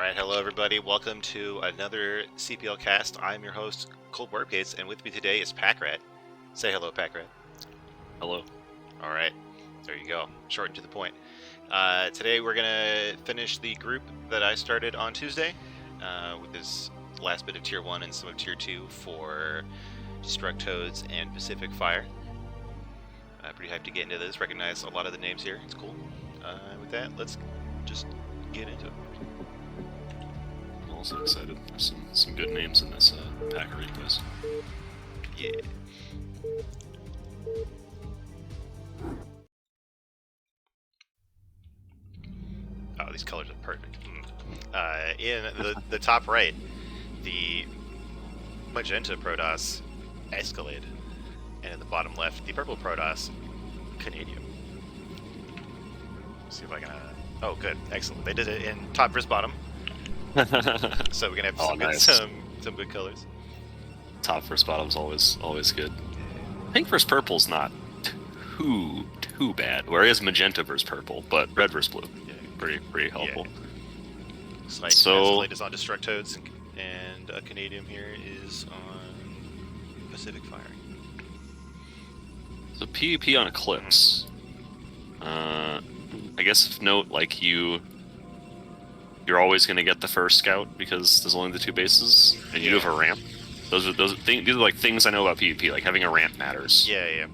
Alright, hello everybody. Welcome to another CPL cast. I'm your host, Colt Warpgates, and with me today is Packrat. Say hello, Packrat. Hello. Alright, there you go. Short and to the point. Today we're going to finish the group that I started on Tuesday with this last bit of Tier 1 and some of Tier 2 for DestrucToads and Pacific Fire. Pretty hyped to get into this. Recognize a lot of the names here. It's cool. With that, let's just get into it. I'm also excited. There's some good names in this pack replays. Yeah. Oh, these colors are perfect. In the top right, the magenta Protoss Escalade, and in the bottom left, the purple Protoss Canadian. See if I can. Oh, good, excellent. They did it in top versus bottom, so we're gonna have some good colors. Top versus bottom's always good. Pink versus purple's not too bad. Whereas magenta versus purple, but red versus blue, yeah, pretty helpful. Yeah. Looks like so Escalade is on DestrucToads, and a Canadian here is on Pacific Fire. So PvP on Eclipse. I guess if note, like you're always going to get the first scout because there's only the two bases, and you do have a ramp. These are like things I know about PvP. Like having a ramp matters. Yeah.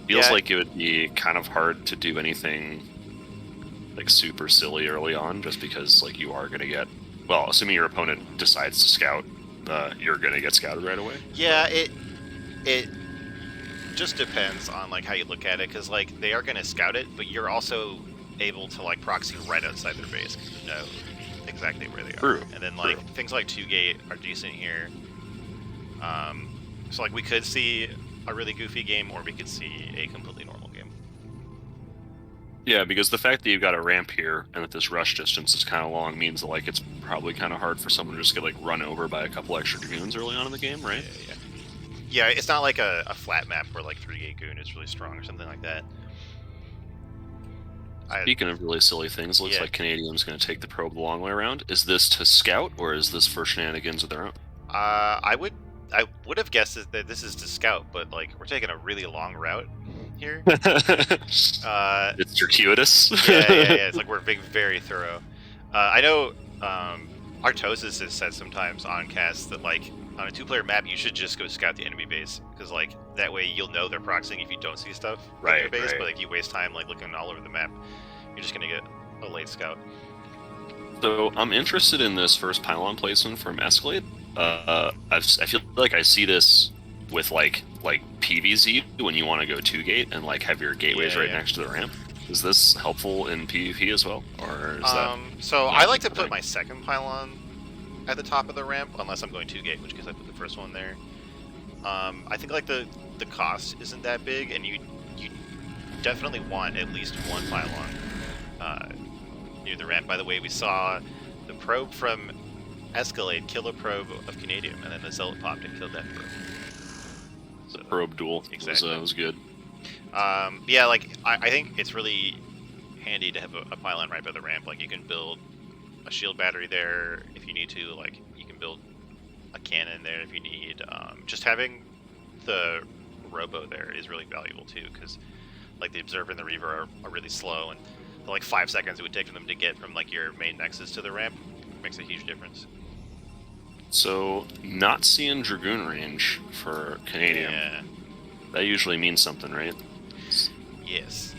Feels like it would be kind of hard to do anything like super silly early on, just because like you are going to get, well, assuming your opponent decides to scout, you're going to get scouted right away. Yeah, it just depends on like how you look at it, because like they are going to scout it, but you're also able to like proxy right outside their base because you know exactly where they are. And then like things like 2-gate are decent here. So like we could see a really goofy game, or we could see a completely normal game. Yeah, because the fact that you've got a ramp here and that this rush distance is kind of long means that like it's probably kind of hard for someone to just get like run over by a couple extra Dragoons early on in the game, right? Yeah, it's not like a flat map where like 3-gate Goon is really strong or something like that. Speaking of really silly things, looks like Canadian's going to take the probe the long way around. Is this to scout, or is this for shenanigans of their own? I would have guessed that this is to scout, but like we're taking a really long route here. It's circuitous. Yeah. It's like we're being very thorough. I know Artosis has said sometimes on cast that like on a 2-player map you should just go scout the enemy base, because like that way you'll know they're proxying if you don't see stuff in their base. But if you waste time like looking all over the map, you're just gonna get a late scout. So I'm interested in this first pylon placement from Escalade. I feel like I see this with like PvZ when you want to go 2-gate and like have your gateways right next to the ramp. Is this helpful in PvP as well, or is that? So I like to put my second pylon at the top of the ramp, unless I'm going 2-gate, which case I put the first one there. I think like the cost isn't that big, and you definitely want at least one pylon near the ramp. By the way, we saw the probe from Escalade kill a probe of Canadian, and then the Zealot popped and killed that probe. So, probe duel. Exactly. Was good. Yeah, like I think it's really handy to have a pylon right by the ramp. Like you can build a shield battery there if you need to. Like you can build a cannon there if you need. Just having the robo there is really valuable too, because like the Observer and the Reaver are really slow, and the like 5 seconds it would take for them to get from like your main nexus to the ramp makes a huge difference. So not seeing Dragoon range for Canadian. Yeah. That usually means something, right? Yes.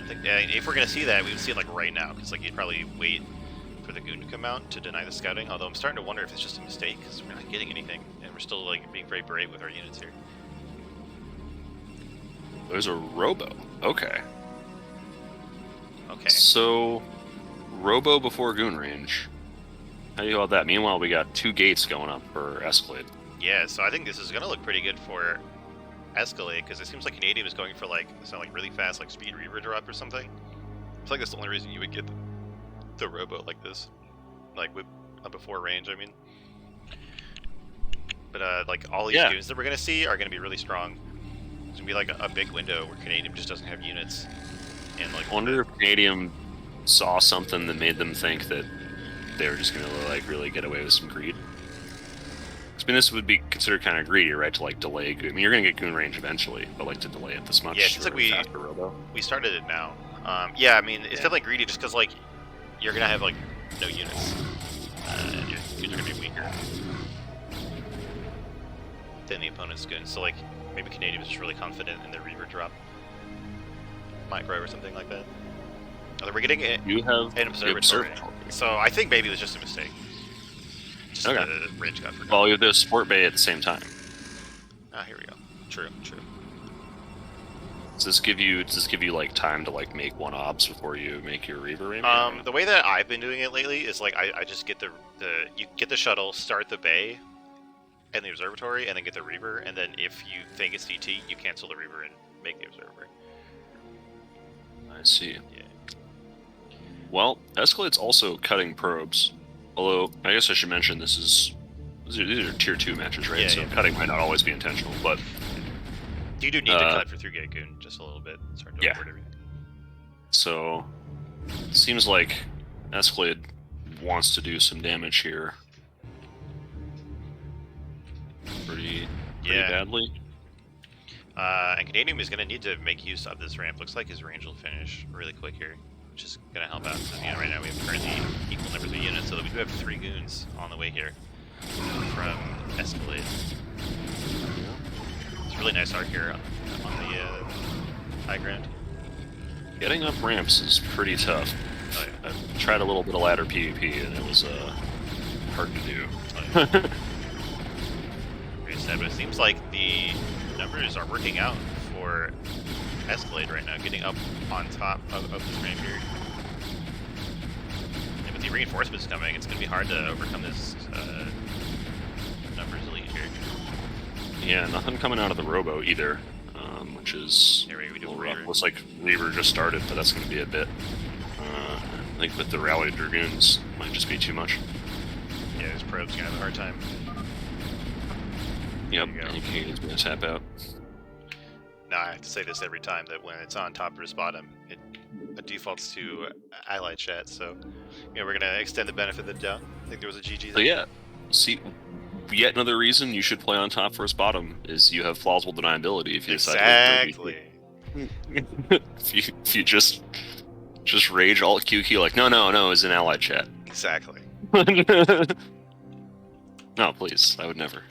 I think if we're gonna see that, we would see it like right now, because like you'd probably wait for the Goon to come out to deny the scouting. Although I'm starting to wonder if it's just a mistake, because we're not getting anything, and we're still like being very brave with our units here. There's a robo. Okay. Okay. So, robo before Goon range. How do you feel about that? Meanwhile, we got 2 gates going up for Escalade. Yeah, so I think this is gonna look pretty good for Escalade, because it seems like Canadian is going for like really fast like speed Reaver drop or something. I feel like that's the only reason you would get the robo like this, like with before range. I mean, but like all these goons that we're gonna see are gonna be really strong. It's gonna be like a big window where Canadian just doesn't have units, and like I wonder if Canadian saw something that made them think that they were just gonna like really get away with some greed. I mean, this would be considered kind of greedy, right? To like delay goon. I mean, you're gonna get goon range eventually, but like to delay it this much. Yeah, it seems like we started it now. Yeah, I mean, it's definitely greedy just because like you're gonna have like no units, and your goons are gonna be weaker than the opponent's goons. So like maybe Canadian was just really confident in their Reaver drop, micro or something like that. Although we're getting it, You have an observatory. So I think maybe it was just a mistake. Just Okay. the range got forgotten. Well, you have the sport bay at the same time. Ah, here we go. True. Does this give you like time to like make one obs before you make your Reaver maybe? The way that I've been doing it lately is like I just get you get the shuttle, start the bay, and the observatory, and then get the Reaver, and then if you think it's DT, you cancel the Reaver and make the observatory. I see. Yeah. Well, Escalade's also cutting probes. Although I guess I should mention these are tier 2 matches, right? Yeah, so cutting might not always be intentional, but you do need to cut for 3-gate goon just a little bit. It's hard to avoid everything. So it seems like Escalade wants to do some damage here. Pretty badly. And Canadian is going to need to make use of this ramp. Looks like his range will finish really quick here, which is going to help out. So, right now we have currently equal numbers of units, so that we do have 3 goons on the way here from Escalade. It's a really nice arc here on the high ground. Getting up ramps is pretty tough. Oh, yeah. I've tried a little bit of ladder PvP, and it was hard to do. Oh, yeah. Very sad, but it seems like the numbers are working out for Escalade right now, getting up on top of this ramp here. And with the reinforcements coming, it's going to be hard to overcome this numbers lead here. Yeah, nothing coming out of the robo either, which is We do rough. Reaver. Looks like Reaver just started, but that's going to be a bit. I think with the rally dragoons, might just be too much. Yeah, this probe's going to have a hard time. Yep, and Canadian's going to tap out. Now, I have to say this every time, that when it's on top versus bottom, it defaults to ally chat, so we're going to extend the benefit of the doubt. I think there was a GG there. So yeah, see, yet another reason you should play on top versus bottom is you have plausible deniability if you decide exactly. If you just rage alt QQ like no is an ally chat. Exactly. No, please, I would never.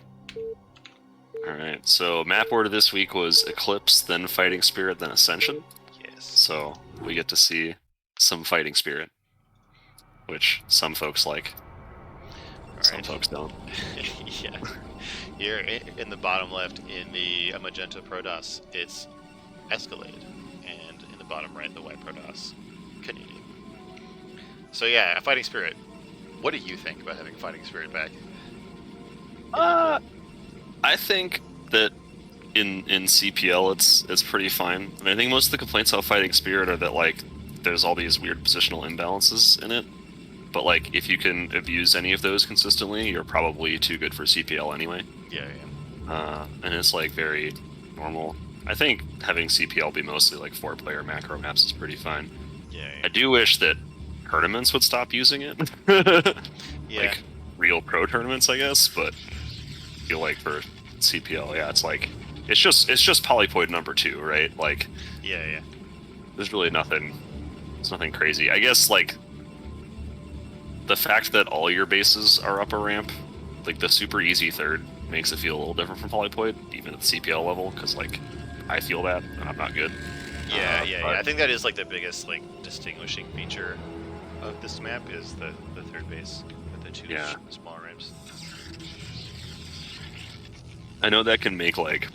Alright, so map order this week was Eclipse, then Fighting Spirit, then Ascension. Yes. So we get to see some Fighting Spirit, which some folks like. Some folks don't. Yeah. Here in the bottom left, in the Magenta Protoss, it's Escalade, and in the bottom right, the white Protoss, Canadian. So yeah, a Fighting Spirit. What do you think about having a Fighting Spirit back? I think that in CPL it's pretty fine. I mean, I think most of the complaints about Fighting Spirit are that like there's all these weird positional imbalances in it. But like if you can abuse any of those consistently, you're probably too good for CPL anyway. Yeah. And it's like very normal. I think having CPL be mostly like 4-player macro maps is pretty fine. Yeah. I do wish that tournaments would stop using it. Yeah. Like real pro tournaments, I guess, but I feel like for CPL, yeah, it's like it's just polypoid number 2, right? Like Yeah. there's really nothing. It's nothing crazy. I guess like the fact that all your bases are up a ramp, like the super easy third, makes it feel a little different from polypoid, even at the CPL level, because like I feel that and I'm not good. Yeah. I think that is like the biggest like distinguishing feature of this map is the third base with the 2 small ramps. I know that can make like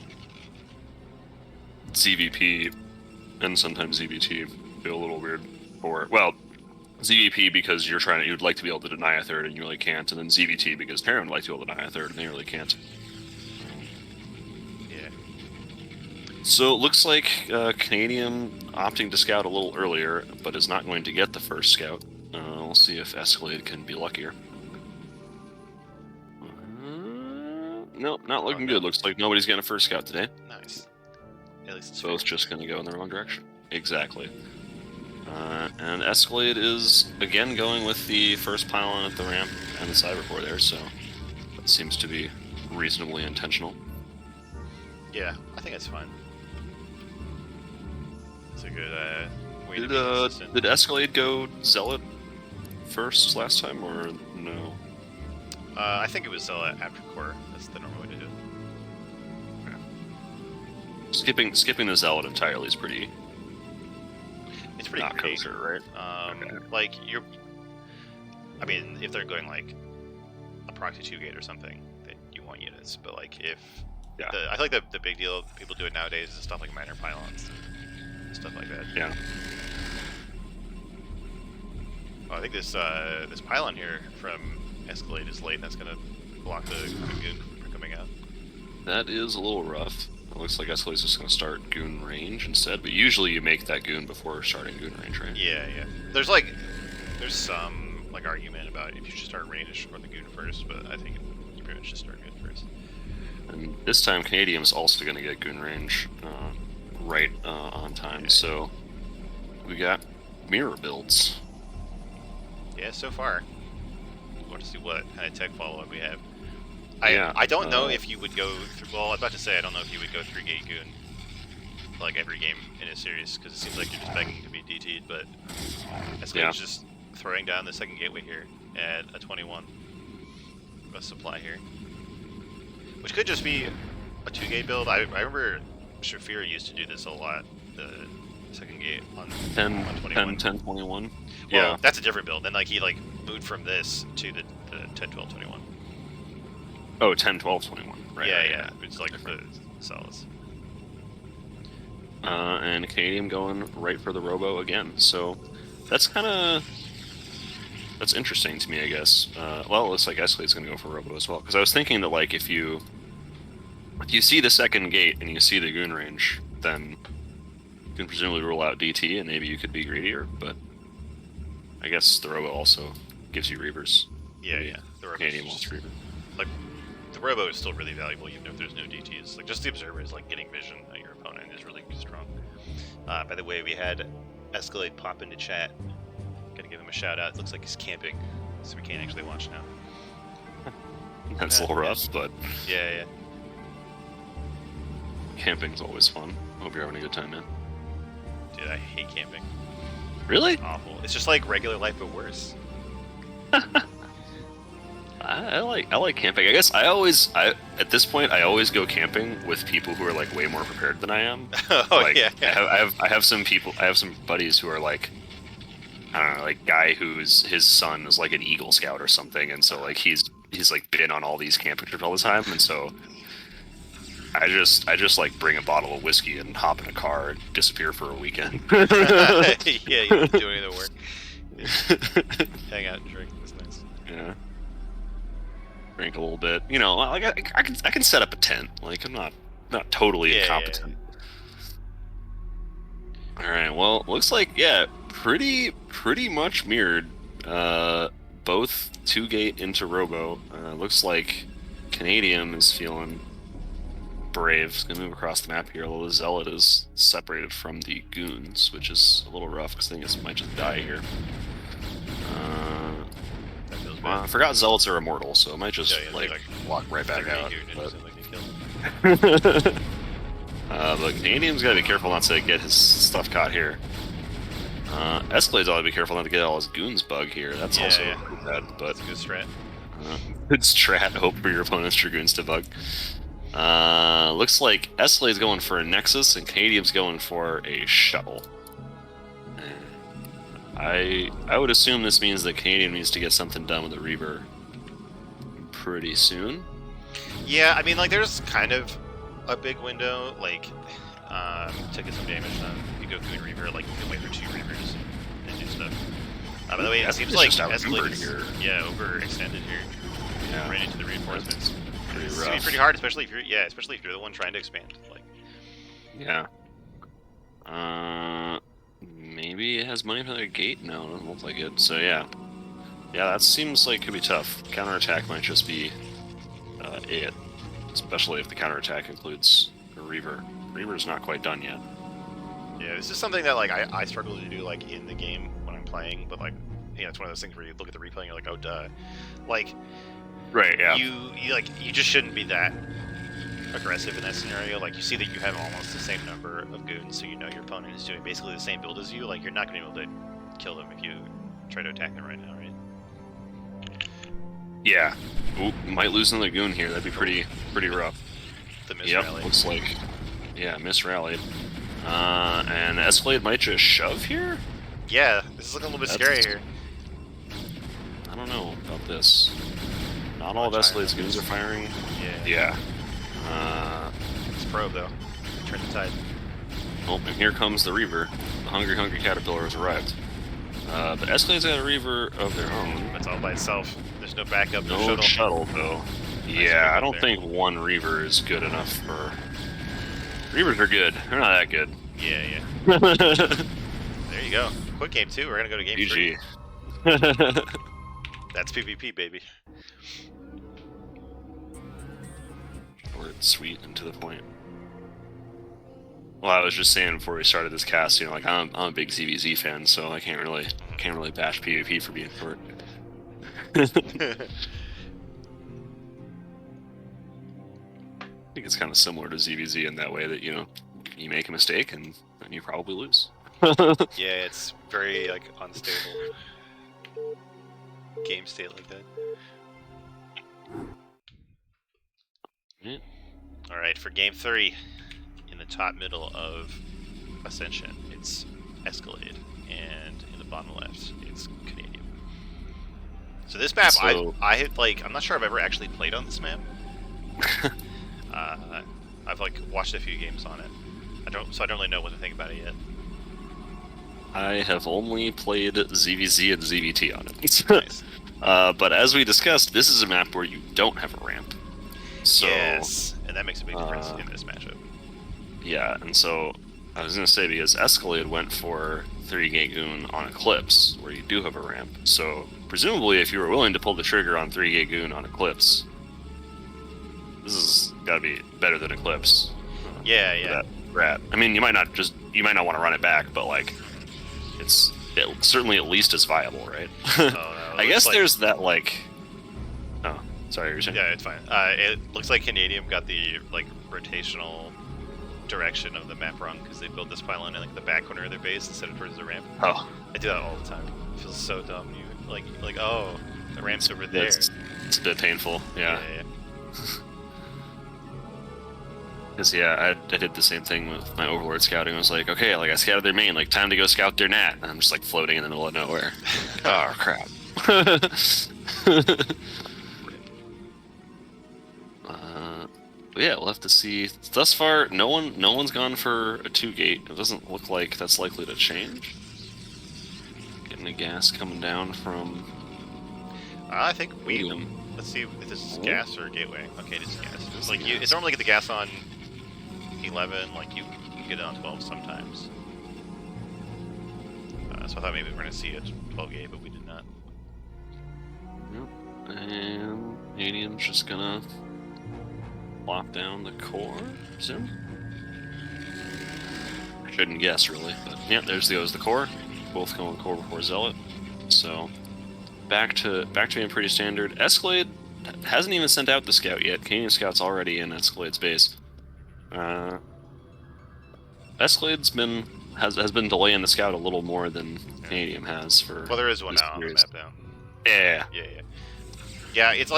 ZVP and sometimes ZVT feel a little weird. Or well, ZVP because you'd like to be able to deny a third and you really can't, and then ZVT because Terran would like to be able to deny a third and they really can't. Yeah. So it looks like Canadian opting to scout a little earlier, but is not going to get the first scout. We'll see if Escalade can be luckier. Nope, not looking good. Looks like nobody's getting a first scout today. Nice. At least it's Both just going to go in the wrong direction. Exactly. And Escalade is again going with the first pylon at the ramp and the Cybercore there, so that seems to be reasonably intentional. Yeah, I think it's fine. It's a good way to be Did consistent. Escalade go Zealot first last time, or no? I think it was after core. That's the normal way to do it. Skipping the Zealot entirely is pretty It's pretty not great. kosher, right? Okay. Like I mean, if they're going like a proxy 2-gate or something, then you want units. But like if Yeah. I feel like the big deal people do it nowadays is stuff like minor pylons and stuff like that. Yeah. Oh, I think this pylon here from Escalade is late, and that's gonna block the goon from coming out. That is a little rough. It looks like Escalade's just going to start goon range instead, but usually you make that goon before starting goon range, right? Yeah. There's some like argument about if you should start range or the goon first, but I think you pretty much should start goon first. And this time Canadium's also going to get goon range right on time, so we got mirror builds. Yeah, so far. Want to see what kind of tech follow-up we have. Yeah, I don't know if you would go through. Well, I was about to say I don't know if you would go 3-gate goon like every game in a series because it seems like you're just begging to be DT'd. But Escalade's just throwing down the second gateway here at a 21 supply here, which could just be a 2-gate build. I remember Shafir used to do this a lot. The second gate on 21. 10, 21. Well, Yeah, that's a different build. Then like he like moved from this to the 10, 12, 21. Oh, 10, 12, 21. Right. Yeah. It's like the solids. And Canadium going right for the Robo again. So that's interesting to me, I guess. Well, it looks like Escalade's going to go for Robo as well. Because I was thinking that like if you see the second gate and you see the goon range, then you can presumably rule out DT and maybe you could be greedier. But I guess the Robo also gives you Reavers. Yeah. The Canadium wants Reaver. Like the Robo is still really valuable even if there's no DTs. Like just the Observer is like getting vision on your opponent is really strong. By the way, we had Escalade pop into chat. Gotta give him a shout out. It looks like he's camping, so we can't actually watch now. That's a little rough, but Yeah. camping's always fun. Hope you're having a good time, man. Dude, I hate camping. Really? Awful. It's just like regular life but worse. I like camping. I guess at this point I always go camping with people who are like way more prepared than I am. Oh Like, yeah. I have some buddies who are like, I don't know, like guy whose his son is like an Eagle Scout or something, and so like he's like been on all these camping trips all the time, and so I just like bring a bottle of whiskey and hop in a car and disappear for a weekend. Yeah, you don't do any of the work. Hang out and drink. That's nice. Yeah. Drink a little bit, you know. Like I can set up a tent. Like I'm not totally incompetent. All right. Well, looks like pretty much mirrored. Both 2-gate into Robo. Looks like Canadium is feeling brave. He's gonna move across the map here. Although the Zealot is separated from the Goons, which is a little rough because I think it might just die here. I forgot Zealots are immortal, so it might just walk right back out. But Canadium's gotta be careful not to get his stuff caught here. Escalade's ought to be careful not to get all his goons bug here. That's also pretty bad, but that's a good strat. Good strat. Hope for your opponent's dragoons to bug. Looks like Escalade's going for a Nexus and Canadium's going for a shuttle. I would assume this means that Canadium needs to get something done with the Reaver pretty soon. Yeah, I mean, like, there's kind of a big window, like, to get some damage done. If you go Goon Reaver, like, you can wait for 2 Reavers and do stuff. By the way, it seems like Escalade is overextended here. Yeah. Right into the reinforcements. Pretty It's rough. gonna be pretty hard, especially if you're the one trying to expand. Like, yeah. Maybe it has money for the gate? No, it doesn't look like it. So yeah. Yeah, that seems like it could be tough. Counterattack might just be it. Especially if the counterattack includes a Reaver. Reaver's not quite done yet. Yeah, this is something that like I struggle to do like in the game when I'm playing, but like it's one of those things where you look at the replay and you're like, oh duh, like Right. Yeah. you just shouldn't be that aggressive in that scenario. Like you see that you have almost the same number of goons, so you know your opponent is doing basically the same build as you. Like you're not going to be able to kill them if you try to attack them right now, right? Yeah. Ooh, might lose another goon here. That'd be pretty rough. The miss Yep. rally. Looks like. Yeah, miss rallied. And Escalade might just shove here? Yeah, this is looking a little bit scary here. I don't know about this. Not all of Escalade's goons are firing. Yeah. Yeah. It's probe though. Turn the tide. Oh, and here comes the Reaver. The hungry Caterpillar has arrived. But Escalade's got a Reaver of their own. It's all by itself. There's no backup. No shuttle though. Yeah, I don't think one Reaver is good enough for. Reavers are good. They're not that good. Yeah. There you go. Quick game 2. We're gonna go to game 3. That's PvP, baby. Short, sweet, and to the point. Well, I was just saying before we started this cast, like I'm a big ZVZ fan, so I can't really bash PvP for being short. I think it's kind of similar to ZVZ in that way that you make a mistake and then you probably lose. Yeah, it's very like unstable game state like that. Yeah. All right, for game 3, in the top middle of Ascension, it's Escalade, and in the bottom left, it's Canadian. So this map, I had I'm not sure I've ever actually played on this map. I've watched a few games on it. I don't really know what to think about it yet. I have only played ZVZ and ZVT on it. Nice. But as we discussed, this is a map where you don't have a ramp. So, yes, and that makes a big difference in this matchup. Yeah, and so I was going to say, because Escalade went for 3-gate goon on Eclipse, where you do have a ramp. So presumably, if you were willing to pull the trigger on 3-gate goon on Eclipse, this has got to be better than Eclipse. Yeah. Rat. I mean, you might not want to run it back, but it's certainly at least as viable, right? Oh, no, I guess there's that Oh, sorry, you're saying. Yeah, it's fine. It looks like Canadian got the rotational direction of the map wrong because they built this pylon in the back corner of their base instead of towards the ramp. Oh, I do that all the time. It feels so dumb. You oh, the ramp's over there. It's a bit painful. Yeah. Because I did the same thing with my Overlord scouting. I was like, okay, I scouted their main, time to go scout their nat. And I'm just floating in the middle of nowhere. Oh crap. Yeah, we'll have to see. Thus far, no one's gone for a 2-gate. It doesn't look like that's likely to change. Getting a gas coming down from. I think medium. Let's see if this is gas or gateway. Okay, it's gas. It's normally get the gas on 11. You can get it on 12 sometimes. So I thought maybe we were gonna see a 12-gate, but we did not. Yep. And Canadian's just gonna plop down the core, presume? Shouldn't guess, really, but yeah, there's the core. Both going core before Zealot. So, back to being pretty standard. Escalade hasn't even sent out the scout yet. Canadian scout's already in Escalade's base. Escalade's has been delaying the scout a little more than Canadian has for. Well, there is one now on the map now. Yeah. Yeah, it's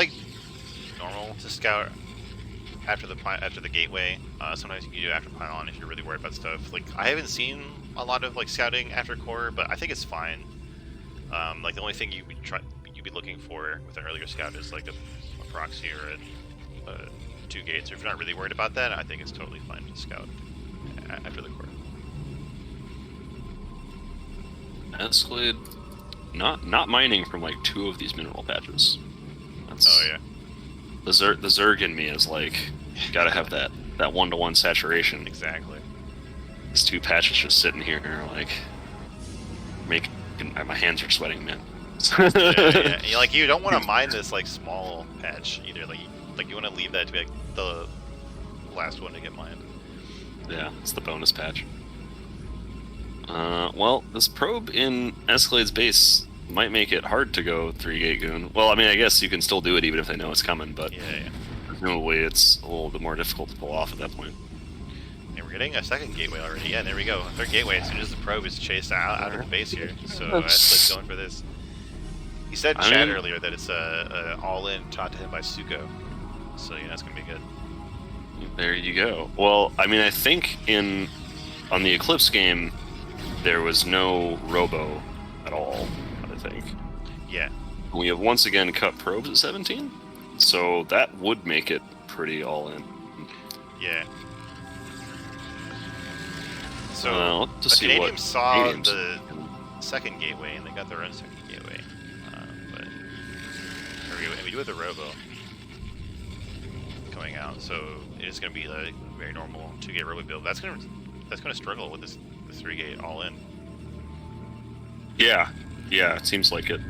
normal to scout after the gateway. Sometimes you can do after pylon if you're really worried about stuff. I haven't seen a lot of scouting after core, but I think it's fine. The only thing you'd be looking for with an earlier scout is a proxy or a 2-gate. So if you're not really worried about that, I think it's totally fine to scout after the core. Escalade not mining from 2 of these mineral patches. Oh yeah. The Zerg in me is gotta have that 1-to-1 saturation. Exactly. These 2 patches just sitting here my hands are sweating, man. Yeah. You don't want to mine this small patch either. You want to leave that to be the last one to get mined. Yeah, it's the bonus patch. Well, this probe in Escalade's base might make it hard to go 3-gate goon. Well, I mean, I guess you can still do it even if they know it's coming, but Yeah. presumably it's a little bit more difficult to pull off at that point. And we're getting a second gateway already. Yeah, there we go. Third gateway as soon as the probe is chased out of the base here. So Escalade's going for this. He said in chat earlier that it's a all-in taught to him by Suko. So, yeah, that's going to be good. There you go. Well, I mean, I think on the Eclipse game, there was no robo at all, I think. Yeah. We have once again cut probes at 17, so that would make it pretty all-in. Yeah. So, to see Canadians what saw Canadians the second gateway, and they got their own second gateway. But we do have the robo coming out, so it is going to be a very normal 2-gate robo build. That's going to struggle with this 3-gate all in. Yeah, it seems like it.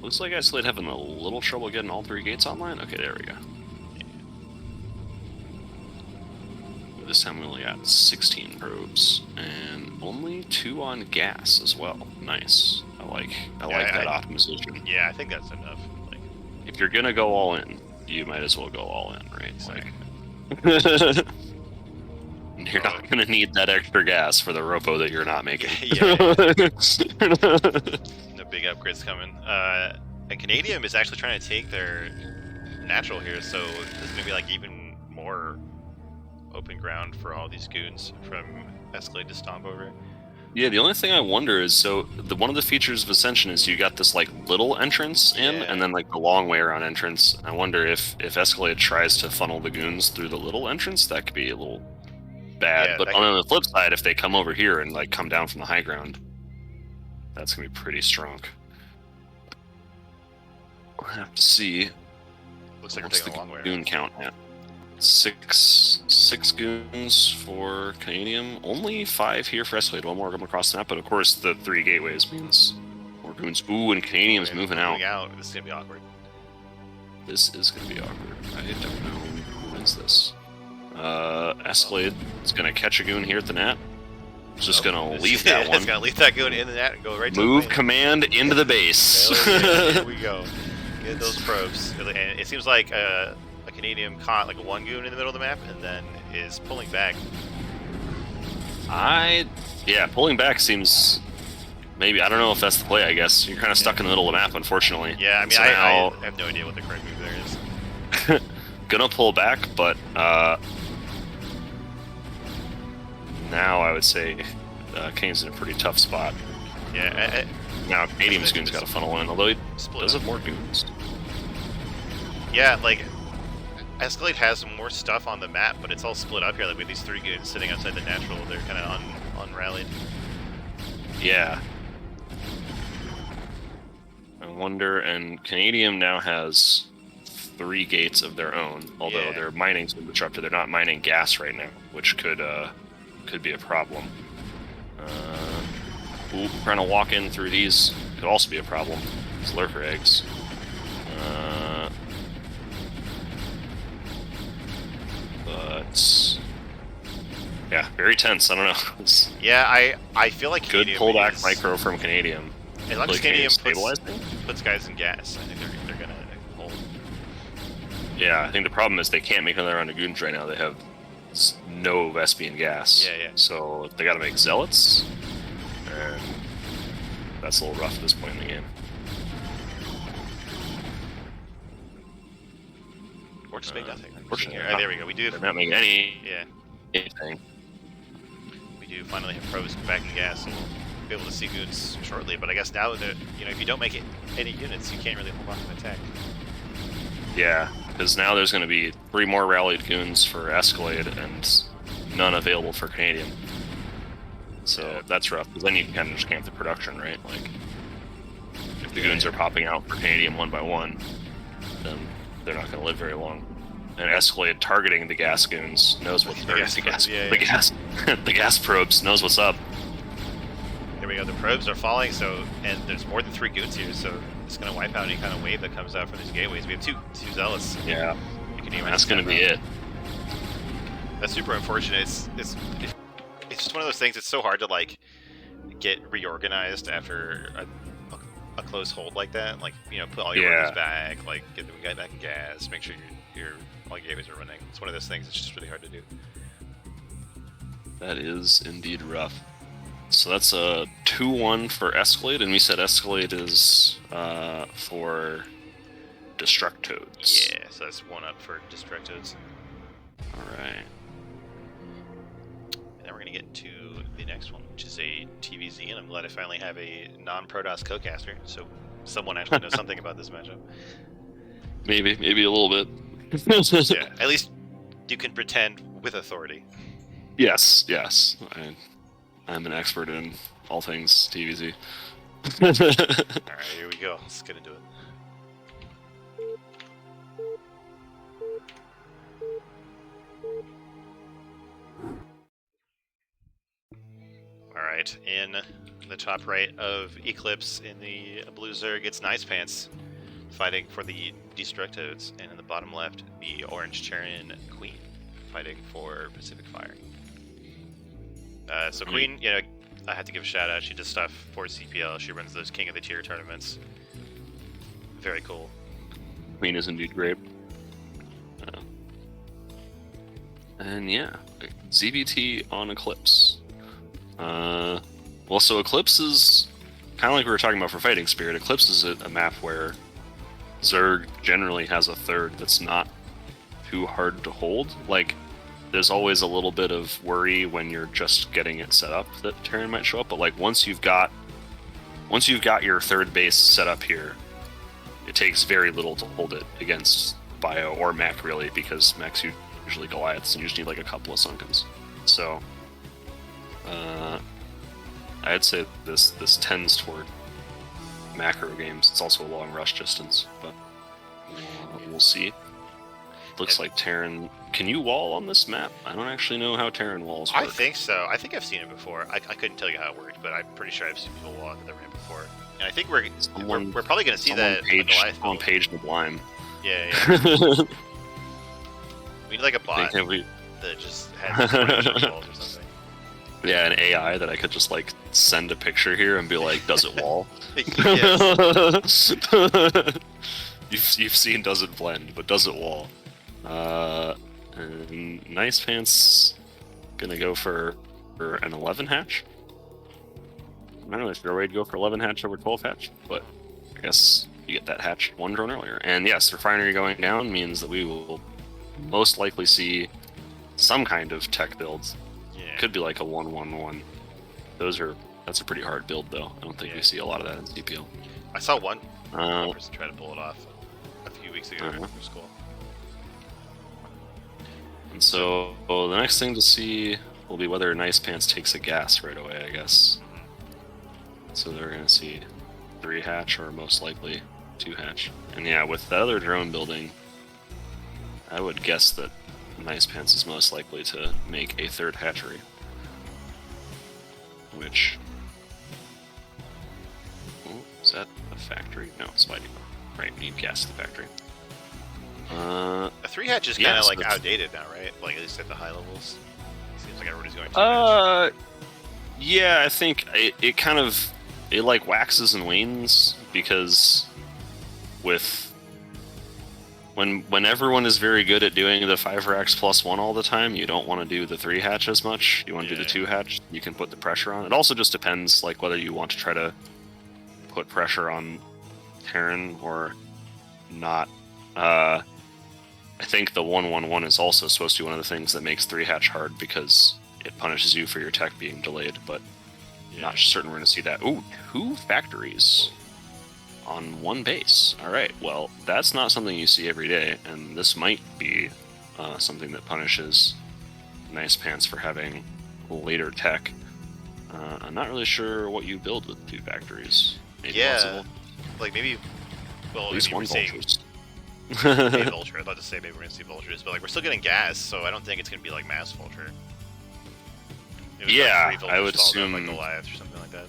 Looks like Isolate having a little trouble getting all 3 gates online. Okay, there we go. This time we only got 16 probes and only 2 on gas as well. Nice. I like that optimization. Yeah, I think that's enough. Like, if you're gonna go all in, you might as well go all in, right? Exactly. Like, you're not gonna need that extra gas for the robo that you're not making. Yeah. No big upgrades coming. And Canadian is actually trying to take their natural here, so this is gonna be like even more open ground for all these goons from Escalade to stomp over. Yeah, the only thing I wonder is, so one of the features of Ascension is you got this like little entrance in, and then like the long way around entrance. I wonder if Escalade tries to funnel the goons through the little entrance, that could be a little bad. Yeah, but on the flip side, if they come over here and like come down from the high ground, that's gonna be pretty strong. We'll have to see. Looks like we're taking a long way around. Goon count at 6 goons for Canadian. Only 5 here for Escalade. One more come across the map, but of course the 3 gateways means more goons. Ooh, and Canadian's moving out. This is gonna be awkward. This is gonna be awkward. I don't know who wins this. Escalade is gonna catch a goon here at the net. It's just gonna leave that one. It's gonna leave that goon in the net and go right to move the command into the base. Here we go. Get those probes. And it seems like a Canadian caught like a 1 goon in the middle of the map and then is pulling back. Yeah, pulling back seems, maybe, I don't know if that's the play, I guess. You're kind of stuck in the middle of the map, unfortunately. Yeah, I mean, so I have no idea what the correct move there is. Gonna pull back, but now I would say Kane's in a pretty tough spot. Yeah. Now Canadian's goon's got to funnel in, although he does have more goons. Yeah, like, Escalade has more stuff on the map, but it's all split up here. Like, we have these 3 goons sitting outside the natural. They're kind of unrallied. Yeah. I wonder, and Canadian now has 3 gates of their own, although their mining's been disrupted. They're not mining gas right now, which could be a problem. Trying to walk in through these could also be a problem. These lurker eggs. But yeah, very tense. I don't know. Yeah, I feel like good Canadian pullback micro from Canadian. As long as Canadian puts guys in gas, I think they're gonna hold. Yeah, I think the problem is they can't make another round of goons right now. They have no Vespian gas. Yeah. So they got to make zealots, and that's a little rough at this point in the game. Or just make nothing. Unfortunately, there we go. We do. They're not making anything. We do finally have pros back in gas, and we'll be able to see goons shortly. But I guess now that if you don't make it any units, you can't really hold off an attack. Yeah, because now there's going to be 3 more rallied goons for Escalade and none available for Canadian. So that's rough, because then you kind of just camp the production, right? Like, if the goons are popping out for Canadian 1 by 1, then they're not going to live very long. And Escalade targeting the gas goons knows what the gas probes knows what's up. Here we go. The probes are falling, and there's more than 3 goons here, so it's going to wipe out any kind of wave that comes out from these gateways. We have two zealots. Yeah, that's going to be it. That's super unfortunate. It's just one of those things. It's so hard to like get reorganized after a close hold like that. Like, you know, put all your workers back, like get the guy back in gas, make sure your all your gateways are running. It's one of those things. It's just really hard to do. That is indeed rough. So that's a 2-1 for Escalade, and we said Escalade is for DestrucToads. Yeah, so that's 1 up for DestrucToads. Alright. And then we're going to get to the next one, which is a TVZ, and I'm glad I finally have a non-Protoss co-caster, so someone actually knows something about this matchup. Maybe a little bit. Yeah, at least you can pretend with authority. Yes. I'm an expert in all things TVZ. Alright, here we go. Let's get into it. Alright, in the top right of Eclipse in the blue Zerg, it's Nice Pants fighting for the DestrucToads, and in the bottom left, the orange Terran Queen fighting for Pacific Fire. So Queen, you know, I had to give a shout out. She does stuff for CPL. She runs those King of the Tier tournaments. Very cool. Queen is indeed great. And yeah, ZBT on Eclipse. Well, so Eclipse is kind of like we were talking about for Fighting Spirit. Eclipse is a map where Zerg generally has a third that's not too hard to hold. Like, there's always a little bit of worry when you're just getting it set up that Terran might show up, but like once you've got your third base set up here, it takes very little to hold it against Bio or Mech, really, because Mechs usually Goliaths and you just need like a couple of Sunkens. So I'd say this tends toward macro games. It's also a long rush distance, but we'll see. Looks like Terran. Can you wall on this map? I don't actually know how Terran walls work. I think so. I think I've seen it before. I couldn't tell you how it worked, but I'm pretty sure I've seen people wall into the ramp before. And I think we're probably going to see that on Page the Lime. Yeah. We need like a bot that just has 20 walls or something. Yeah, an AI that I could just like send a picture here and be like, does it wall? Yes. You've seen does it blend, but does it wall? And Nice Pants gonna go for an 11 hatch. I don't know if your way to go for 11 hatch over 12 hatch, but I guess you get that hatch one drone earlier. And yes, refinery going down means that we will most likely see some kind of tech builds. Yeah. Could be like a 1-1-1. That's a pretty hard build though. I don't think we see a lot of that in CPL. I saw one person try to pull it off a few weeks ago. It was cool. And so the next thing to see will be whether Nice Pants takes a gas right away, I guess. So they're going to see 3 hatch or most likely 2 hatch. And yeah, with the other drone building, I would guess that Nice Pants is most likely to make a 3rd hatchery. Which... Oh, is that a factory? No, it's fighting. Right, we need gas at the factory. A 3 hatch is kind of like outdated now, right? Like at least at the high levels. Seems like everybody's going 2 hatch. Yeah, I think it kind of like waxes and wanes because when everyone is very good at doing the 5 racks plus 1 all the time, you don't want to do the 3 hatch as much. You want to do the 2 hatch. You can put the pressure on. It also just depends like whether you want to try to put pressure on Terran or not. I think the 1-1-1 is also supposed to be one of the things that makes 3 hatch hard because it punishes you for your tech being delayed, but not certain we're going to see that. Ooh, 2 factories on 1 base. Alright, well, that's not something you see every day, and this might be something that punishes Nice Pants for having later tech. I'm not really sure what you build with 2 factories. Maybe possible. Like maybe, well, at least maybe one Vultures. Maybe Vulture. I'd love to say maybe we're going to see Vultures, but like we're still getting gas, so I don't think it's going to be like mass Vulture. Yeah, like 3 I would Vultures assume like Goliath or something like that.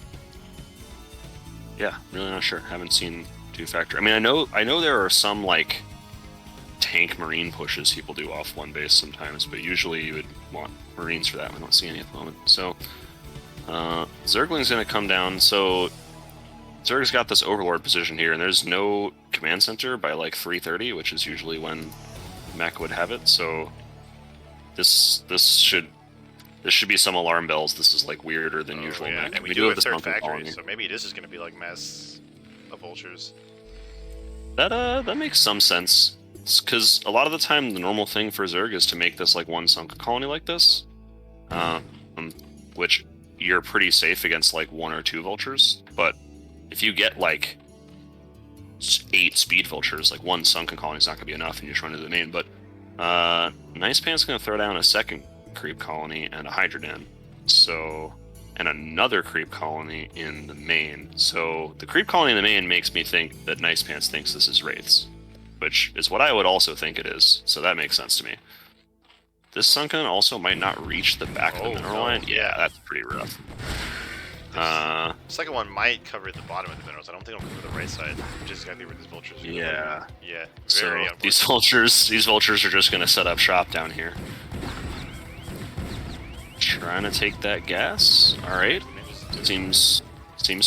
Yeah, really not sure. Haven't seen 2 factory. I mean, I know there are some like tank marine pushes people do off one base sometimes, but usually you would want marines for that. We don't see any at the moment. So Zergling's going to come down. So Zerg's got this overlord position here, and there's no command center by like 3:30, which is usually when mech would have it. So this should be some alarm bells. This is like weirder than usual mech. And we do have a third factory, so maybe this is going to be like mass of vultures. That makes some sense, because a lot of the time the normal thing for Zerg is to make this like one sunk colony like this, which you're pretty safe against like 1 or 2 vultures. But if you get like 8 speed vultures, like 1 sunken colony is not going to be enough, and you just run into the main. But Nice Pant's going to throw down a second creep colony and a Hydroden, and another creep colony in the main. So the creep colony in the main makes me think that Nice Pants thinks this is Wraiths, which is what I would also think it is, so that makes sense to me. This Sunken also might not reach the back of the mineral line. Yeah, that's pretty rough. The second one might cover the bottom of the minerals. I don't think it'll cover the right side, which is exactly where these vultures are. Yeah. Yeah, So these vultures are just going to set up shop down here. Trying to take that gas. All right. Seems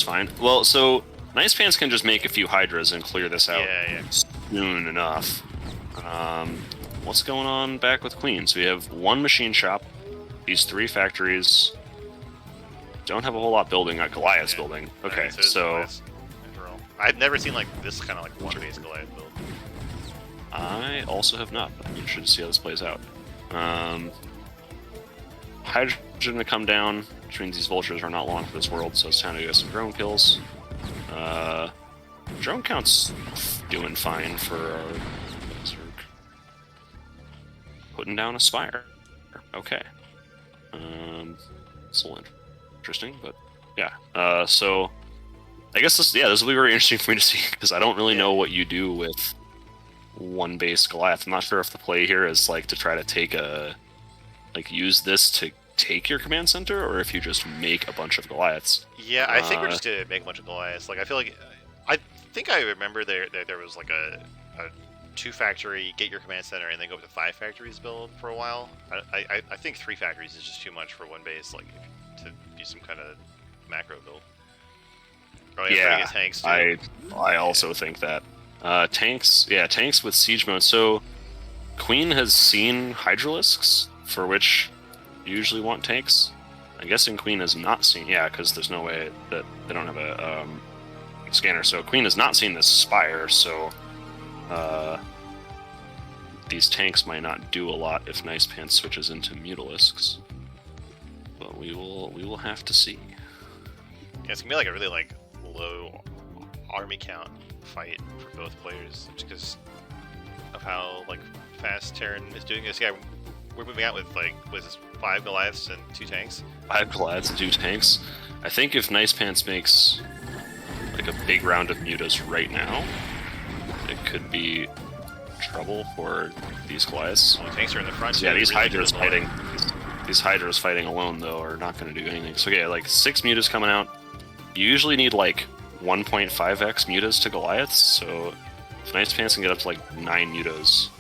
fine. Well, so Nice Pants can just make a few Hydras and clear this out soon enough. What's going on back with Queen? So we have 1 machine shop, these 3 factories. Don't have a whole lot building. Goliath's building. Okay, right, so I've never seen like this kind of like one base Goliath build. I also have not. I'm interested to see how this plays out. Hydrogen to come down, which means these vultures are not long for this world, so it's time to get some drone kills. Drone count's doing fine for our Zerg. Putting down a Spire. Okay. It's a little interesting, but yeah. So I guess this will be very interesting for me to see, because I don't really know what you do with 1 base Goliath. I'm not sure if the play here is like to try to take use this to take your command center, or if you just make a bunch of Goliaths. Yeah, I think we're just gonna make a bunch of Goliaths. Like, I feel like I remember there was like a 2 factory, get your command center, and then go up to 5 factories build for a while. I think 3 factories is just too much for 1 base, like to be some kind of macro build. Oh, yeah, tanks too. I also think that tanks with siege mode. So Queen has seen Hydralisks, for which you usually want tanks. I'm guessing Queen has not seen, because there's no way that they don't have a scanner. So Queen has not seen this Spire, so these tanks might not do a lot if Nice Pants switches into Mutalisks. But we will have to see. Yeah, it's gonna be like a really like low army count fight for both players, just because of how like fast Terran is doing this. Yeah, we're moving out with like, what is this, 5 Goliaths and 2 tanks? 5 Goliaths and 2 tanks. I think if Nice Pants makes like a big round of mutas right now, it could be trouble for these Goliaths. Well, the tanks are in the front. Yeah, these Hydras fighting. These Hydras fighting alone though are not going to do anything. So yeah, like 6 mutas coming out. You usually need like 1.5x mutas to Goliaths. So if Nice Pants can get up to like 9 mutas.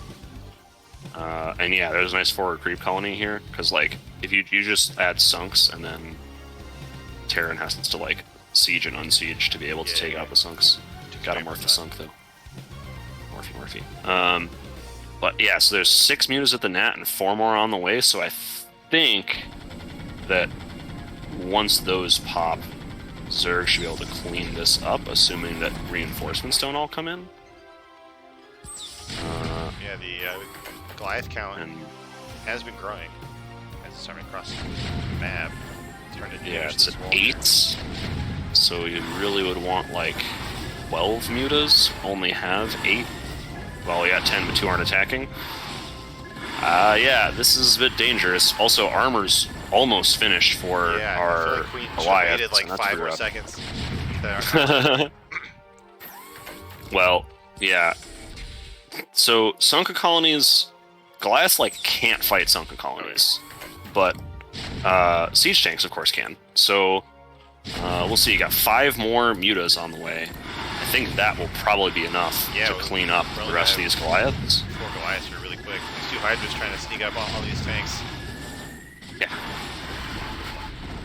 And yeah, there's a nice forward creep colony here, because like if you just add sunks, and then Terran has to like siege and unsiege to be able to take out the sunks. Gotta morph the sunk though. Morphy. But yeah, so there's 6 mutas at the Nat and 4 more on the way. So I think that once those pop, Zerg should be able to clean this up, assuming that reinforcements don't all come in. Yeah, the Goliath count has been growing as it's starting to cross the map. It's at 8, so you really would want like 12 mutas. Only have 8. Well, yeah, 10, but 2 aren't attacking. Yeah, this is a bit dangerous. Also, armor's almost finished for our Goliath. Waited like 5 more seconds. Well, yeah. So sunken colonies, Goliaths like can't fight sunken colonies, but siege tanks of course can. So we'll see. You got 5 more mutas on the way. I think that will probably be enough to clean up the rest of these Goliaths. 4 Goliaths are really quick. These 2 Hydras trying to sneak up on all these tanks. Yeah.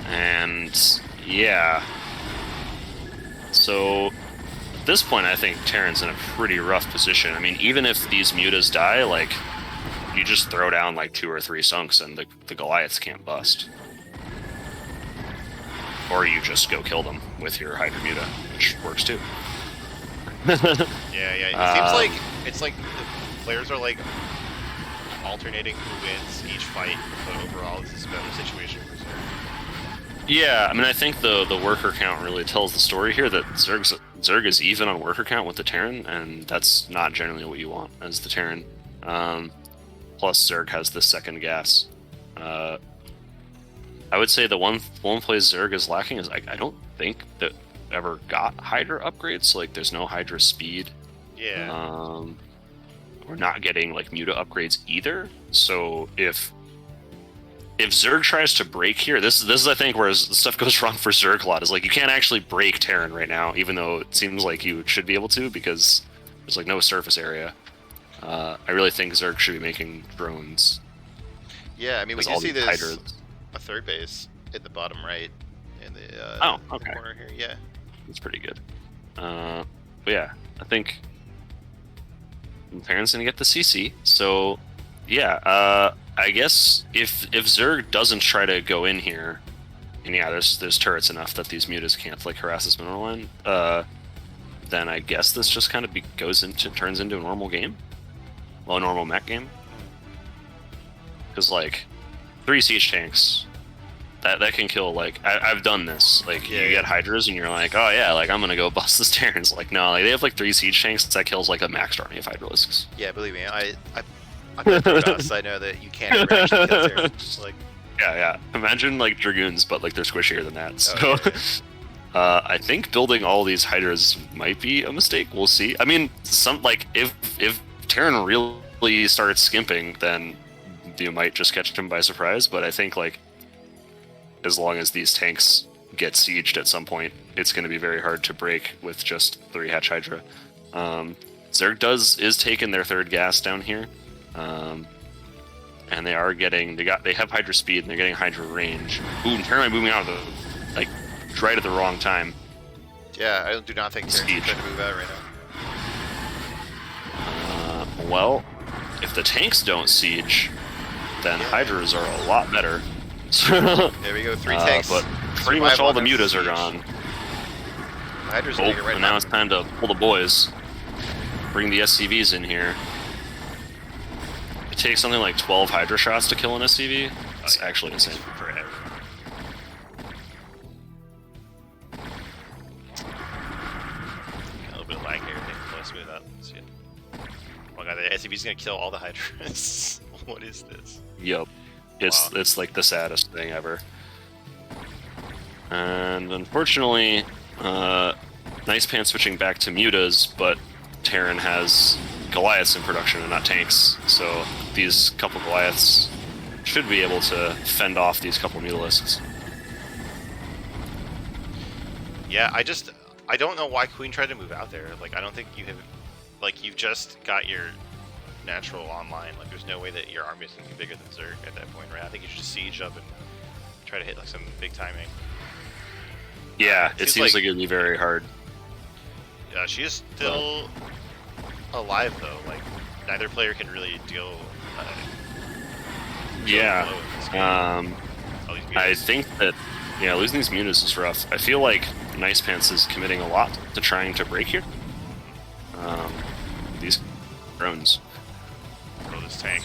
And yeah. So at this point, I think Terran's in a pretty rough position. I mean, even if these mutas die, like, you just throw down like 2 or 3 sunks and the Goliaths can't bust. Or you just go kill them with your Hydra Muta, which works too. Yeah. It seems like it's like the players are like alternating who wins each fight, but overall this is a better situation for Zerg. Yeah, I mean, I think the worker count really tells the story here that Zerg is even on worker count with the Terran, and that's not generally what you want as the Terran. Plus, Zerg has the second gas. I would say the one place Zerg is lacking is I don't think that ever got Hydra upgrades. Like, there's no Hydra speed. Yeah. We're not getting like Muta upgrades either. So if Zerg tries to break here, this is I think where stuff goes wrong for Zerg a lot. Is like you can't actually break Terran right now, even though it seems like you should be able to because there's like no surface area. I really think Zerg should be making drones. Yeah, I mean we can see this Hydras. A third base at the bottom right in the okay. the corner here. Yeah, it's pretty good. But yeah, I think Terran's gonna get the CC. So yeah, I guess if Zerg doesn't try to go in here, and yeah, there's turrets enough that these mutas can't like harass this mineral line, then I guess this just kind of turns into a normal game, well, a normal mech game. Because like 3 siege tanks, that can kill. Like I've done this. Like you get Hydras and you're like, oh yeah, like I'm gonna go bust this Terrans. Like no, like they have like 3 siege tanks that kills like a max army of Hydralisks. Yeah, believe me, I played Protoss, I know that you can't ever actually kill Terrans. Like yeah. Imagine like Dragoons, but like they're squishier than that. So yeah. I think building all these Hydras might be a mistake. We'll see. I mean, if Terran really starts skimping, then you might just catch him by surprise. But I think like as long as these tanks get sieged at some point, it's going to be very hard to break with just 3 hatch Hydra. Zerg is taking their 3rd gas down here. And they are getting they have Hydra speed and they're getting Hydra range. Ooh, Terran moving out of the like right at the wrong time. Yeah, I do not think Terran's trying to move out right now. Well, if the tanks don't siege, then Hydras are a lot better. There we go, 3 tanks. But pretty much all the mutas are gone. Hydras are right and now it's time to pull the boys. Bring the SCVs in here. It takes something like 12 Hydra shots to kill an SCV. It's actually insane. Forever. A little bit of lag here. Let's smooth out. Let's see it. Oh god, the SCV's gonna kill all the Hydras. What is this? Yep. It's like the saddest thing ever. And unfortunately, Nice Pants switching back to mutas, but Terran has Goliaths in production and not tanks, so these couple Goliaths should be able to fend off these couple Mutalisks. Yeah, I don't know why Queen tried to move out there. Like, I don't think you have, like, you've just got your natural online. Like, there's no way that your army is going to be bigger than Zerg at that point, right? I think you should just siege up and try to hit, like, some big timing. Yeah, it seems like it'd be very hard. Yeah, she is still alive, though. Like, neither player can really deal yeah, I think that, yeah, losing these mutas is rough. I feel like Nice Pants is committing a lot to trying to break here. These drones. Throw this tank.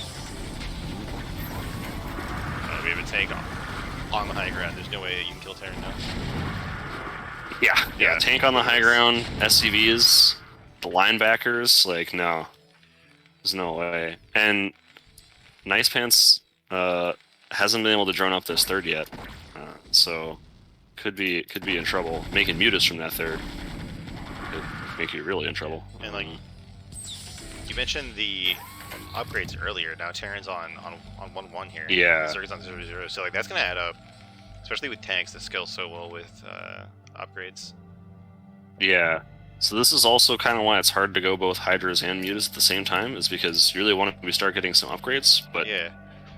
We have a tank on the high ground. There's no way you can kill Terran now. Yeah, tank on the high ground, SCVs, the linebackers, like, no. There's no way. And Nice Pants hasn't been able to drone up this 3rd yet, so could be in trouble. Making mutas from that 3rd could make you really in trouble. And like you mentioned the upgrades earlier, now Terran's on 1-1 here. Yeah. Zerg's on 0-0, so like that's gonna add up, especially with tanks that scale so well with upgrades. Yeah, So this is also kind of why it's hard to go both Hydras and Mutas at the same time, is because you really want to start getting some upgrades, but Yeah.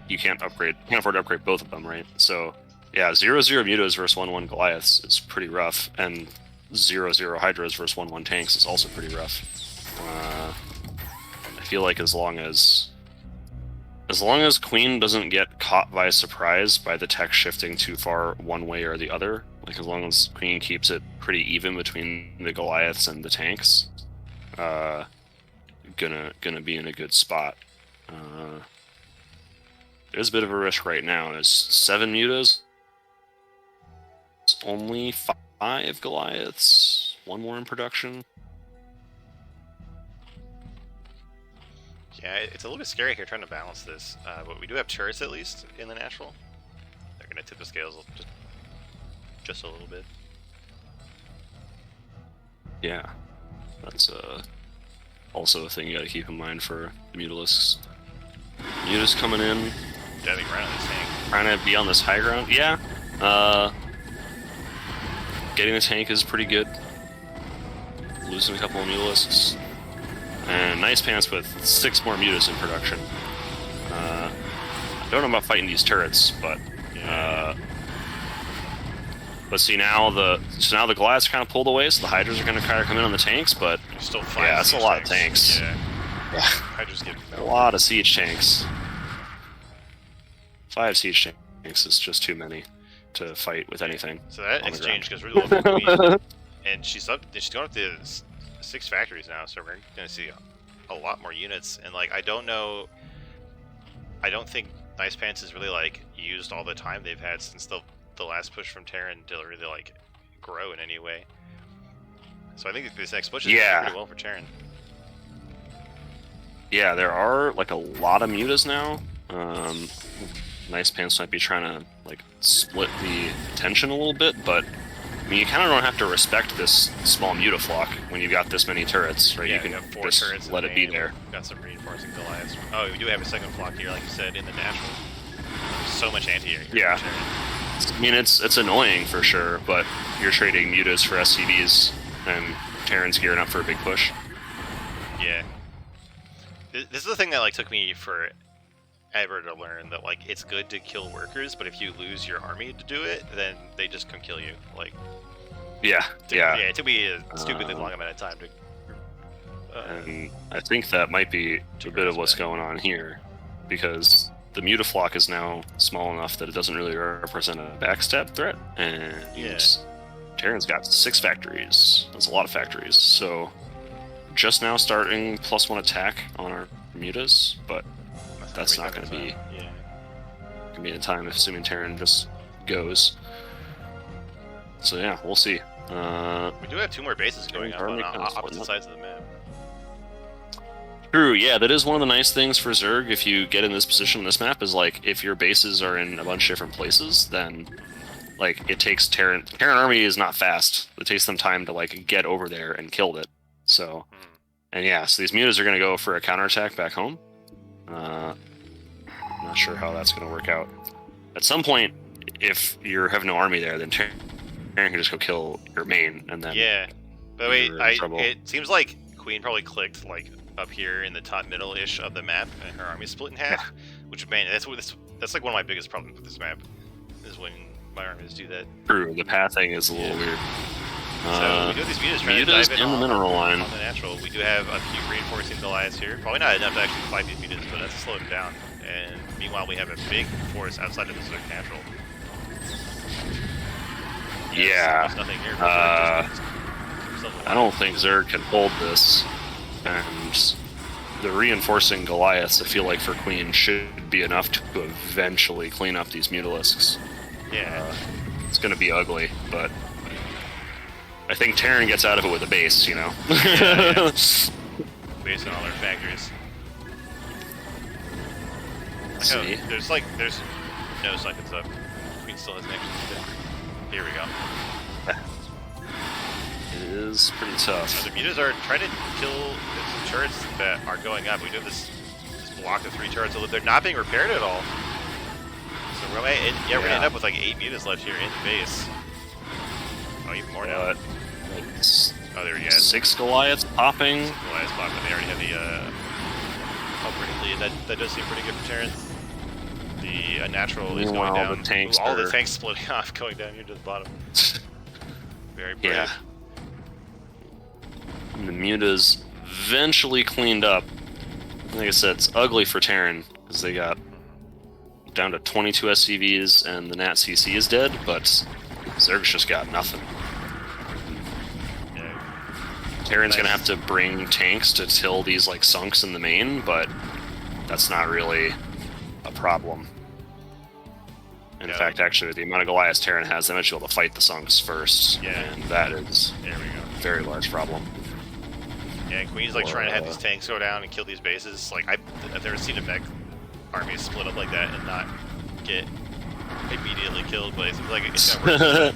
you can't afford to upgrade both of them, right? So yeah, 0-0 Mutas versus 1-1 Goliaths is pretty rough, and 0-0 Hydras versus 1-1 tanks is also pretty rough. I feel like as long as Queen doesn't get caught by surprise by the tech shifting too far one way or the other, like as long as Queen keeps it pretty even between the Goliaths and the tanks, gonna be in a good spot. There's a bit of a risk right now. There's 7 Mutas, only 5 Goliaths, 1 more in production. Yeah, it's a little bit scary here trying to balance this, but we do have turrets at least in the natural. They're going to tip the scales just a little bit. Yeah, that's also a thing you got to keep in mind for the Mutalisks. Mutas coming in, Diving right on this tank. trying to be on this high ground. Yeah, getting the tank is pretty good. Losing a couple of Mutalisks. And Nice Pants with 6 more Mutas in production. I don't know about fighting these turrets, but see now the Goliaths kind of pulled away, so the Hydras are going to kind of come in on the tanks. But Still 5 yeah, that's a lot of tanks. Yeah. Yeah. Hydras get A lot of siege tanks. 5 siege tanks is just too many to fight with anything. So that on the exchange ground. goes really well for Queen. And she's going up to 6 factories now, so we're going to see a lot more units. And like, I don't think Nice Pants is really like used all the time they've had since the last push from Terran to really like grow in any way. So I think this next push is going pretty well for Terran. Yeah, there are like a lot of Mutas now. Nice Pants might be trying to like split the attention a little bit, but I mean, you kind of don't have to respect this small Mutaflock when you've got this many turrets, right? Yeah, you can have 4 just turrets let it be there. Got some reinforcing Goliaths. Oh, we do have a second flock here, like you said, in the natural. So much anti-air. Yeah. I mean, it's annoying for sure, but you're trading Mutas for SCVs, and Terran's gearing up for a big push. Yeah. This is the thing that like took me forever to learn, that like it's good to kill workers, but if you lose your army to do it, then they just come kill you. Like. Yeah. It took me a stupidly long amount of time to. And I think that might be a bit of what's going on here, because the Mutaflock is now small enough that it doesn't really represent a backstab threat, and Terran's got 6 factories. That's a lot of factories, so just now starting +1 attack on our Mutas, but that's not going to be in time, assuming Terran just goes. So yeah, we'll see. We do have 2 more bases going up on opposite sides of the map. True, yeah, that is one of the nice things for Zerg if you get in this position on this map, is like, if your bases are in a bunch of different places, then like it takes Terran army is not fast. It takes them time to like get over there and kill it. So and yeah, so these Mutas are gonna go for a counterattack back home. I'm not sure how that's gonna work out. At some point, if you have no army there, then Terran can just go kill your main, and then By the way, it seems like Queen probably clicked like up here in the top middle-ish of the map, and her army split in half. Which, man, that's like one of my biggest problems with this map, is when my armies do that. True, the pathing is a little weird. So we do have these Mutas trying to dive in the mineral line. On the natural. We do have a few reinforcing Goliaths here. Probably not enough to actually fight these Mutas, but that's to slow them down. And meanwhile, we have a big force outside of the Zerg natural. Yeah. Nothing here. I don't think Zerg can hold this, and the reinforcing Goliaths, I feel like for Queen, should be enough to eventually clean up these Mutalisks. Yeah. It's going to be ugly, but I think Terran gets out of it with a base, you know? Based on all their factories. See? There's no seconds up. Queen still has an action. Here we go. It is pretty tough. The Mutas are trying to kill the turrets that are going up. We do have this block of 3 turrets, so they're not being repaired at all. So we're gonna end up with like 8 Mutas left here in the base. Oh, even more now. Oh, there he is. 6 Goliaths popping. Goliath's popping. They already have the upgraded lead. That does seem pretty good for Terran. The natural is going down. The tanks all the tanks splitting off, going down here to the bottom. Very brave. Yeah. And the mutas eventually cleaned up. Like I said, it's ugly for Terran because they got down to 22 SCVs and the Nat CC is dead, but Zerg's just got nothing. Yeah. Terran's gonna have to bring tanks to till these like sunks in the main, but that's not really a problem. In fact, actually, with the amount of Goliaths Terran has, they might be able to fight the sunks first, and that is a very large problem. Yeah, Queen's like trying to have these tanks go down and kill these bases. Like I've never seen a mech army split up like that and not get immediately killed, but it seems like it's gonna work.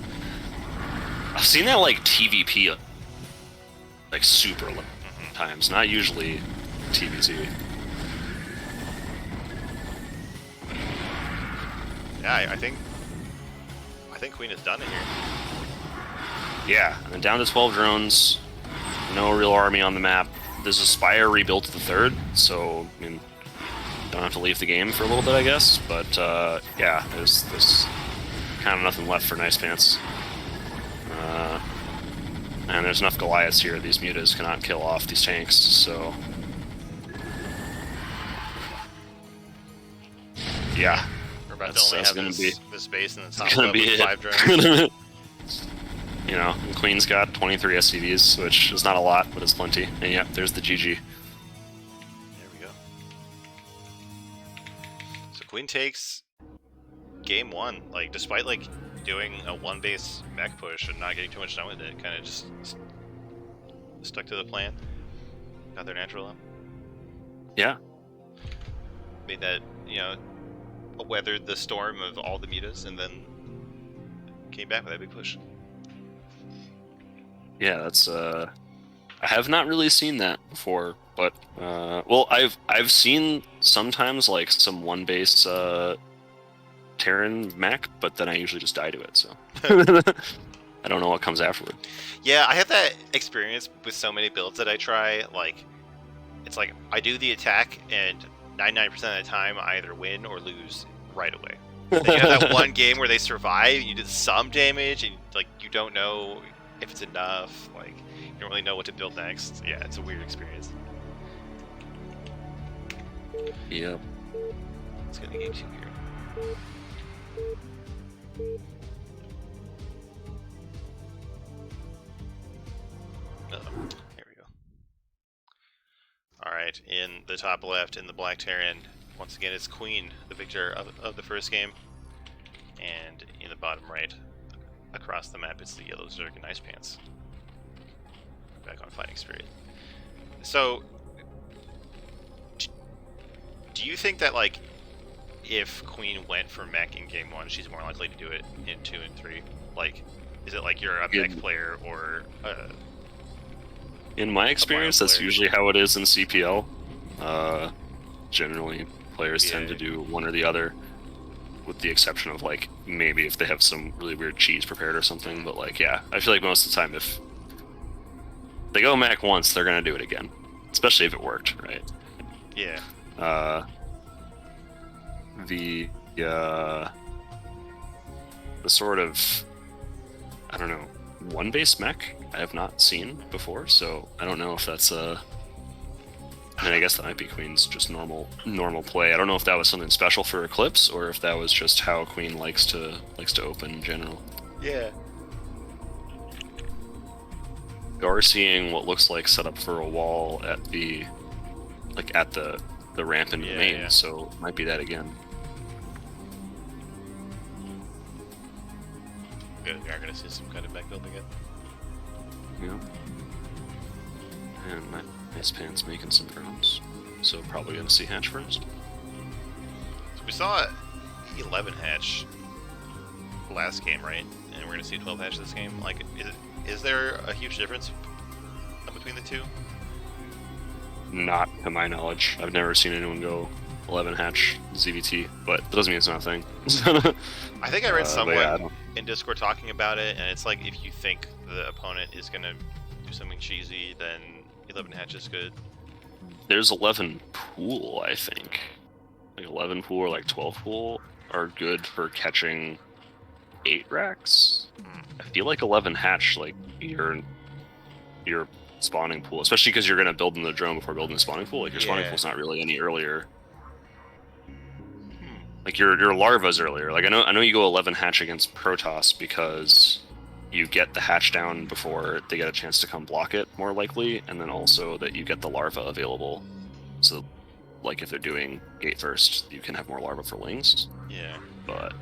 I've seen that like TVP, like super times, not usually TVT. Yeah, I think Queen has done it here. Yeah, and down to 12 drones, no real army on the map. There's a Spire rebuilt to the 3rd, so I mean, don't have to leave the game for a little bit, I guess. But yeah, there's kind of nothing left for Nice Pants. And there's enough Goliaths here. These mutas cannot kill off these tanks, so yeah. We're about to only have this base in the top left with 5 drones. You know, and Queen's got 23 SCVs, which is not a lot, but it's plenty. And yeah, there's the GG. There we go. So Queen takes game 1. Like, despite like doing a 1-base mech push and not getting too much done with it, kind of just stuck to the plan. Got their natural up. Yeah. Made that, you know, weathered the storm of all the mutas and then came back with that big push. Yeah, that's I have not really seen that before, but well, I've seen sometimes like some 1-base Terran mech, but then I usually just die to it, so I don't know what comes afterward. Yeah, I have that experience with so many builds that I try. Like, it's like I do the attack, and 99% of the time I either win or lose right away. Then you have that one game where they survive, and you did some damage, and like you don't know if it's enough. Like, you don't really know what to build next. Yeah, it's a weird experience. Yep. Let's get the game 2 here. Here we go. Alright, in the top left, in the black Terran, once again it's Queen, the victor of the first game. And in the bottom right, across the map, it's the yellow Zerg and Nice Pants. Back on Fighting Spirit. So, do you think that, like, if Queen went for mech in game 1, she's more likely to do it in 2 and 3? Like, is it like you're a mech player or in my experience, that's usually how it is in CPL. Generally, players tend to do one or the other, with the exception of, like, maybe if they have some really weird cheese prepared or something. But, like, yeah, I feel like most of the time if they go mech once, they're going to do it again. Especially if it worked, right? Yeah. The sort of, I don't know, 1-base mech I have not seen before, so I don't know if that's I mean, I guess that might be Queen's just normal play. I don't know if that was something special for Eclipse or if that was just how Queen likes to open in general. Yeah. We are seeing what looks like set up for a wall at the ramp in the main, so it might be that again. Good, we are going to see some kind of mech build again. Yeah. And Nice Pants making some drones, so probably going to see hatch first. So we saw 11 hatch last game, right? And we're going to see 12 hatch this game. Like, is there a huge difference between the two? Not to my knowledge. I've never seen anyone go 11 hatch ZVT, but that doesn't mean it's not a thing. I think I read someone in Discord talking about it, and it's like if you think the opponent is going to something cheesy, then 11 hatch is good. There's 11 pool, I think. Like 11 pool or like 12 pool are good for catching 8 racks. I feel like 11 hatch, like your spawning pool, especially because you're gonna build in the drone before building the spawning pool. Like your spawning pool's not really any earlier. Like your larva's earlier. Like I know you go 11 hatch against Protoss because you get the hatch down before they get a chance to come block it more likely, and then also that you get the larva available. So like if they're doing gate first, you can have more larva for lings. Yeah. But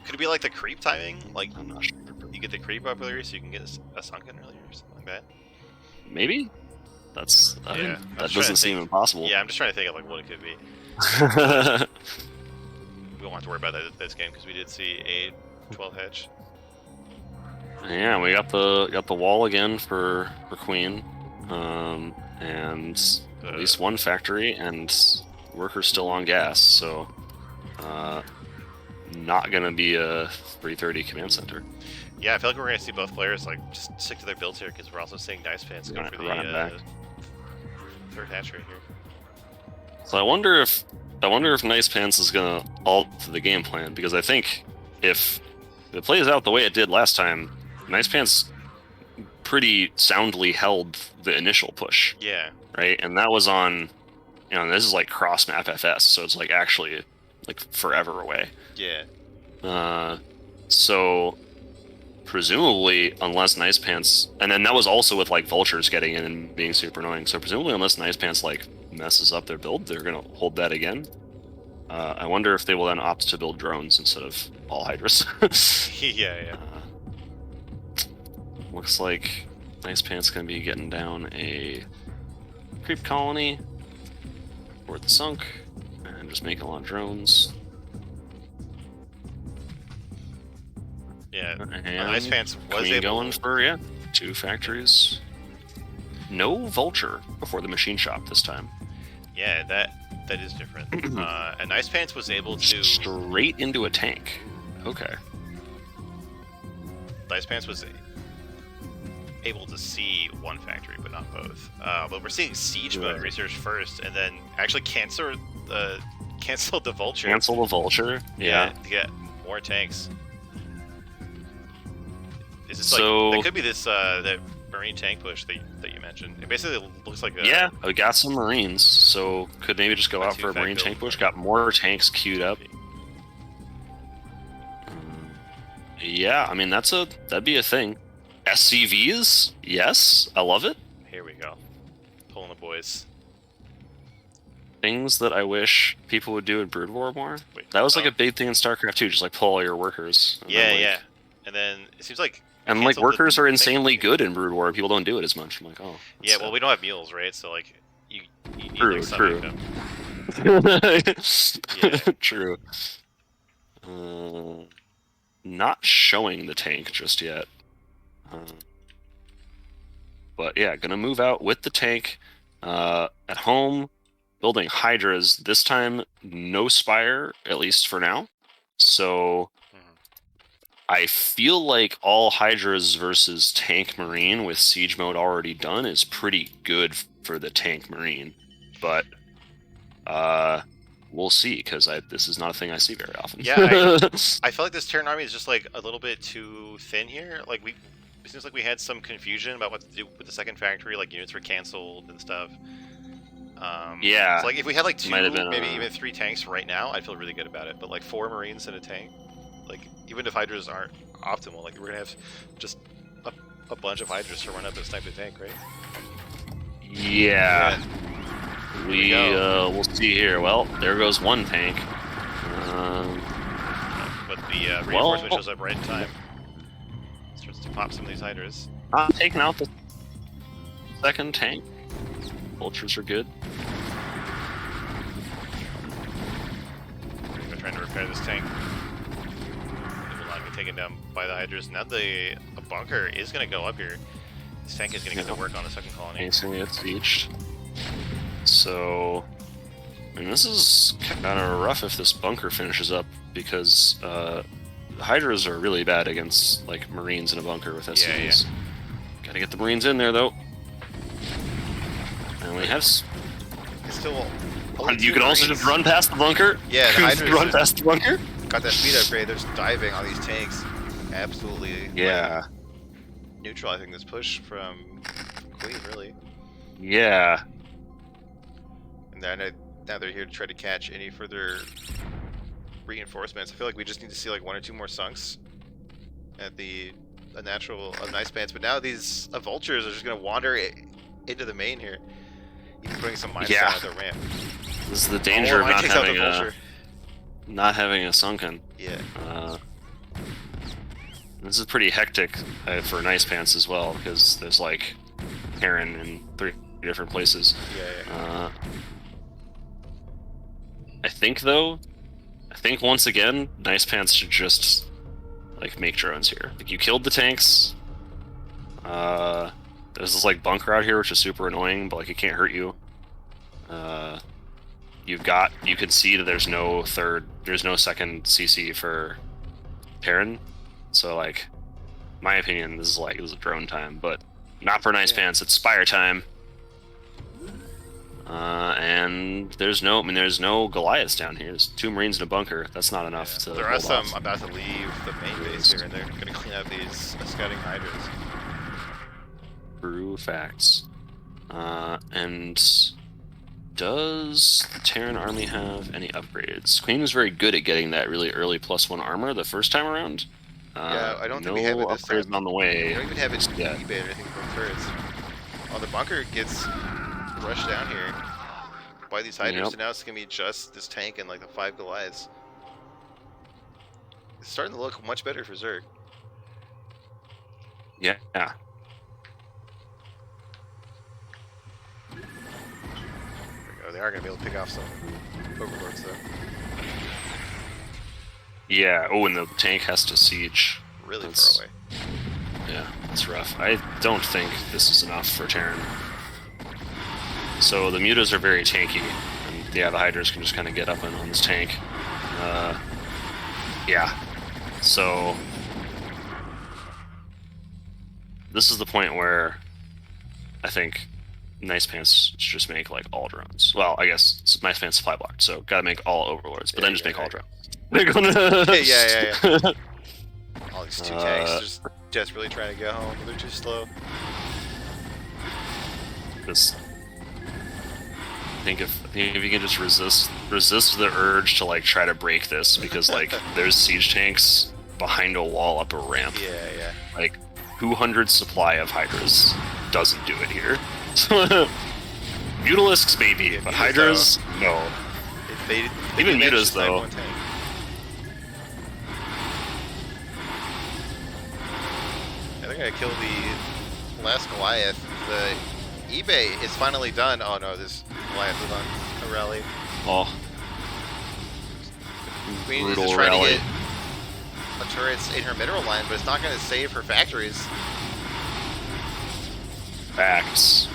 could it be like the creep timing? Like I'm not sure. You get the creep up earlier so you can get a sunken earlier or something like that? Maybe? That doesn't seem impossible. Yeah, I'm just trying to think of like what it could be. We won't have to worry about that this game because we did see a 12 hedge. Yeah, we got the wall again for Queen, and at least one factory, and workers still on gas. So, not gonna be a 330 command center. Yeah, I feel like we're gonna see both players like just stick to their builds here because we're also seeing Nice Pants go for the third hatch right here. So I wonder if Nice Pants is gonna alter the game plan, because I think if it plays out the way it did last time, Nice Pants pretty soundly held the initial push. Yeah. Right, and that was on, this is like cross map FS, so it's like actually like forever away. Yeah. So presumably, unless Nice Pants, and then that was also with like vultures getting in and being super annoying. So presumably, unless Nice Pants like messes up their build, they're gonna hold that again. I wonder if they will then opt to build drones instead of all Hydras. Yeah. Looks like Nice Pants gonna be getting down a creep colony for the sunk and just making a lot of drones. Yeah, Nice Pants was able going for 2 factories. No vulture before the machine shop this time. Yeah, that is different. And Nice Pants was able to straight into a tank. Okay. Nice Pants was able to see one factory, but not both. But we're seeing siege mode research first, and then actually cancel the vulture. Cancel the vulture. Yeah. To get more tanks. Is this so, that could be this that marine tank push that you mentioned. It basically looks like we got some marines, so could maybe just go out for a marine tank push. Got more tanks queued up. Yeah, I mean that'd be a thing. SCVs, yes, I love it. Here we go, pulling the boys. Things that I wish people would do in Brood War more. That was like a big thing in StarCraft 2, just like pull all your workers. Yeah. And then it seems like workers are insanely good in Brood War. People don't do it as much. I'm like, oh. Yeah, well, we don't have mules, right? So like, you need true. True. Not showing the tank just yet. But yeah, gonna move out with the tank. At home, building Hydras. This time, no Spire, at least for now. So I feel like all Hydras versus Tank Marine with Siege Mode already done is pretty good for the Tank Marine. But we'll see, because this is not a thing I see very often. Yeah, I feel like this Terran army is just like a little bit too thin here. Like it seems like we had some confusion about what to do with the second factory. Like units were canceled and stuff. Yeah. So like if we had like 2, maybe even 3 tanks right now, I'd feel really good about it. But like 4 Marines and a tank, like even if Hydras aren't optimal, like we're gonna have just a bunch of Hydras to run up this type of tank, right? Yeah. We'll see here. Well, there goes one tank. But the reinforcement shows up right in time. Starts to pop some of these Hydras. I'm taking out the second tank. Vultures are good. We're trying to repair this tank. It will not get taken down by the Hydras. Now a bunker is going to go up here. This tank is going to get to work on the second colony. It's going to get sieged. So, I mean, this is kind of rough if this bunker finishes up, because the Hydras are really bad against like Marines in a bunker with SCVs. Gotta get the Marines in there, though. And we have... It's still only You can also just run past the bunker. Yeah, the Hydras run past the bunker. got that speed upgrade. They're just diving on these tanks. Absolutely. Yeah. Neutralizing this push from Queen, really. Yeah. And then now they're here to try to catch any further reinforcements. I feel like we just need to see like 1 or 2 more sunks at the nice pants. But now these vultures are just gonna wander into the main here. Even putting some mines down at the ramp. This is the danger of not not having a sunken. Yeah. This is pretty hectic for nice pants as well, because there's like Terran in 3 different places. Yeah. I think once again, nice pants should just like make drones here. Like, you killed the tanks. There's this like bunker out here which is super annoying, but like it can't hurt you. You can see that there's no second CC for Terran. So like, my opinion, this is like, it was a drone time, but not for nice pants. It's Spire time. And there's no Goliaths down here. There's 2 Marines in a bunker. That's not enough to. There are some about to leave the main base here, and they're going to clean up these scouting Hydras. True facts. And does the Terran army have any upgrades? Queen was very good at getting that really early +1 armor the first time around. Yeah, I don't think we have it this time. No upgrades on the way. We don't even have it eBay or anything from turrets. Oh, the bunker gets rushed down here by these Hydras, so now it's going to be just this tank and like the 5 Goliaths. It's starting to look much better for Zerg. Yeah. They are going to be able to pick off some overlords, though. Yeah. Oh, and the tank has to siege. Really far away. Yeah, that's rough. I don't think this is enough for Terran. So the mutas are very tanky, and yeah, the Hydras can just kind of get up on this tank. Yeah. So this is the point where I think Nice Pants should just make like all drones. Well, I guess it's Nice Pants supply blocked, so gotta make all overlords, but then just make all drones. Yeah. All these 2 tanks just desperately trying to get home, but they're too slow. I think if you can just resist the urge to like try to break this, because like there's siege tanks behind a wall up a ramp. Yeah. Like 200 supply of Hydras doesn't do it here. Mutalisks maybe, but Hydras no. Even mutas though. They're gonna kill the last Goliath. The eBay is finally done. Oh no, this Goliath is on a rally. Oh. Queen is just trying to get a turrets in her mineral line, but it's not gonna save her factories. Facts.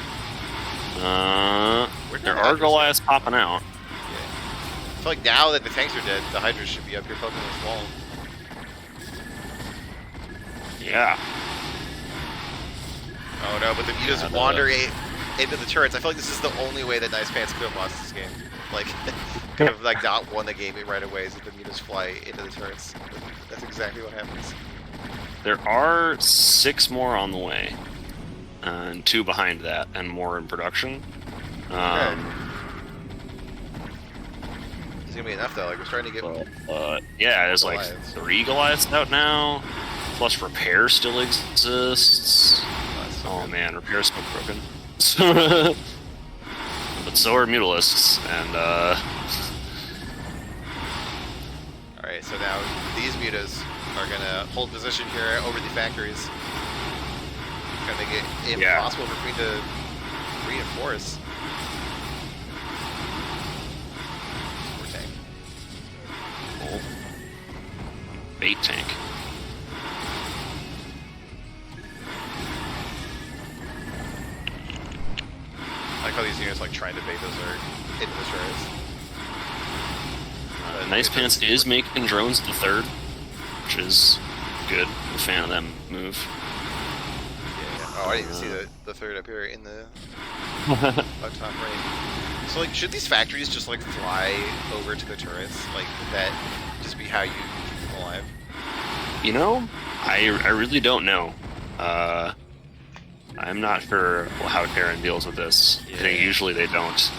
There are Goliaths popping out. Yeah. I feel like now that the tanks are dead, the Hydras should be up here poking this wall. Yeah. Oh no, but the mutas wander into the turrets. I feel like this is the only way that Nice Pants could have lost this game. Like, could have like not won the game right away, is that the mutas fly into the turrets. That's exactly what happens. There are 6 more on the way, and 2 behind that, and more in production. Okay. It's gonna be enough though. Like, we're starting to get. Yeah, there's like 3 Goliaths out now. Plus, repair still exists. Oh man, repair's still broken. But so are mutalisks, and Alright, so now these mutas are gonna hold position here over the factories. Gonna make it impossible for Queen to reinforce. Poor tank. Oh. Bait tank. I like how these units like trying to bait those are into the turrets. Nice Pants is making drones the 3rd, which is good. I'm a fan of that move. Yeah. Oh, I didn't even see the third up here in the up top right. So, like, should these factories just, like, fly over to the turrets? Like, would that just be how you keep them alive? You know, I really don't know. I'm not sure how Terran deals with this. Yeah. I think usually they don't.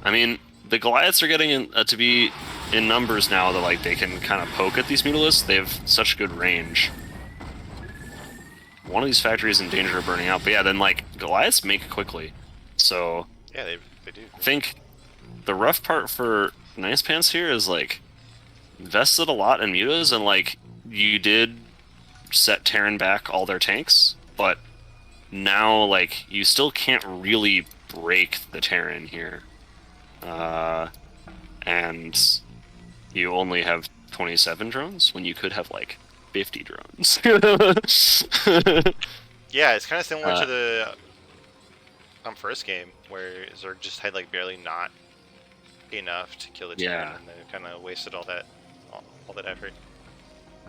I mean, the Goliaths are getting to be in numbers now that like they can kind of poke at these Mutalisks. They have such good range. One of these factories is in danger of burning out, but yeah, then like Goliaths make it quickly. So yeah, they do. I think the rough part for Nice Pants here is like invested a lot in mutas, and like you did set Terran back all their tanks, but now like you still can't really break the Terran here, and you only have 27 drones when you could have like 50 drones. Yeah, it's kind of similar to the first game where Zerg just had like barely not enough to kill the Terran, and they kind of wasted all that effort.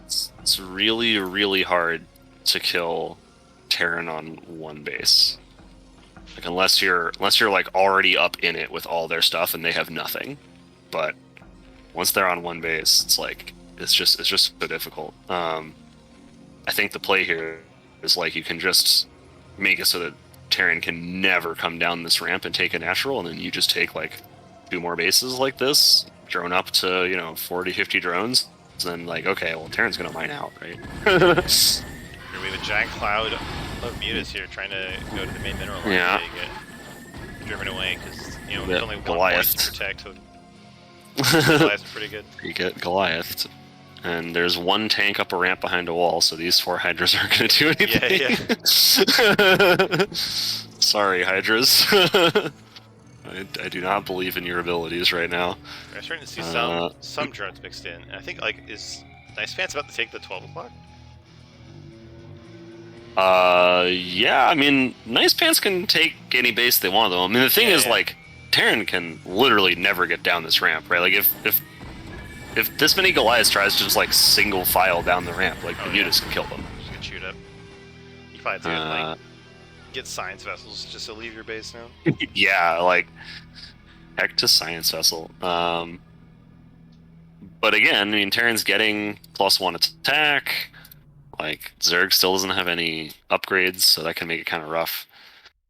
It's really, really hard to kill Terran on one base. Like unless you're like already up in it with all their stuff and they have nothing. But once they're on one base, it's like it's just so difficult. I think the play here is like you can just make it so that Terran can never come down this ramp and take a natural, and then you just take like 2 more bases like this, drone up to 40, 50 drones. Then like, okay, well, Terran's gonna mine out, right? Here we have a giant cloud of mutas here trying to go to the main mineral line. Yeah. They get driven away because there's only one Goliath point to protect. Goliath's pretty good. You get Goliath, and there's one tank up a ramp behind a wall, so these 4 Hydras aren't gonna do anything. Yeah. Sorry, Hydras. I do not believe in your abilities right now. I'm starting to see some drones mixed in. And I think is Nice Pants about to take the 12 o'clock? Yeah, I mean, Nice Pants can take any base they want, though. I mean, the thing is, like, Terran can literally never get down this ramp, right? Like, if this many Goliaths tries to just, like, single file down the ramp, like, the mutas can kill them. Just get chewed up. You probably have to, like, get science vessels just to leave your base now. Yeah, like, heck to science vessel. But again, I mean, Terran's getting +1 attack. Like, Zerg still doesn't have any upgrades, so that can make it kind of rough.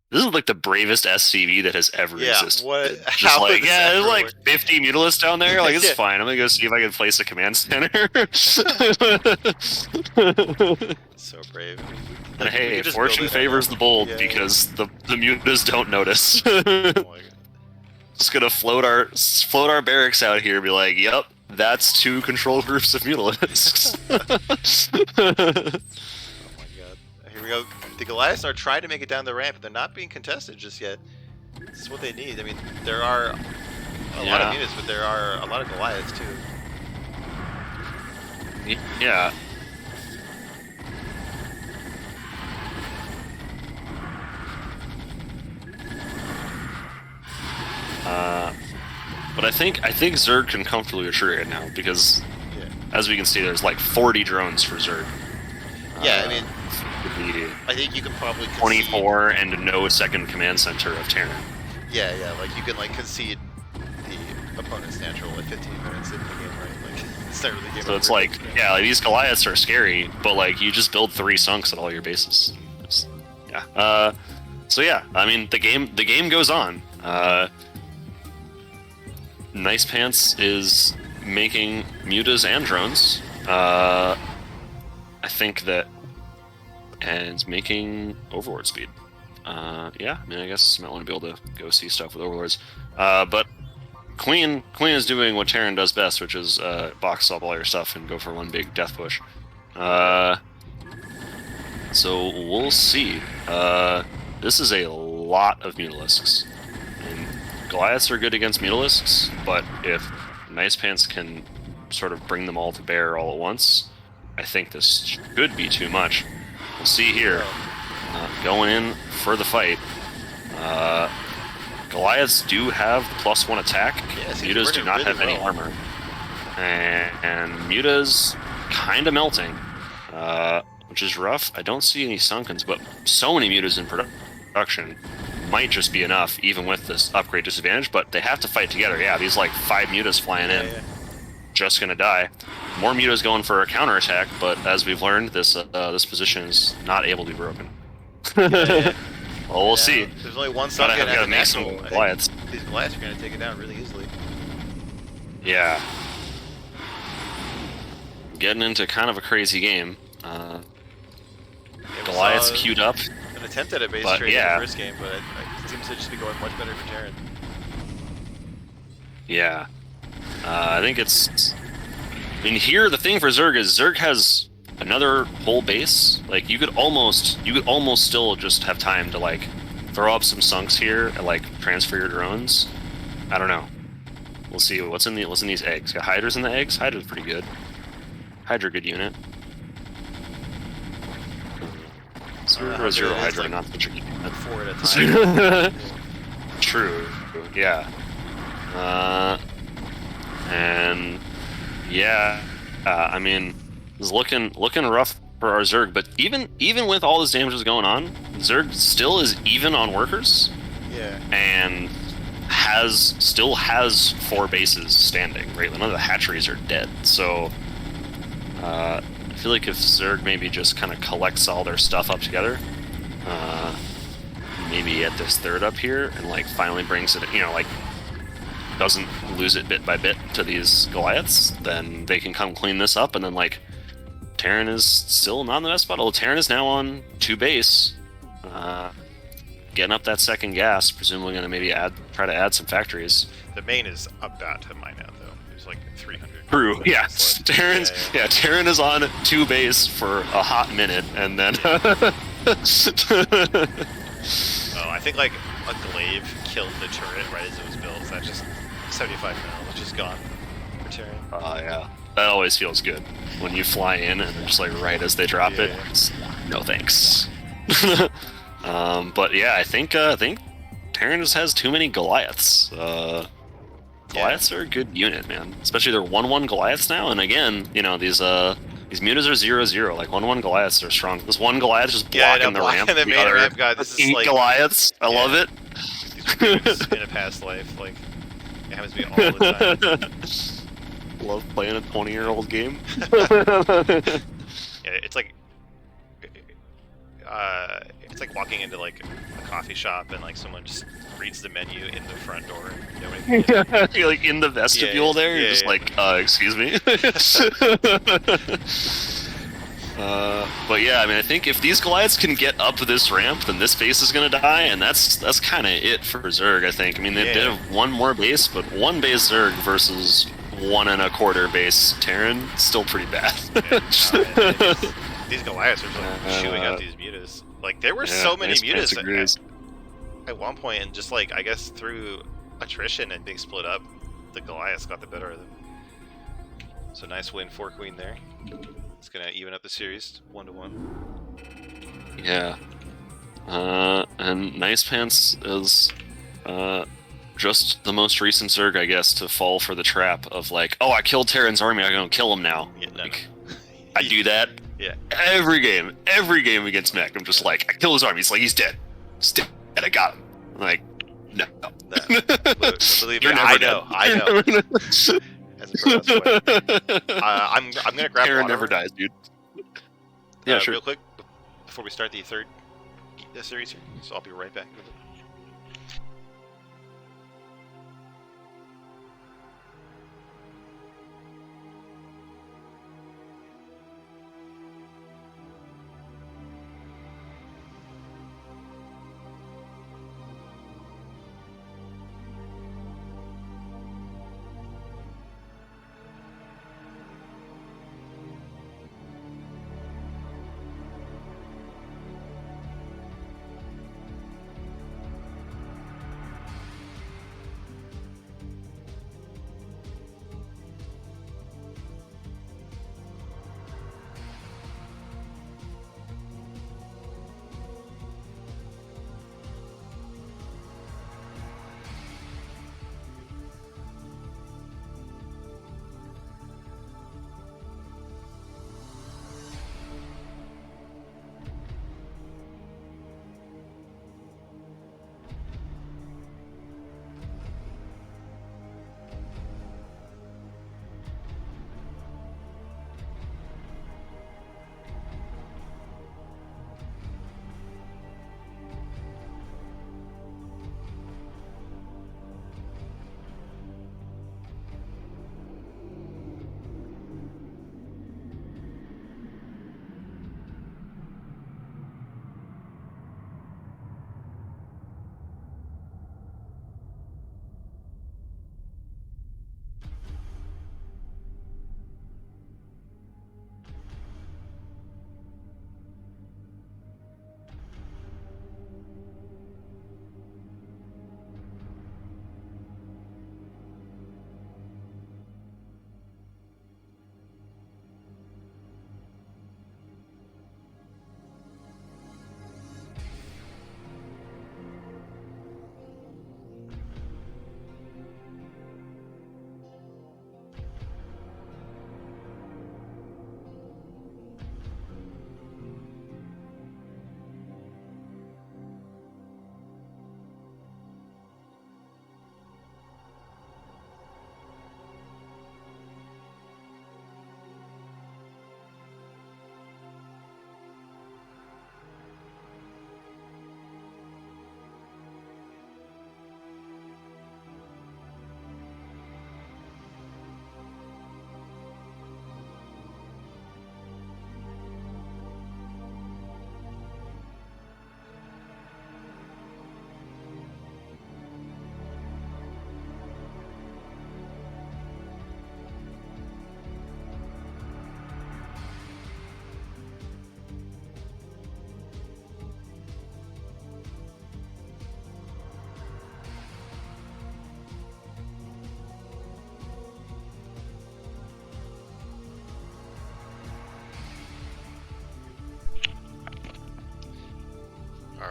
This is like the bravest SCV that has ever existed. What? Just like, there's like 50 Mutalisks down there. Like, it's fine. I'm gonna go see if I can place a command center. So brave. And hey, fortune favors the bold because the mutas don't notice. Oh my God. Just gonna float our barracks out here and be like, yep, that's 2 control groups of Mutalisks. Oh my God. Here we go. The Goliaths are trying to make it down the ramp, but they're not being contested just yet. This is what they need. I mean, there are a lot of units, but there are a lot of Goliaths too. Yeah. But I think Zerg can comfortably retreat right now because, as we can see, there's like 40 drones for Zerg. Yeah, I mean, I think you can probably concede 24 and no second command center of Terran. Yeah, like you can like concede the opponent's natural like 15 minutes in the game, right? Like start of the game. So it's like, like these Goliaths are scary, but like you just build 3 sunks at all your bases. So yeah, I mean the game goes on. Nice Pants is making mutas and drones. I think that, and it's making Overlord speed. Yeah, I mean, I guess I might want to be able to go see stuff with Overlords. But Queen is doing what Terran does best, which is box up all your stuff and go for one big death push. So we'll see. This is a lot of Mutalisks. And Goliaths are good against Mutalisks, but if Nice Pants can sort of bring them all to bear all at once, I think this should be too much. We'll see here. Going in for the fight. Goliaths do have the +1 attack. Mutas do not have any armor. And Muta's kind of melting. which is rough. I don't see any Sunkens, but so many mutas in production might just be enough, even with this upgrade disadvantage, but they have to fight together. Yeah, these like 5 mutas flying in, just gonna die. More mutas going for a counterattack, but as we've learned, this this position is not able to be broken. Well, we'll see. There's only one Sunken gotta make some Goliaths. These Goliaths are gonna take it down really easily. Yeah. Getting into kind of a crazy game. Goliath's queued up. An attempt at a base trade in the first game, but it seems to just be going much better for Terran. Yeah. I think it's... I mean, here the thing for Zerg is Zerg has another whole base. Like, you could almost still just have time to, like, throw up some sunks here and, like, transfer your drones. I don't know. We'll see what's in these eggs. Got Hydras in the eggs? Hydra's pretty good. Hydra, good unit. Zero Hydra, like, not such a good unit. 4 at a time. True. Yeah. And yeah, I mean, it's looking rough for our Zerg. But even with all this damage going on, Zerg still is even on workers. Yeah. And still has 4 bases standing. Right, none of the hatcheries are dead. So I feel like if Zerg maybe just kind of collects all their stuff up together, maybe at this third up here, and like finally brings it, you know, like doesn't lose it bit by bit to these Goliaths, then they can come clean this up, and then like Terran is still not in the best spot. Terran is now on 2 base, getting up that second gas, presumably going to maybe try to add some factories. The main is about to mine out though. There's like 300. True. Yeah. Terran is on 2 base for a hot minute, and then. Oh, I think like a glaive killed the turret right as it was built. So that just 75 mil was just gone for Terran. Oh yeah, that always feels good when you fly in and just like right as they drop it. It's, no thanks. But yeah, I think Terran just has too many Goliaths. Goliaths are a good unit, man. Especially they're 1/1 Goliaths now, and again, you know, these mutas are 0/0. Like 1/1 Goliaths are strong. This one Goliath just blocking the ramp. The main ramp guy. This is 8 like Goliaths. I love it. These in a past life, like it happens to me all the time. Love playing a 20-year-old game. Yeah, it's like walking into like a coffee shop and like someone just reads the menu in the front door. You're like in the vestibule there. You're just like, excuse me. But yeah, I mean, I think if these Goliaths can get up this ramp, then this base is gonna die, and that's kind of it for Zerg, I think. I mean, they did have 1 more base, but 1 base Zerg versus 1 1/4 base Terran, still pretty bad. These Goliaths are just like chewing out these mutas. Like there were so many mutas at one point, and just like I guess through attrition and being split up, the Goliaths got the better of them. So nice win for Queen there. It's gonna even up the series 1-1. Yeah. And Nice Pants is just the most recent Zerg, I guess, to fall for the trap of like, oh, I killed Terran's army, I'm gonna kill him now. Yeah, like, I do that. Yeah. Every game against Mech, I'm just like, I kill his army. He's like, he's dead. He's dead. I got him. I'm like, no. Believe me, I know. I'm gonna grab Terran water. never dies, dude. Yeah, sure. Real quick, before we start the third series here, so I'll be right back.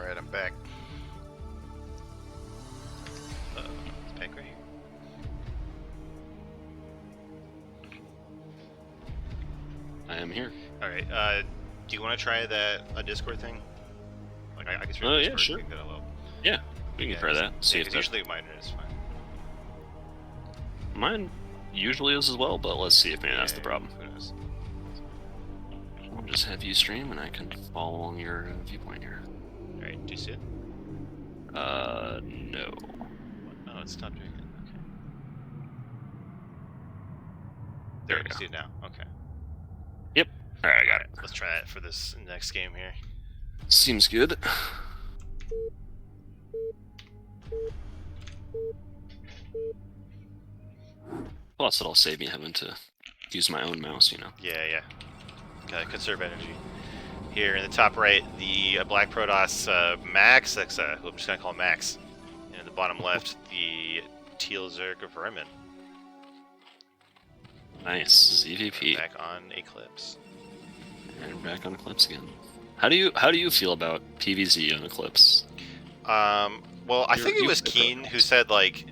Alright, I'm back. Is Peg right here? I am here. Alright, do you want to try that Discord thing? Like, I can stream Oh, Discord. yeah, sure. That well. Yeah, we can try that. See if because usually mine is fine. Mine usually is as well, but let's see if maybe that's the problem. Who knows? I'll just have you stream and I can follow along your viewpoint here. Alright, do you see it? No. Oh, it stopped doing it. Okay. There There, we you go. see it now. Okay. Yep. Alright, I got it. Let's try it for this next game here. Seems good. Plus, it'll save me having to use my own mouse, you know. Yeah. Gotta conserve energy. Here in the top right, the Black Protoss Max, that's who I'm just gonna call Max. And in the bottom left, the Teal Zerg of Vermin. Nice. ZVP. Back on Eclipse. And back on Eclipse again. How do you feel about PvZ on Eclipse? Well, I think it was you- Keen who said, like,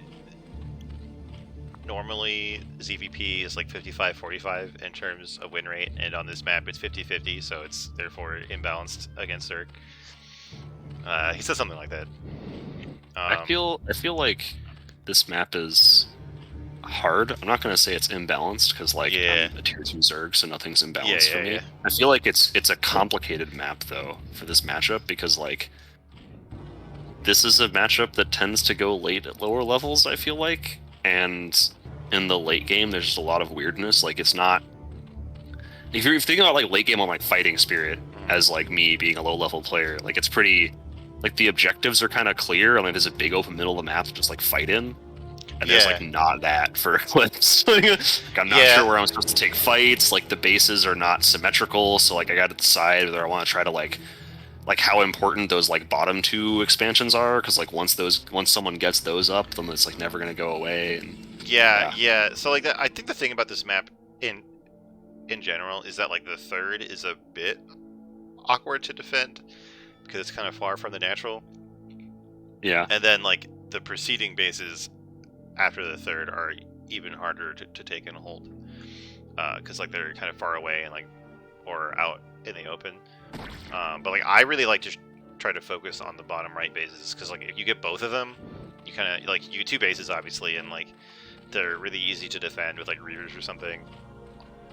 normally ZVP is like 55-45 in terms of win rate, and on this map it's 50-50, so it's therefore imbalanced against Zerg. He said something like that. I feel like this map is hard. I'm not gonna say it's imbalanced because like Yeah. I'm a tier 2 Zerg, so nothing's imbalanced for me. Yeah. I feel like it's a complicated map though for this matchup because like this is a matchup that tends to go late at lower levels. I feel like, and in the late game there's just a lot of weirdness. Like it's not. If you're thinking about like late game on like Fighting Spirit as like me being a low level player, like it's pretty. Like the objectives are kind of clear. I mean, there's a big open middle of the map to just like fight in. And there's like not that for Eclipse. Like, I'm not sure where I'm supposed to take fights. Like the bases are not symmetrical, so like I got to decide whether I want to try to like how important those like bottom 2 expansions are. Because like once someone gets those up, then it's like never gonna go away. And Yeah. So like I think the thing about this map in general is that like the third is a bit awkward to defend because it's kind of far from the natural. Yeah. And then like the preceding bases after the third are even harder to take and hold because like they're kind of far away and like or out in the open. But like I really like to try to focus on the bottom right bases because like if you get both of them, you kind of like you get 2 bases obviously, and like they're really easy to defend with like reavers or something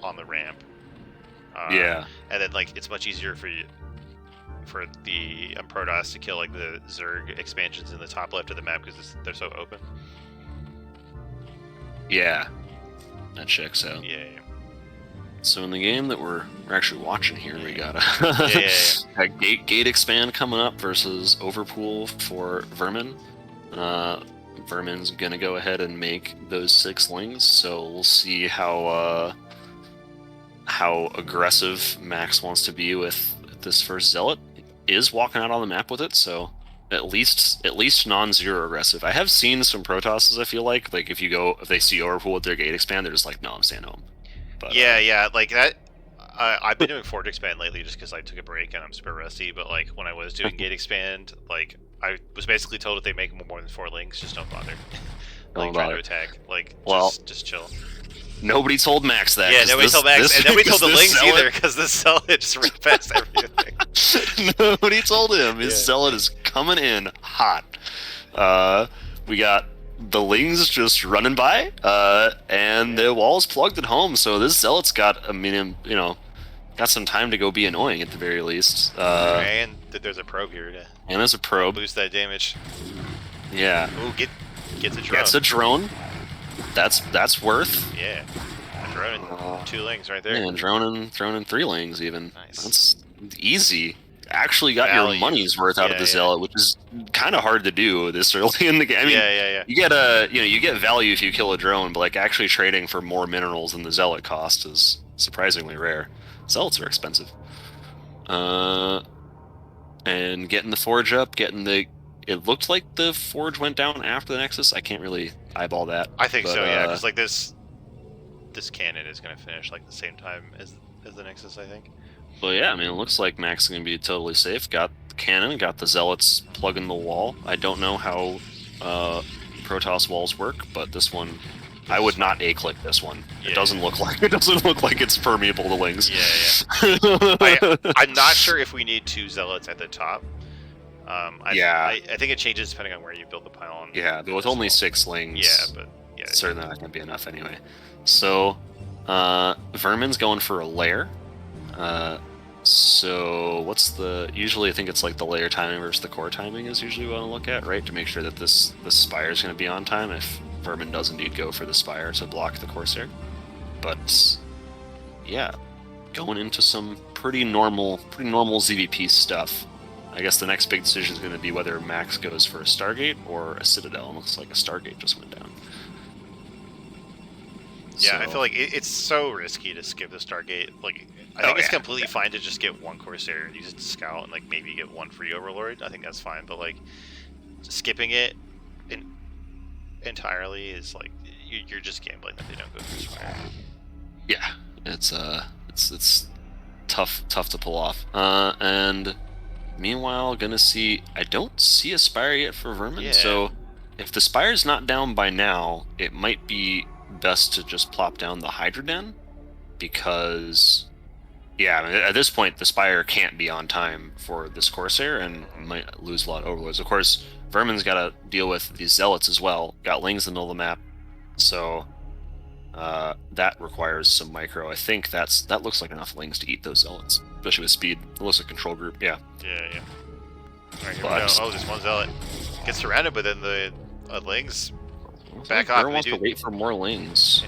on the ramp. Yeah. And then like it's much easier for the Protoss to kill like the Zerg expansions in the top left of the map because they're so open. Yeah. That checks out. Yeah. So in the game that we're actually watching here, we got a gate expand coming up versus Overpool for Vermin. Vermin's gonna go ahead and make those 6 lings, so we'll see how aggressive Max wants to be with this first Zealot. Is walking out on the map with it, so at least non-zero aggressive. I have seen some Protosses, I feel like if they see Overpool with their gate expand, they're just like, no, I'm staying home. But, yeah, like that. I've been doing Forge Expand lately just because I took a break and I'm super rusty. But like when I was doing Gate Expand, like I was basically told if they make more than 4 links, just don't bother. Like try to attack. Like just chill. Nobody told Max that. Yeah, nobody told Max, and nobody told the links either because this Zealot just ran past everything. Nobody told him his Zealot is coming in hot. We got the lings just running by, and the wall's plugged at home. So this Zealot's got, got some time to go be annoying at the very least. And there's a probe here to there's a probe. Boost that damage. Yeah. Ooh, gets a drone. Gets a drone. That's worth. Yeah. A drone and 2 lings right there. Yeah, and drone in 3 lings even. Nice. That's easy. Actually got your money's worth out of the Zealot, which is kind of hard to do this early in the game. I mean, you get you get value if you kill a drone, but like actually trading for more minerals than the Zealot cost is surprisingly rare. Zealots are expensive. And getting the Forge up, it looked like the Forge went down after the Nexus. I can't really eyeball that. I think so, yeah, because like this cannon is going to finish like the same time as the Nexus, I think. Well, yeah, I mean, it looks like Max is going to be totally safe. Got cannon, got the zealots plugging the wall. I don't know how Protoss walls work, but this one, I would not A-click this one. Yeah. It doesn't look like it's permeable to lings. Yeah. I'm not sure if we need 2 zealots at the top. Yeah. I think it changes depending on where you build the pylon. Yeah, but with only 6 lings, yeah, but yeah, certainly not going to be enough anyway. So, Vermin's going for a lair. So what's the... Usually I think it's like the layer timing versus the core timing is usually what I want to look at, right? To make sure that this Spire is going to be on time if Vermin does indeed go for the Spire to block the Corsair. But, yeah, going into some pretty normal ZVP stuff. I guess the next big decision is going to be whether Max goes for a Stargate or a Citadel. It looks like a Stargate just went down. Yeah, So, I feel like it's so risky to skip the Stargate. Like, I think it's completely fine to just get 1 Corsair and use it to scout and like maybe get 1 free Overlord. I think that's fine, but like skipping it entirely is like you're just gambling that they don't go for Spire. yeah, it's tough to pull off. And meanwhile, gonna see... I don't see a Spire yet for Vermin, so if the Spire's not down by now, it might be best to just plop down the Hydra Den, because, yeah, I mean, at this point, the Spire can't be on time for this Corsair and might lose a lot of Overlords. Of course, Vermin's got to deal with these Zealots as well. Got Lings in the middle of the map, so that requires some micro. I think that looks like enough Lings to eat those Zealots, especially with speed. It looks like control group, yeah. Yeah. Alright, here we go. Oh, there's 1 Zealot. Gets surrounded, but then the Lings back off. Wants to wait for more Lings.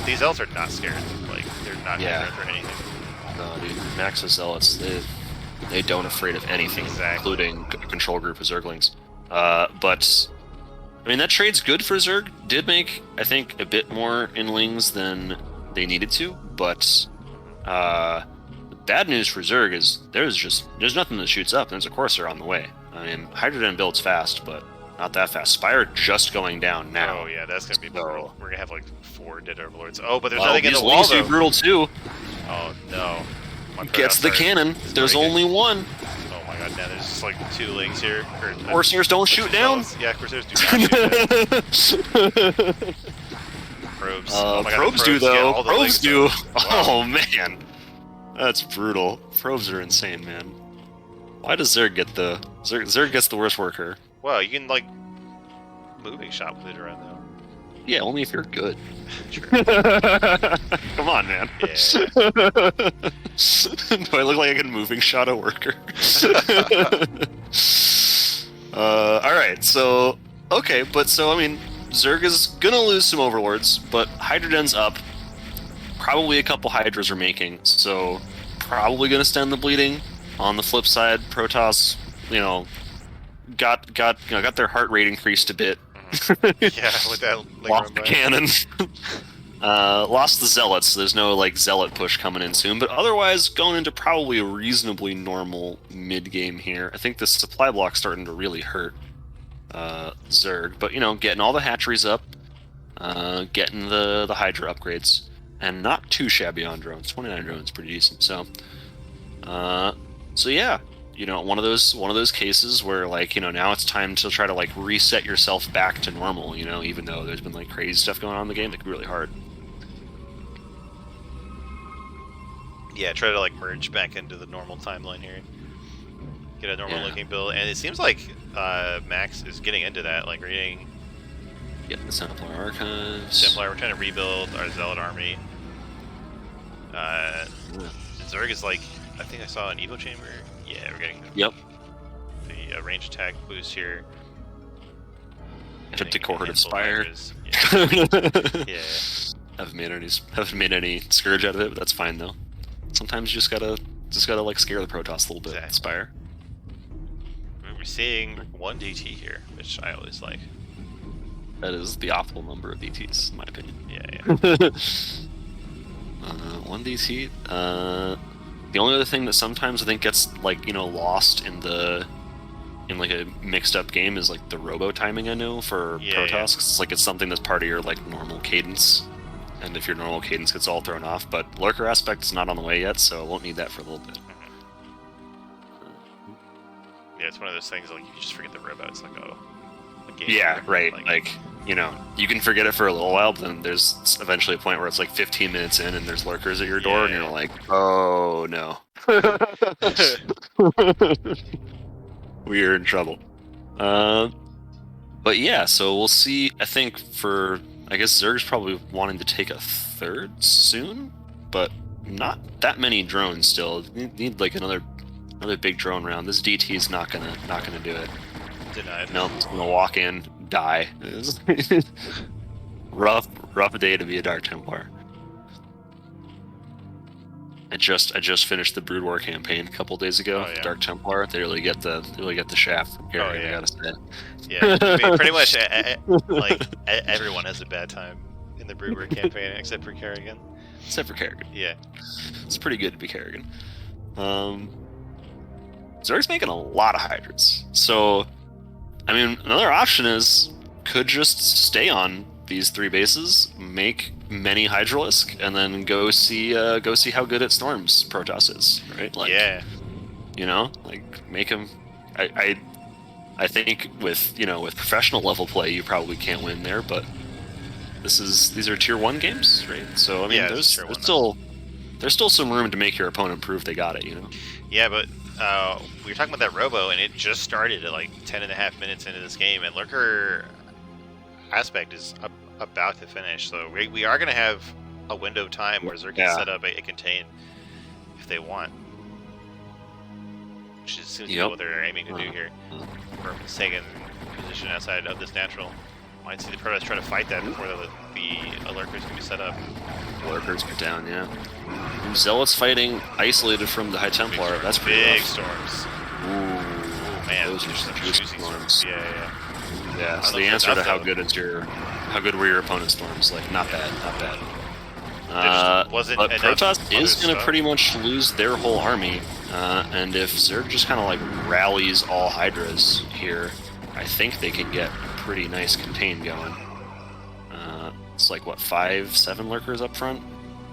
These Zealots are not scared. Like, they're not scared for anything. No, dude. Max's Zealots, they don't afraid of anything, including control group of Zerglings. But, I mean, that trade's good for Zerg. Did make, I think, a bit more in Lings than they needed to, but bad news for Zerg is there's nothing that shoots up. There's a Corsair on the way. I mean, Hydra Den builds fast, but not that fast. Spire just going down now. Oh yeah, that's gonna be brutal. We're gonna have like 4 dead Overlords. Oh, but there's nothing in the wall though. Brutal too. Oh no. Gets the cannon. There's only 1. Oh my god, now there's just like 2 Lings here. Corsairs don't shoot down. Yeah, Corsairs do not shoot down. Probes. Oh my god, probes do though. Probes do. Wow. Oh man, that's brutal. Probes are insane, man. Why does Zerg get the Zerg gets the worst worker? Well, you can like moving shot with it around though. Yeah, only if you're good. True. Come on, man. Yeah. Do I look like I can moving shot a worker? Alright, so... Okay, but so, I mean, Zerg is gonna lose some Overlords, but Hydra Den's up. Probably a couple Hydras are making, so probably gonna stem the bleeding. On the flip side, Protoss, got their heart rate increased a bit. Yeah, with that lost the cannon. Lost the Zealots, so there's no like Zealot push coming in soon, but otherwise going into probably a reasonably normal mid-game here. I think the supply block's starting to really hurt Zerg, but getting all the hatcheries up, getting the Hydra upgrades, and not too shabby on drones. 29 drones, pretty decent. So yeah. One of those cases where now it's time to try to reset yourself back to normal, even though there's been crazy stuff going on in the game that could be really hard. Yeah, try to merge back into the normal timeline here. Get a normal looking build, and it seems like Max is getting into that, reading. Yeah, the Templar Archives. Templar, we're trying to rebuild our Zealot army. Zerg is I think I saw an Evo Chamber. Yeah, we're getting the range attack boost here. Tempted Cohort of Spire. Yeah. Haven't made any Scourge out of it, but that's fine though. Sometimes you just gotta scare the Protoss a little bit. Exactly. Spire. We're seeing 1 DT here, which I always like. That is the optimal number of DTs, in my opinion. Yeah. 1 DT. The only other thing that sometimes I think gets lost in a mixed up game is the robo timing. I know for Protoss, it's something that's part of your normal cadence, and if your normal cadence gets all thrown off. But lurker aspect is not on the way yet, so I won't need that for a little bit. it's one of those things like you just forget the robo. It's like a game Yeah, over. right. Like, you know, you can forget it for a little while, but then there's eventually a point where it's like 15 minutes in and there's lurkers at your door, and you're like, oh no. We're in trouble. But yeah, so we'll see. I think I guess Zerg's probably wanting to take a third soon, but not that many drones still. Need like another big drone round. This DT is not gonna do it. Denied. Nope, it's gonna walk in, die. rough day to be a Dark Templar. I just finished the Brood War campaign a couple days ago. Oh, yeah. Dark Templar. They really get the shaft from Kerrigan, yeah. I gotta say. Yeah, I mean, pretty much like everyone has a bad time in the Brood War campaign except for Kerrigan. Except for Kerrigan. Yeah. It's pretty good to be Kerrigan. Zerg's making a lot of Hydras. So, I mean, another option is could just stay on these 3 bases, make many Hydralisk, and then go see how good at Storms Protoss is, right? Like, yeah. You know, like make him. I think with professional level play, you probably can't win there, but these are tier 1 games, right? So I mean, Yeah, there's still some room to make your opponent prove they got it, you know. Yeah, but we were talking about that robo, and it just started at like 10.5 minutes into this game, and lurker aspect is about to finish. So we are going to have a window of time where Zerg can set up a contain if they want, which seems to be what they're aiming to do here. Or taking position outside of this natural. Might see the Protoss try to fight that before the lurkers can be set up. Lurkers are down, yeah. Zealots fighting isolated from the High Templar. That's pretty big rough. Storms. Ooh, man, those are some juicy storms. Yeah. Yeah. So the answer to how good were your opponent's storms? Like, not bad. But Protoss is going to pretty much lose their whole army, and if Zerg just kind of like rallies all Hydras here, I think they can get a pretty nice contain going. It's like what, 5-7 lurkers up front.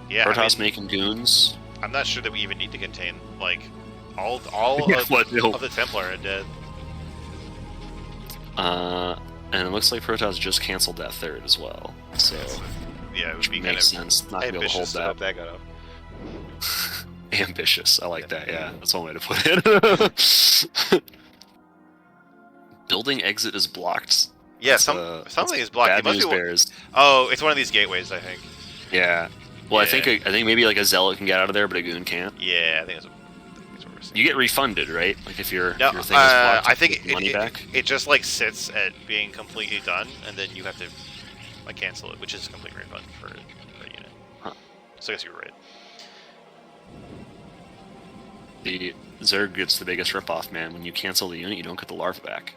Yeah, Protoss making goons. I'm not sure that we even need to contain like all of the Templar are dead. And it looks like Protoss just canceled that third as well. So yeah, it would be makes sense. Not gonna be able to hold that. That got up. Ambitious. I like that. Yeah, that's one way to put it. Building exit is blocked. Yeah, something is blocked. Bad news bears. Oh, it's one of these gateways, I think. Yeah. Well, I think maybe like a zealot can get out of there, but a goon can't. Yeah, I think that's what we're seeing. You get refunded, right? Like if your thing is blocked, I think money back. It just like sits at being completely done, and then you have to like cancel it, which is a complete refund for a unit. Huh. So I guess you were right. The Zerg gets the biggest ripoff, man. When you cancel the unit, you don't get the larva back.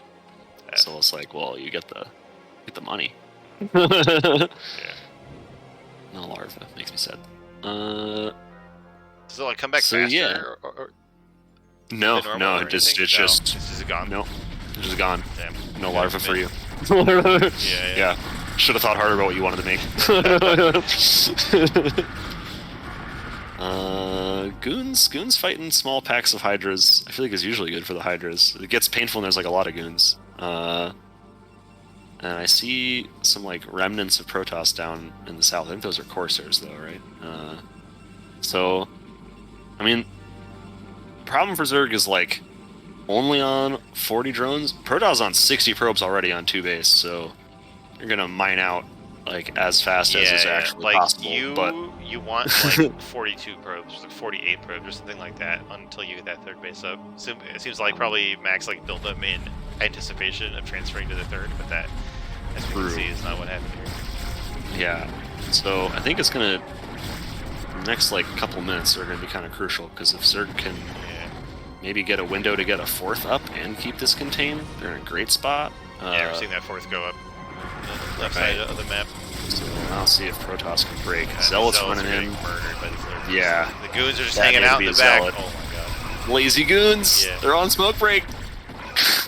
Yeah. So it's like, well, you get the money. Yeah. No larva makes me sad. Does it like come back faster? Yeah. Or no, it's just this is gone. No, it's just gone. Damn. No larva for you. Yeah. Should have thought harder about what you wanted to make. Goons fighting small packs of Hydras. I feel like it's usually good for the Hydras. It gets painful when there's like a lot of goons. And I see some like remnants of Protoss down in the south. I think those are Corsairs though, right? So, I mean, problem for Zerg is like only on 40 drones. Protoss on 60 probes already on 2 base, so you're gonna mine out like as fast as is actually possible. You want like 42 probes, like 48 probes, or something like that until you get that third base up. So it seems like probably Max like built them in anticipation of transferring to the third, but that, as we can see, is not what happened here. Yeah. So I think it's gonna next like couple minutes are gonna be kind of crucial because if Zerg can maybe get a window to get a fourth up and keep this contained, they're in a great spot. Yeah, we're seeing that fourth go up the left side of the map. So I'll see if Protoss can break. Zealots running in. Yeah. The goons are just hanging out in the back. Oh my god. Lazy goons. Yeah. They're on smoke break.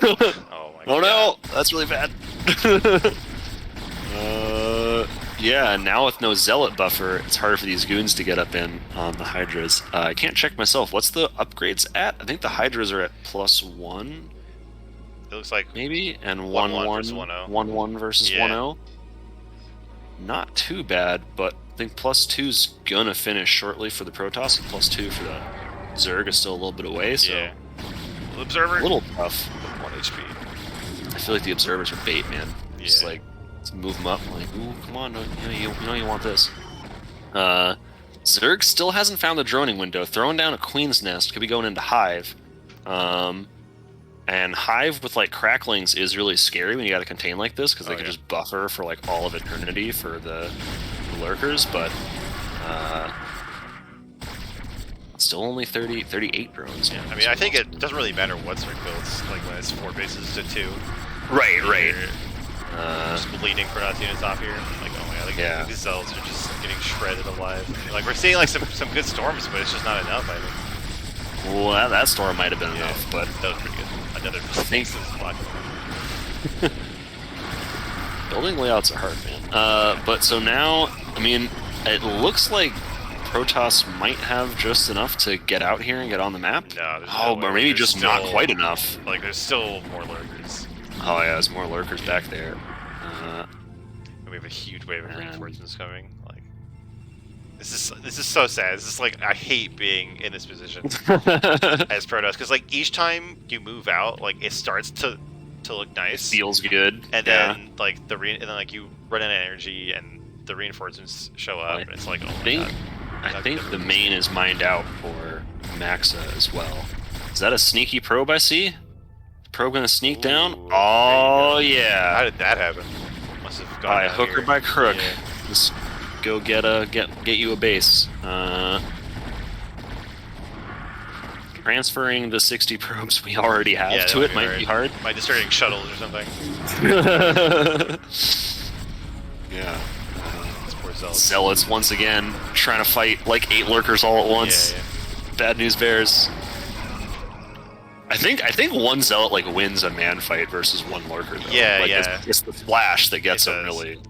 Oh my god. Oh no, that's really bad. Yeah, now with no zealot buffer, it's harder for these goons to get up in on the Hydras. I can't check myself. What's the upgrades at? I think the Hydras are at +1. It looks like maybe, and 1-1 1-1 versus 1-0. 1-1 versus Yeah. 1-0. Not too bad, but I think +2's gonna finish shortly for the Protoss, and +2 for the Zerg is still a little bit away, so Yeah. Observer. a little tough. 1 HP. I feel like the observers are bait, man. Yeah. Just like, let's move them up. Like, ooh, come on, you know you want this. Zerg still hasn't found the droning window. Throwing down a Queen's Nest could be going into Hive. And Hive with like cracklings is really scary when you got to contain like this, because they can just buffer for like all of eternity for the lurkers, but still only 38 drones. Yeah, I mean, I think it doesn't really matter what Zerg builds, like when it's 4 bases to 2. Right. Just bleeding for us units off here. Like, oh my god, these Zealots are just getting shredded alive. Like, we're seeing like some good storms, but it's just not enough, I think. Well, that storm might have been enough, but that was pretty good. Another Sphinx is blocked. Building layouts are hard, man. But so now, I mean, it looks like Protoss might have just enough to get out here and get on the map. No, or maybe just still, not quite enough. Like, there's still more lurkers. Oh yeah, there's more lurkers back there. We have a huge wave of reinforcements coming. Like, this is so sad. This is like, I hate being in this position as Protoss, because like each time you move out, like it starts to look nice. It feels good. And then like and then like you run out of energy and the reinforcements show up, and it's like, oh my god. I think the main is mined out for Maxa as well. Is that a sneaky probe I see? Probe gonna sneak down? Oh yeah. How did that happen? Must have gone by hook or by crook. Yeah. Just go get you a base. Transferring the 60 probes we already have to it might be hard. Might just start getting shuttles or something. Yeah. Poor Zealots. Zealots once again trying to fight like 8 lurkers all at once. Yeah. Bad news bears. I think one Zealot like wins a man fight versus one lurker though. Yeah, like, it's the splash that gets him really.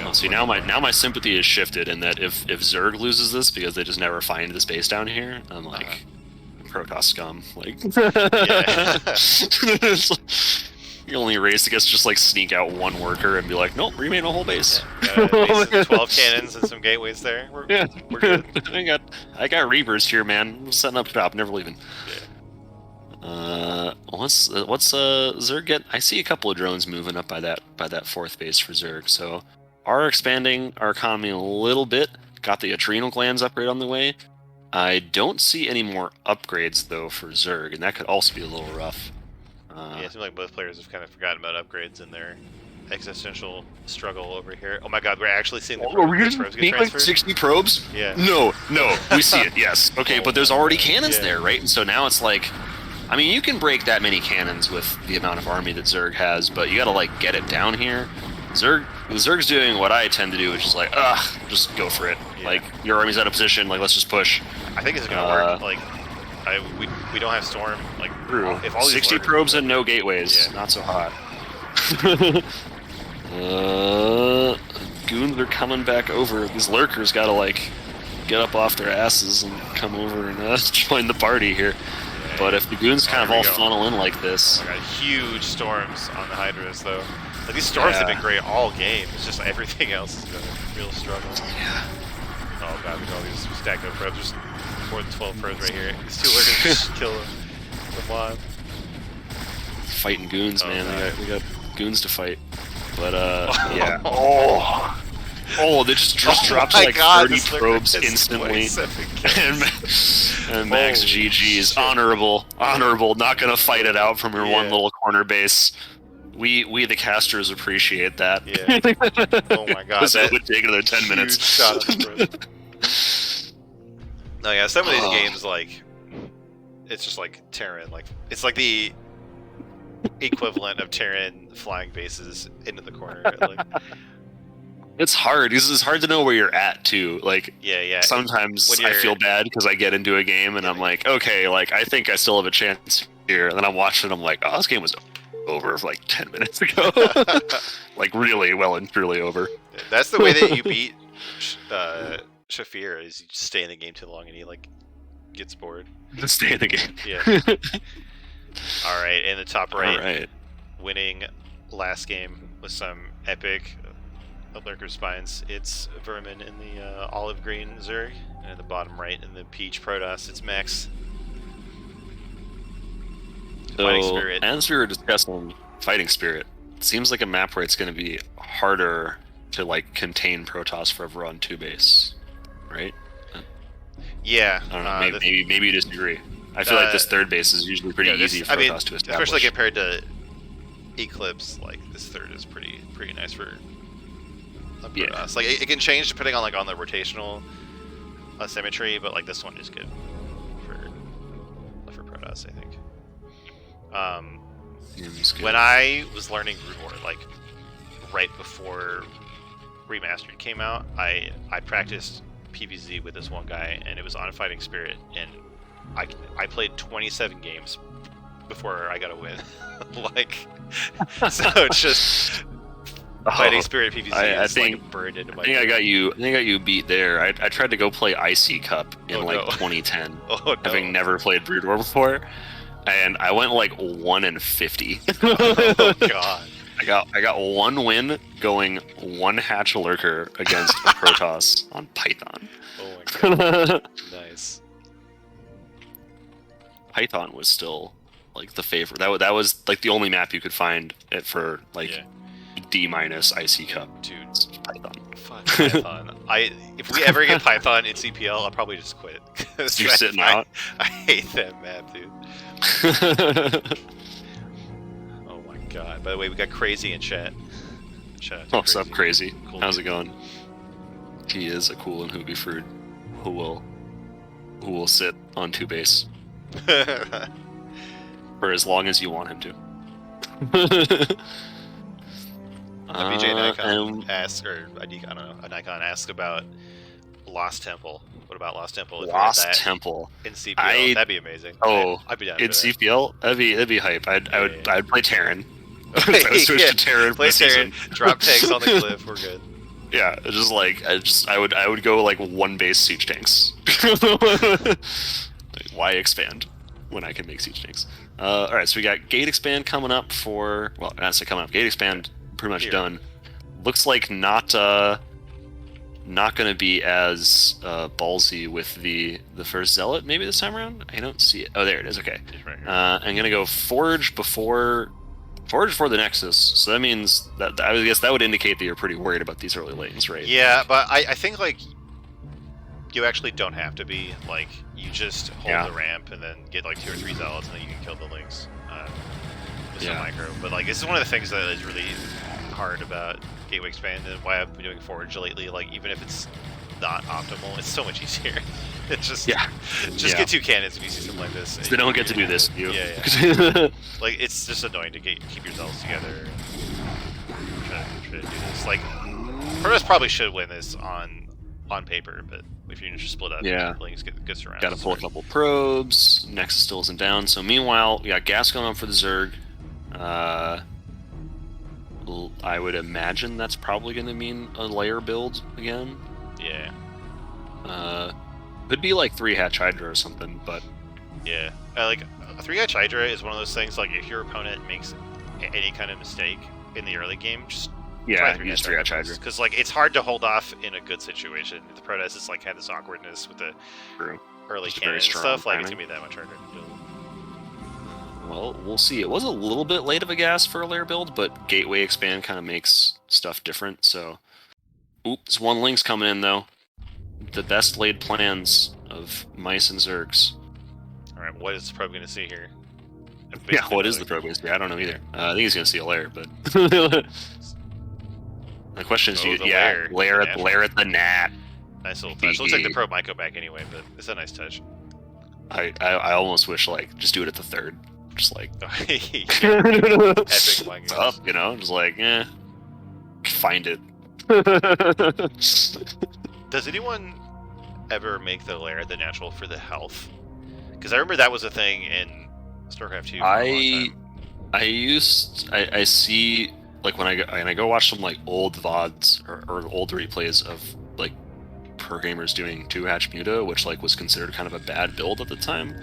Oh, see now my sympathy is shifted in that if Zerg loses this because they just never find the space down here, I'm like Protoss scum. Like the only race I guess just like sneak out one worker and be like, nope, remain a whole base. Yeah, 12 cannons and some gateways there. We're good. I got Reapers here, man. I'm setting up shop, never leaving. Yeah. What's Zerg get? I see a couple of drones moving up by that 4th base for Zerg. So are expanding our economy a little bit. Got the adrenal glands upgrade on the way. I don't see any more upgrades though for Zerg, and that could also be a little rough. Yeah, it seems like both players have kind of forgotten about upgrades in their existential struggle over here. Oh my god, we're actually seeing the probes get transferred? Like 60 probes? Yeah. No, we see it, yes. Okay, but there's already cannons there, right? And so now it's like, I mean, you can break that many cannons with the amount of army that Zerg has, but you gotta, like, get it down here. Zerg's doing what I tend to do, which is like, just go for it. Yeah. Like, your army's out of position, like, let's just push. I think it's gonna work, like... we don't have storm, like, if all 60 probes and no gateways, not so hot. Goons are coming back over. These lurkers gotta like get up off their asses and come over and join the party here. Yeah, but if the goons kind of all funnel in like this, got huge storms on the Hydras though. Like, these storms have been great all game. It's just everything else has been a real struggle. Yeah. Oh god, look at all these stacked up probes. Just more than 12 probes right here. These 2 lurkers just kill them live. Fighting goons, man. We got goons to fight. But yeah. They just dropped like 30 probes instantly. And Max GG's honorable. Not gonna fight it out from your one little corner base. We the casters appreciate that. Yeah. Oh my god. It would take another 10 minutes. Shot no, yeah, some of these games, like, it's just like Terran, like, it's like the equivalent of Terran flying bases into the corner. Like, it's hard. It's hard to know where you're at too. Like, sometimes I feel bad because I get into a game and I'm like, okay, like I think I still have a chance here, and then I'm watching. I'm like, oh, this game was over like 10 minutes ago. Like really well and truly over. That's the way that you beat Shafir, is you just stay in the game too long and you like gets bored. Just stay in the game. Yeah. All right, in the top right, All right. winning last game with some epic lurker spines. It's Vermin in the olive green Zerg, and in the bottom right in the peach Protoss, it's Max. Fighting So, Spirit. as we were discussing Fighting Spirit, it seems like a map where it's going to be harder to like contain Protoss forever on 2 base, right? Yeah. I don't know. Maybe you disagree. I feel like this 3rd base is usually pretty easy for Protoss to establish. Especially compared to Eclipse, like this 3rd is pretty nice for a Protoss. Yeah. Like it can change depending on on the rotational symmetry, but like this one is good for Protoss, I think. When I was learning Brood War, like right before Remastered came out, I practiced PvZ with this one guy, and it was on Fighting Spirit, and I played 27 games before I got a win. Like, so it's just Fighting Spirit PvZ is like burned into my. I think I got you beat there. I tried to go play IC Cup in 2010, having never played Brood War before. And I went like 1-50. Oh god! I got 1 win going 1 hatch lurker against a Protoss on Python. Oh my god! Nice. Python was still like the favorite. That was like the only map you could find it for like D- IC Cup. Dude, Python. Fuck Python. If we ever get Python in CPL, I'll probably just quit. You're sitting out. I hate that map, dude. Oh my god. By the way, we got Crazy in chat. What's up, Crazy? Cool How's dude. it going? He is a cool and hoopy fruit who will sit on 2 base for as long as you want him to. BJ Nikon asks, or I don't know, a Nikon asks about Lost Temple. What about Lost Temple? If Lost that Temple in CPL, that'd be amazing. I'd be down in for that. CPL, that'd be hype. I'd play Terran. If I would switch to Terran, play Terran, drop tanks on the cliff. We're good. Yeah, just like I would go like 1 base siege tanks. Like, why expand when I can make siege tanks? All right, so we got gate expand coming up for coming up. Gate expand pretty much done. Looks like not going to be as ballsy with the first zealot maybe this time around. I don't see it. Oh, there it is. Okay. Right I'm gonna go forge before the Nexus. So that means that I guess that would indicate that you're pretty worried about these early lanes, right? Yeah, but I think like you actually don't have to be. Like you just hold the ramp and then get like 2 or 3 zealots and then you can kill the links with some micro. But like this is one of the things that is really hard about Gateway Expand and why I've been doing Forge lately. Like even if it's not optimal, it's so much easier. It's just get 2 cannons if you see something like this. They don't get to do this. Yeah. Like it's just annoying to keep yourselves together. Try to do this. Like Protoss probably should win this on paper, but if you're just split up, links get surrounded. Got to pull a couple probes. Nexus still isn't down. So meanwhile, we got gas going on for the Zerg. I would imagine that's probably going to mean a layer build again. Yeah. Could be like 3 hatch Hydra or something, but yeah, like a 3 hatch Hydra is one of those things. Like if your opponent makes any kind of mistake in the early game, just try 3 hatch Hydra. Because like it's hard to hold off in a good situation. The Protoss is like had this awkwardness with the early cannon and stuff. Like it's gonna be that much harder to build. Well, we'll see. It was a little bit late of a gas for a layer build, but Gateway Expand kind of makes stuff different, so... Oops, 1 link's coming in, though. The best laid plans of mice and Zergs. Alright, what is the probe going to see here? Yeah, what is the probe going to see? I don't know either. I think he's going to see a layer, but... The question is, layer at the nat. Nice little touch. Looks like the probe might go back anyway, but it's a nice touch. I almost wish, like, just do it at the 3rd. Just like... Epic mind games. Up, you know? Just like, find it. Does anyone ever make the lair the natural for the health? Because I remember that was a thing in StarCraft 2 for a long time. I see, like when I go watch some like old VODs or old replays of like pro gamers doing 2-hatch Muta, which like was considered kind of a bad build at the time.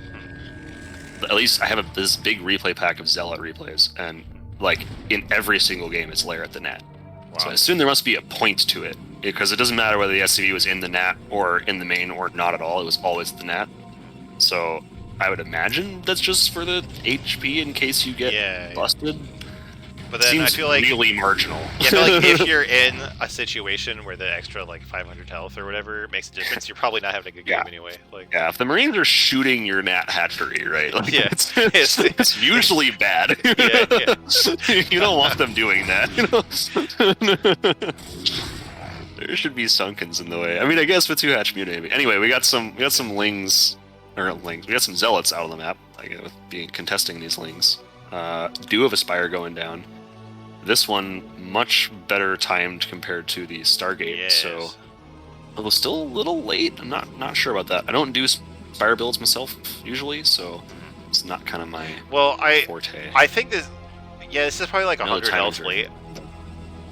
At least I have this big replay pack of Zealot replays, and like in every single game it's lair at the net. Wow. So I assume there must be a point to it, because it doesn't matter whether the SCV was in the net or in the main or not at all, it was always the net. So I would imagine that's just for the HP in case you get busted. But then Seems I feel like really marginal. Yeah, I feel like if you're in a situation where the extra like 500 health or whatever makes a difference, you're probably not having a good game anyway. Like, yeah, if the Marines are shooting your nat hatchery, right? Like, yeah, it's usually bad. You don't want them doing that. There should be Sunkens in the way. I mean, I guess with 2-hatch Muta. Anyway, we got some lings, or lings. We got some zealots out on the map. Like with being contesting these lings. Do have a spire going down. This one much better timed compared to the Stargate, so it was still a little late. I'm not sure about that. I don't do spire builds myself usually, so it's not kind of my forte. I think this is probably like 100 health late.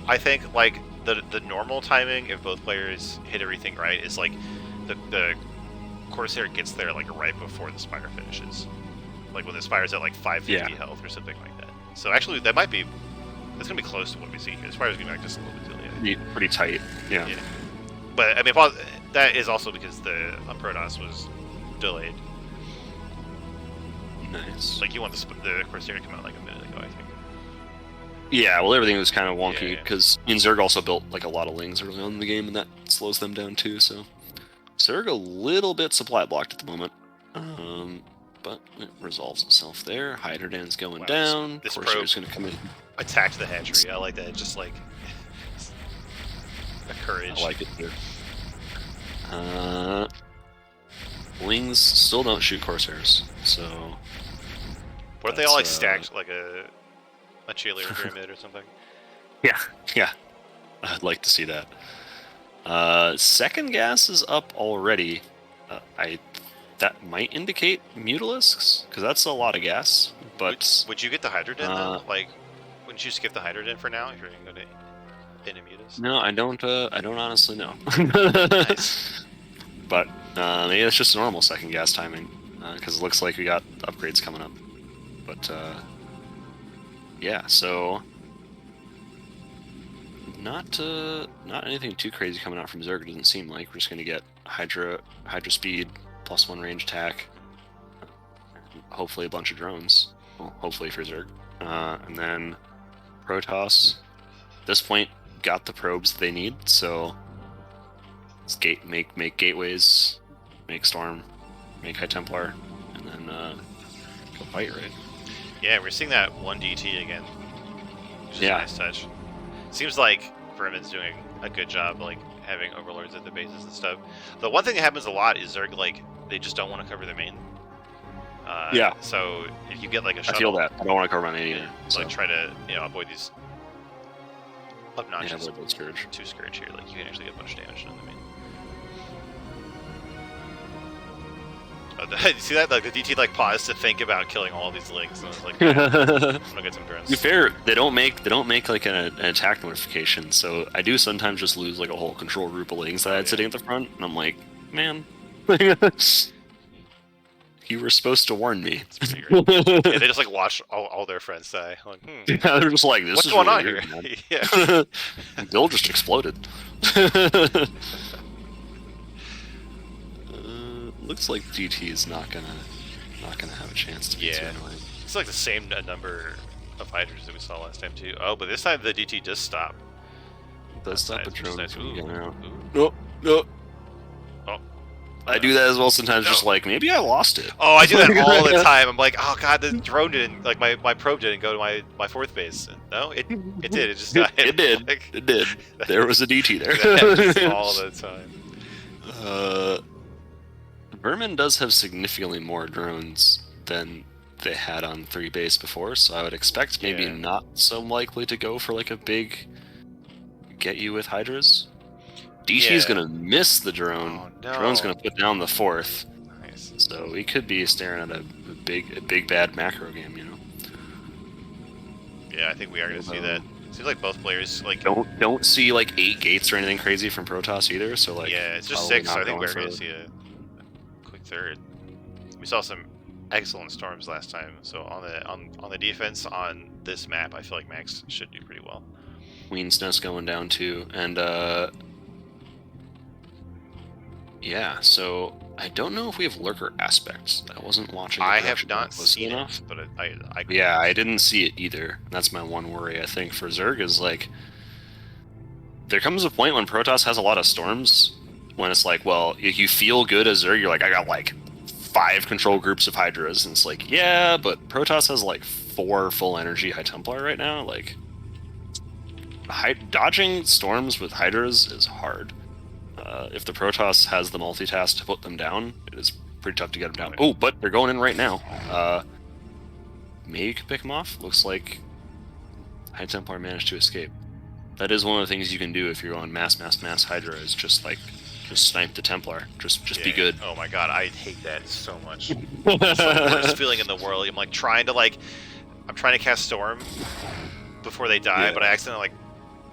I think like the normal timing if both players hit everything right is like the Corsair gets there like right before the spire finishes, like when the spire's at like 550 health or something like that. So actually that might be. It's gonna be close to what we see here. This fire's gonna be like just a little bit delayed. Pretty tight, yeah. But I mean, that is also because the Protoss was delayed. Nice. Like you want the Corsair to come out like a minute ago, I think. Yeah, well, everything was kind of wonky because Zerg also built like a lot of lings early on in the game, and that slows them down too. So Zerg a little bit supply blocked at the moment, but it resolves itself there. Hydradan's going down. This Corsair's gonna come in. Attacked the hatchery. I like that. Just like a courage. I like it too. Lings still don't shoot Corsairs, so. Weren't they all like stacked like a cheerleader pyramid or something? Yeah. I'd like to see that. Second gas is up already. That might indicate Mutalisks, because that's a lot of gas. But would you get the Hydroden though? Like, wouldn't you skip the Hydroden for now if you're gonna go to Mutas? No, I don't honestly know. Nice. But maybe it's just normal second gas timing, because it looks like we got upgrades coming up. But yeah, so not anything too crazy coming out from Zerg. It doesn't seem like we're just gonna get Hydra speed +1 range attack, hopefully a bunch of drones. Well, hopefully for Zerg, and then Protoss. At this point, got the probes they need, so let's make gateways, make storm, make High Templar, and then go fight, right? Yeah, we're seeing that 1 DT again. Which is a nice touch. Seems like Vermin's doing a good job, like having overlords at the bases and stuff. The one thing that happens a lot is Zerg, like, they just don't want to cover their main. So if you get like a shuttle, I feel that. I don't want to cover my main either. Like try to avoid these obnoxious avoid Scourge. 2 Scourge here. Like you can actually get a bunch of damage on the main. You see that? Like the DT like paused to think about killing all these lings, and I was like, I'm gonna get some drones. To be fair, they don't make like an attack notification, so I do sometimes just lose like a whole control group of lings that I had sitting at the front, and I'm like, man, you were supposed to warn me. It's pretty great. Yeah, they just like watch all their friends die. Like, Yeah, they're just like, this what's is going on weird, here? Yeah. Bill just exploded. Looks like GT is not gonna have a chance to be too annoying. It's like the same number of Hydras that we saw last time too. Oh, but this time the DT does stop. It does stop a drone from getting out. No. Oh. I do that as well sometimes, just like, maybe I lost it. Oh, I do that all the time. I'm like, oh god, the drone didn't, like my probe didn't go to my 4th base. No, it did. It just got hit. It did. Like, it did. There was a DT there. That happens all the time. Vermin does have significantly more drones than they had on 3 base before, so I would expect maybe not so likely to go for like a big get you with Hydras. DT's gonna miss the drone. Oh, no. Drone's gonna put down the 4th. Nice. So we could be staring at a big bad macro game, you know. Yeah, I think we are gonna see that. Seems like both players like. Don't see like 8 gates or anything crazy from Protoss either. So like, Yeah, it's just probably 6. So not I think going we're for gonna see a quick third. We saw some excellent storms last time. So on the defense on this map, I feel like Max should do pretty well. Queen's Nest going down too, and yeah. So I don't know if we have lurker aspects. I wasn't watching. I have not seen enough. it, but I Yeah, I didn't see it either. That's my one worry, I think, for Zerg is like, there comes a point when Protoss has a lot of storms when it's like, well, if you feel good as Zerg, you're like, I got like 5 control groups of Hydras, and it's like, yeah, but Protoss has like 4 full energy High Templar right now. Like, dodging storms with Hydras is hard. If the Protoss has the multitask to put them down, it is pretty tough to get them down. Oh, but they're going in right now. Maybe you could pick them off. Looks like High Templar managed to escape. That is one of the things you can do if you're on mass Hydra, is just snipe the Templar. Just be good. Oh my god, I hate that so much. It's the worst feeling in the world. I'm like trying to cast Storm before they die, but I accidentally like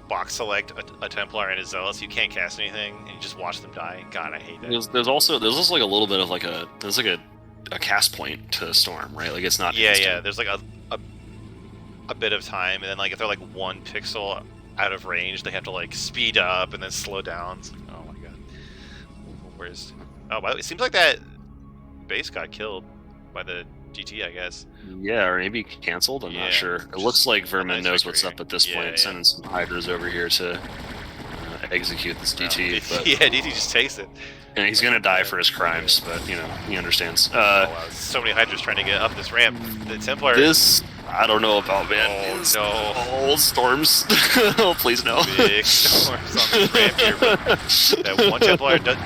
box select a Templar and a Zealous. You can't cast anything, and you just watch them die. God, I hate that. There's also like a little bit of like a cast point to Storm, right? Like it's not. Yeah. There's like a bit of time, and then like if they're like 1 pixel out of range, they have to like speed up and then slow down. It's like, oh my god, where's? Oh, by the way, it seems like that base got killed by the GT, I guess. Yeah, or maybe canceled. I'm not sure. It looks like Vermin knows what's up at this point, sending some Hydras over here to execute this DT. But, yeah, DT just takes it. And he's gonna die for his crimes, but you know he understands. Oh, wow. So many Hydras trying to get up this ramp. The Templar. This I don't know about, man. Oh no! All storms. Oh please no. Big storms on this ramp here. But that one Templar does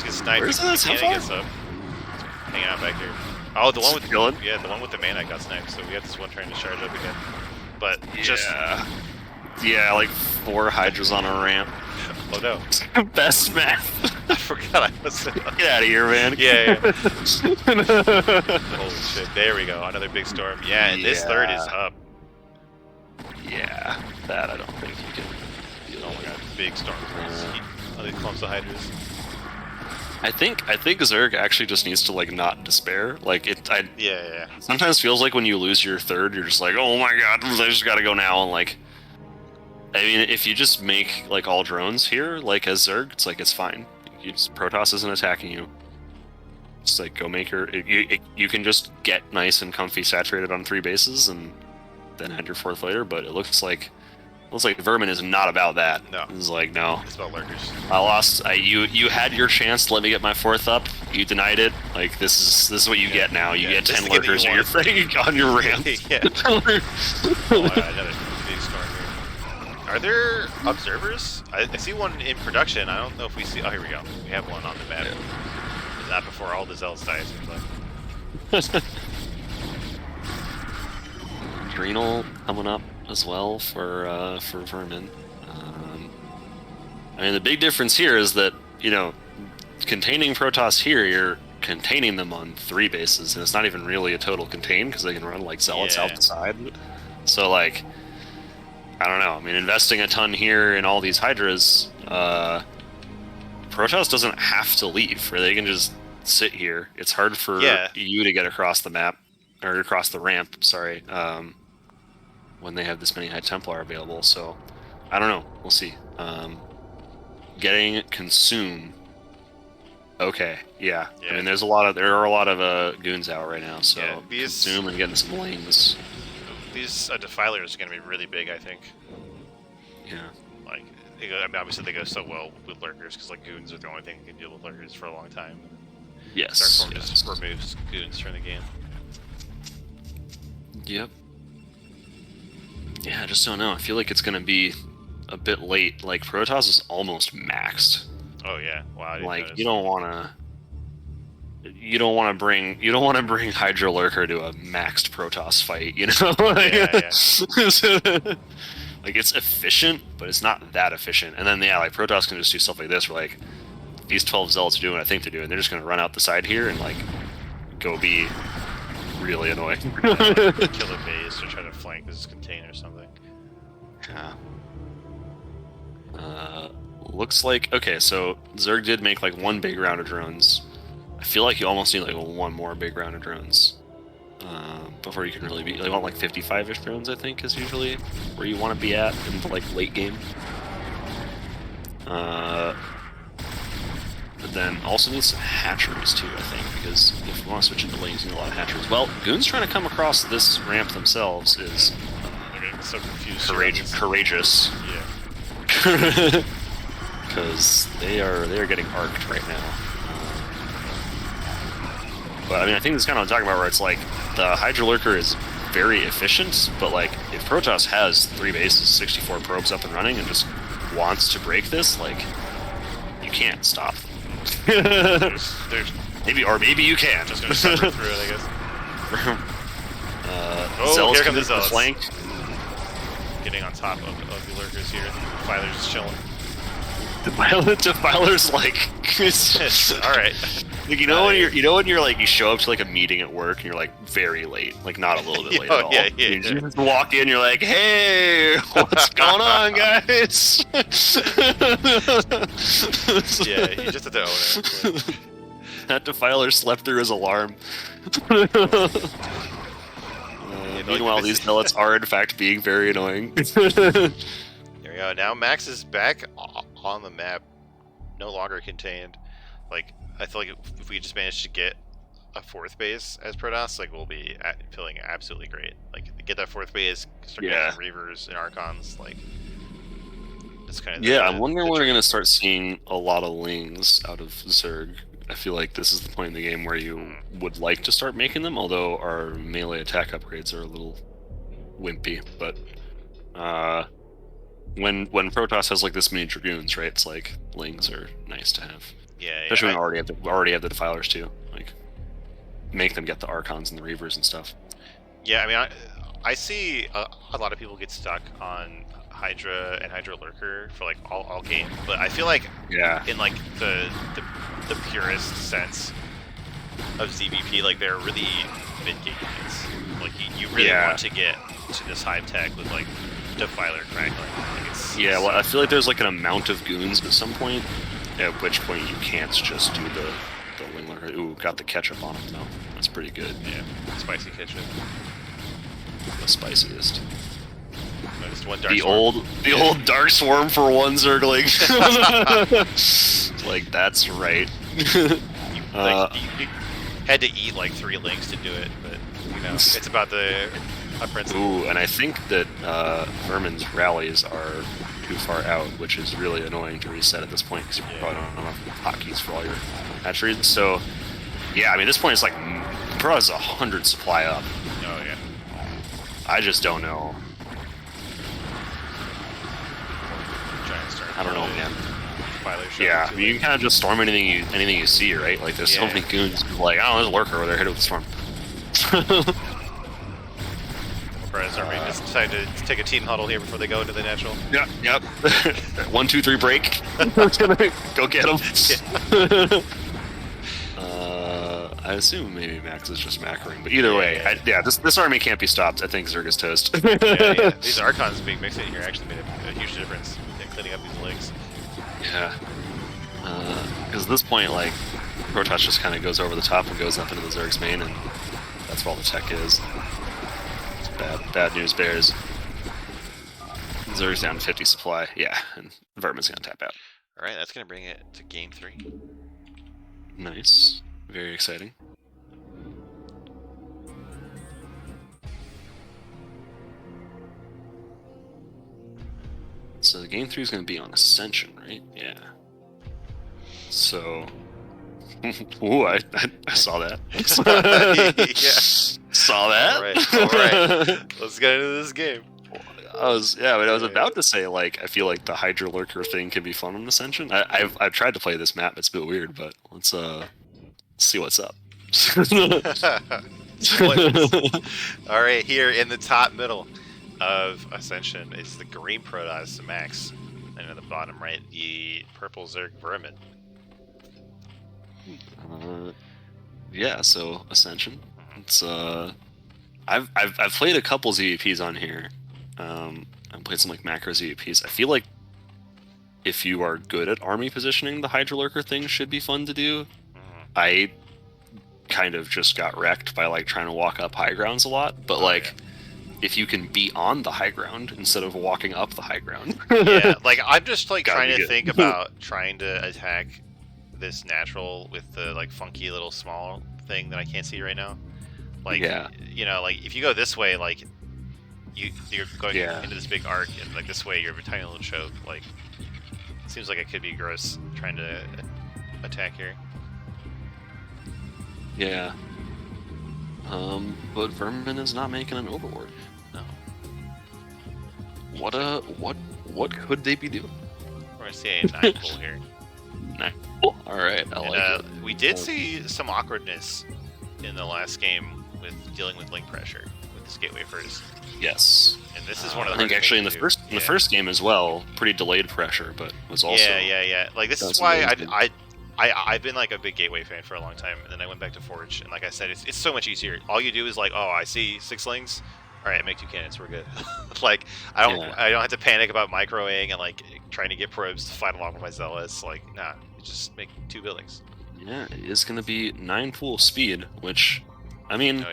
get sniped. Where's that Templar? Gets up. Hanging out back here. Oh, the one with the one with the mana got sniped. So we have this one trying to charge up again. But just like 4 Hydras on a ramp. Oh no! Best math. I forgot I was. Get out of here, man. Yeah. Holy shit! There we go. Another big storm. Yeah, and this third is up. Yeah, that I don't think you can. Oh my god, big storm. Other clumps of Hydras. I think Zerg actually just needs to like not despair. Like it. Yeah. Sometimes feels like when you lose your third, you're just like, oh my god, I just gotta go now, and like. I mean, if you just make like all drones here, like as Zerg, it's like it's fine. Protoss isn't attacking you. Just like go make your. You can just get nice and comfy saturated on 3 bases and then add your 4th later. But it looks like Vermin is not about that. No, it's like no. It's about lurkers. I lost. You had your chance to let me get my 4th up. You denied it. Like this is what you get now. You get 10 lurkers on your ramp. Yeah. Oh, another big storm here. Are there observers? I see one in production. I don't know if we see. Oh, here we go. We have one on the map. Yeah. Not before all the Zealots die. Adrenal coming up as well for Vermin. I mean, the big difference here is that containing Protoss here, you're containing them on 3 bases, and it's not even really a total contain because they can run like Zealots out the side. So like. I don't know. I mean, investing a ton here in all these Hydras, Protoss doesn't have to leave, or they can just sit here. It's hard for you to get across the map, or across the ramp, sorry, when they have this many High Templar available. So, I don't know. We'll see. Getting Consume. Okay, yeah. I mean, there are a lot of goons out right now, so Consume and getting some lanes. These defilers are going to be really big, I think. Yeah. Like, obviously they go so well with lurkers because like goons are the only thing that can deal with lurkers for a long time. Yes. Dark Form just removes goons from the game. Yep. Yeah, I just don't know. I feel like it's going to be a bit late. Like Protoss is almost maxed. Oh yeah. Wow. I didn't notice. You don't want to bring Hydra Lurker to a maxed Protoss fight, Like it's efficient, but it's not that efficient. And then like Protoss can just do stuff like this, where like these 12 Zealots are doing what I think they're doing. They're just gonna run out the side here and like go be really annoying. Kill a base or try to flank this container or something. Yeah. Looks like okay. So Zerg did make like one big round of drones. I feel like you almost need like one more big round of drones before you can really be. You want like 55-ish drones, I think, is usually where you want to be at in the like late game. But then also need some hatcheries too, I think, because if you want to switch into lanes, you need a lot of hatcheries. Well, Goons trying to come across this ramp themselves is They're getting so confused. courageous. Yeah. Because they are getting arced right now. But I mean, I think this is kind of what I'm talking about, where it's like the Hydra Lurker is very efficient, but like if Protoss has 3 bases, 64 probes up and running, and just wants to break this, like you can't stop them. there's maybe you can. Just gonna suffer through it, I guess. Zealots here come can the Zealots. flank. Getting on top of the lurkers here. Filer's just chilling. The violent defiler's like, all right. Like, you know when you're like you show up to like a meeting at work and you're like very late, like not a little bit late at all. Yeah. You just walk in, you're like, hey, what's going on, guys? Yeah, you just have to own it. That defiler slept through his alarm. Meanwhile, these zealots are in fact being very annoying. There we go. Now Max is back on the map, no longer contained. Like, I feel like if we just manage to get a 4th base as Protoss, like we'll be feeling absolutely great. Like, get that 4th base, start getting Reavers and Archons, like that's kind of I'm wondering when we're gonna start seeing a lot of Lings out of Zerg. I feel like this is the point in the game where you would like to start making them, although our melee attack upgrades are a little wimpy. But when Protoss has like this many Dragoons, right? It's like Lings are nice to have. Yeah, especially when we already have the Defilers too. Like, make them get the Archons and the Reavers and stuff. Yeah, I mean, I see a lot of people get stuck on Hydra and Hydra Lurker for like all game, but I feel like in like the purest sense of ZVP, like they're really mid game units. Like you really want to get to this hive tech with like Defiler crackling. Like well, I feel like there's like an amount of goons at some point, at which point you can't just do the Wing Lurker. Ooh, got the ketchup on him though. That's pretty good. Yeah, spicy ketchup. The spiciest. Just one dark the swarm. old Dark Swarm for one Zergling. Like, that's right. You had to eat like 3 links to do it, but you know, it's about the principle. Ooh, and I think that Vermin's rallies are too far out, which is really annoying to reset at this point because you probably don't have enough hotkeys for all your hatcheries. So, yeah, I mean, at this point it's like Pro has 100 supply up. Oh yeah. I just don't know. I don't know, man. Yeah, I mean, you can kind of just storm anything you see, right? Like, there's so many goons. Like, oh, there's a lurker over there. Hit it with a storm. Just decided to take a team huddle here before they go into the natural. Yep. 1, 2, 3, break. Go get them. I assume maybe Max is just macroing, but either way, this army can't be stopped. I think Zerg is toast. These Archons being mixed in here actually made a huge difference in cleaning up these legs. Yeah. Because at this point, like, Protoss just kind of goes over the top and goes up into the Zerg's main, and that's where all the tech is. It's bad news bears. Zerg's down to 50 supply, and Vermin's gonna tap out. Alright, that's gonna bring it to game 3. Nice. Very exciting. So the game 3 is going to be on Ascension, right? Yeah. So, ooh, I saw that. Saw that. All right. Let's get into this game. I was about to say, like, I feel like the Hydra Lurker thing can be fun on Ascension. I've tried to play this map. It's a bit weird, but let's see what's up. All right, here in the top middle of Ascension is the green Protoss Max, and at the bottom right, the purple Zerg Vermin. So Ascension. It's I've played a couple ZVPs on here. I I played some like macro ZVPs. I feel like if you are good at army positioning, the Hydra Lurker thing should be fun to do. I kind of just got wrecked by like trying to walk up high grounds a lot, but if you can be on the high ground instead of walking up the high ground. Yeah, like I'm just like Gotta trying be to good. think about trying to attack this natural with the like funky little small thing that I can't see right now. Like, you know, like if you go this way, like you're going into this big arc, and like this way you're a tiny little choke. Like, it seems like it could be gross trying to attack here. Yeah. But Vermin is not making an overlord. No. What could they be doing? We're gonna see a 9 pull here. 9. All right, I like it. We did see some awkwardness in the last game with dealing with link pressure with this gateway first. Yes. And this is one of the I think actually in the first game as well, pretty delayed pressure, but was also yeah. Like this is why I've been like a big gateway fan for a long time, and then I went back to Forge, and like I said, it's so much easier. All you do is like, oh, I see 6 links. All right, make 2 cannons. We're good. Like I don't have to panic about microing and like trying to get probes to fight along with my zealous. Like nah, just make 2 buildings. Yeah, it is going to be 9 pool speed, which I mean,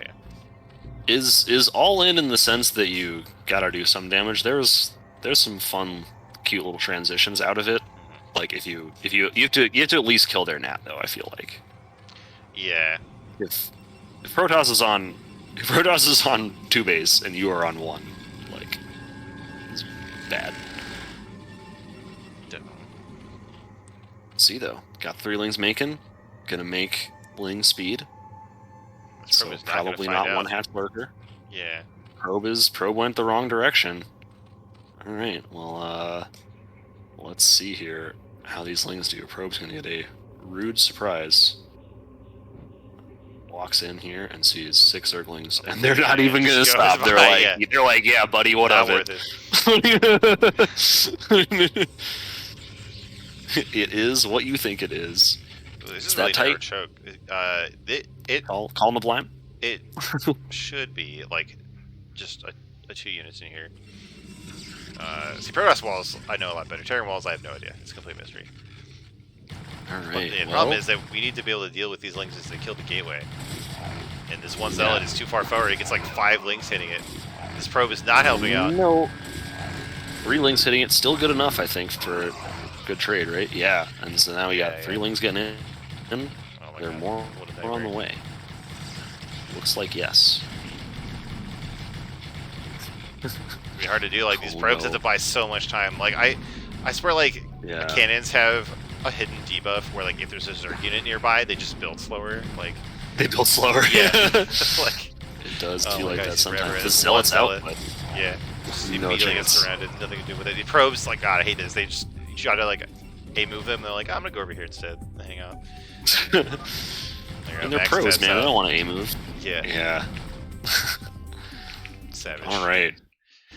is all in the sense that you gotta do some damage. There's some fun, cute little transitions out of it. Like if you have to at least kill their nat though. I feel like. Yeah. If Protoss is on 2 base and you are on 1, like it's bad. Definitely. See though, got 3 lings making, gonna make ling speed. So probably not 1/2 lurker. Yeah. Probe went the wrong direction. All right, well let's see here how these lings do. Probe's gonna get a rude surprise. Walks in here and sees 6 Zerglings, and they're not even gonna stop. They're like, yeah, buddy, what of it? It is what you think it is. This is really tight. Choke. Call the blind. It should be like just a 2 units in here. See, Protoss walls I know a lot better. Terran walls I have no idea. It's a complete mystery. Alright. The problem is that we need to be able to deal with these lings as they kill the gateway. And this one zealot is too far forward. It gets like 5 lings hitting it. This probe is not helping out. No. 3 lings hitting it, still good enough, I think, for a good trade, right? Yeah. And so now we got 3 lings getting in. And they're more on the way. Looks like yes. It'd be hard to do. Like these probes have to buy so much time. Like I swear, like cannons have a hidden debuff where like if there's a Zerg unit nearby, they just build slower. Like they build slower. Yeah. Like it does feel like that sometimes. The zealot's out. Yeah. Just immediately get surrounded. Nothing to do with it. The probes, like God, I hate this. They just you try to like move them. They're like, I'm gonna go over here instead. And hang out. And they're pros, man. I don't want to A-move. Yeah. Yeah. Savage. All right.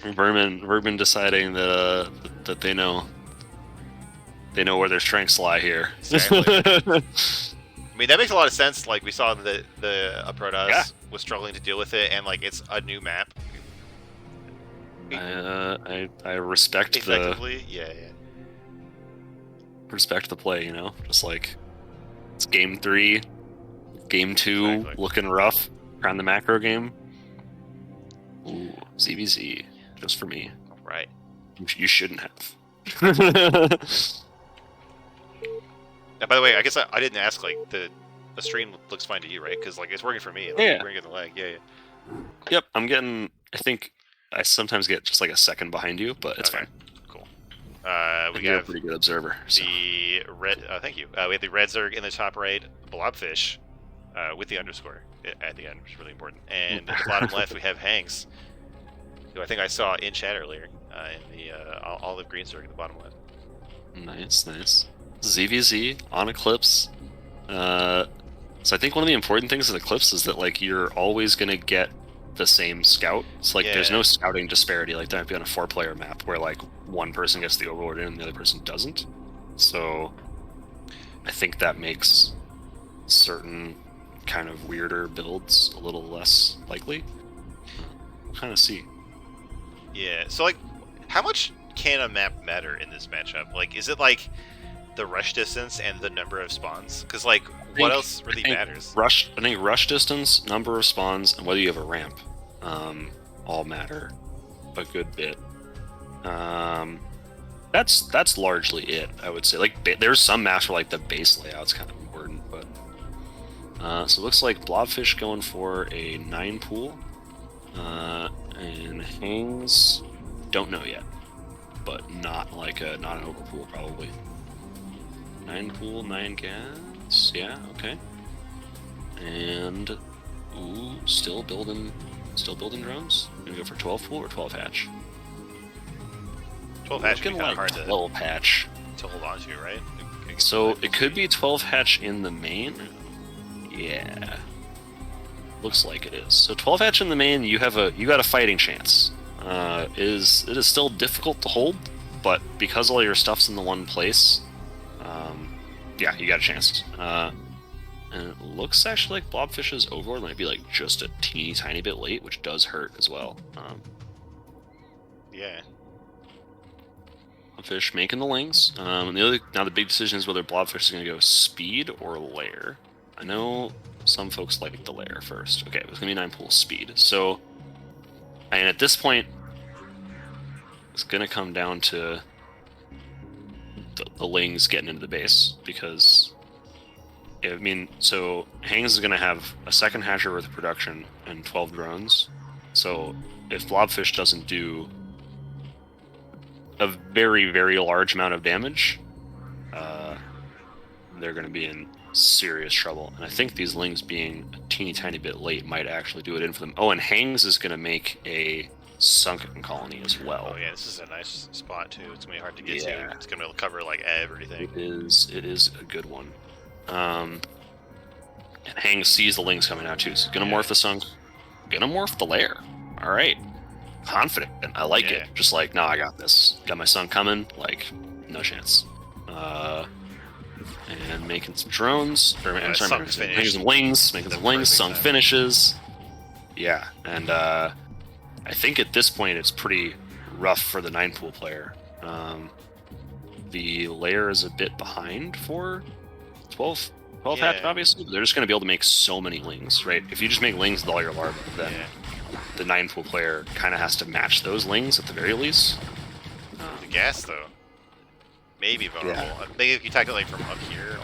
Vermin deciding that that they know where their strengths lie here. Exactly. I mean, that makes a lot of sense. Like we saw the Protoss was struggling to deal with it, and like it's a new map. I respect effectively. Respect the play. You know, just like it's game 3, game 2 looking rough around the macro game. Ooh, ZVZ just for me. All right. You shouldn't have. Now, by the way, I guess I didn't ask. Like the stream looks fine to you, right? Because like it's working for me. Like, yeah. We're getting the lag. Yeah. Yep. I'm getting. I think I sometimes get just like a second behind you, but it's fine. Cool. We got have a pretty good observer. The red. Thank you. We have the red Zerg in the top right, Blobfish, with the underscore at the end, which is really important. And at the bottom left, we have Hanks, who I think I saw in chat earlier, in the olive green Zerg at the bottom left. Nice. ZVZ on Eclipse. So I think one of the important things of Eclipse is that like you're always gonna get the same scout. It's like there's no scouting disparity like there might be on a 4-player map where like one person gets the overlord in and the other person doesn't. So I think that makes certain kind of weirder builds a little less likely. We'll kind of see. Yeah. So like, How much can a map matter in this matchup? Like, is it like the rush distance and the number of spawns? Because like, what else really matters? I think rush distance, number of spawns, and whether you have a ramp, all matter a good bit. That's largely it, I would say. Like, there's some maps where like the base layout's kind of important, but so it looks like Blobfish going for a 9 pool, and Hangs don't know yet, but not an overpool probably. 9 pool, 9 gas, yeah, okay. And ooh, still building drones. Gonna go for 12 pool or 12 hatch. 12 hatch would be kind of hard 12 hatch to hold on to, right? So it could be 12 hatch in the main. Yeah, looks like it is. So 12 hatch in the main, you got a fighting chance. It is still difficult to hold, but because all your stuff's in the one place, yeah, you got a chance. And it looks actually like Blobfish's Overlord might be like just a teeny tiny bit late, which does hurt as well. Yeah. Blobfish making the lings. Now the big decision is whether Blobfish is going to go speed or lair. I know some folks like the lair first. Okay, it was going to be 9 pool speed. So, and at this point, it's going to come down to the lings getting into the base, because I mean, so Hangs is going to have a second hatcher worth of production and 12 drones. So if Blobfish doesn't do a very, very large amount of damage, they're going to be in serious trouble. And I think these lings being a teeny tiny bit late might actually do it in for them. Oh, and Hangs is going to make a sunken colony as well. Oh yeah, this is a nice spot too. It's gonna be hard to get to. It's gonna cover like everything. It is a good one. And Hangs sees the lings coming out too, so gonna morph the sunk, gonna morph the lair. All right, confident. I like it. Just like, no, I got this. Got my sunk coming. Like, no chance. And making some drones. Making some lings. Sunk finishes. Yeah, and I think at this point it's pretty rough for the 9 pool player. The layer is a bit behind for 12 hatch, obviously. But they're just going to be able to make so many lings, right? If you just make lings with all your larvae, then the 9 pool player kind of has to match those lings at the very least. The gas, though, may be vulnerable. Maybe if you tackle like from up here,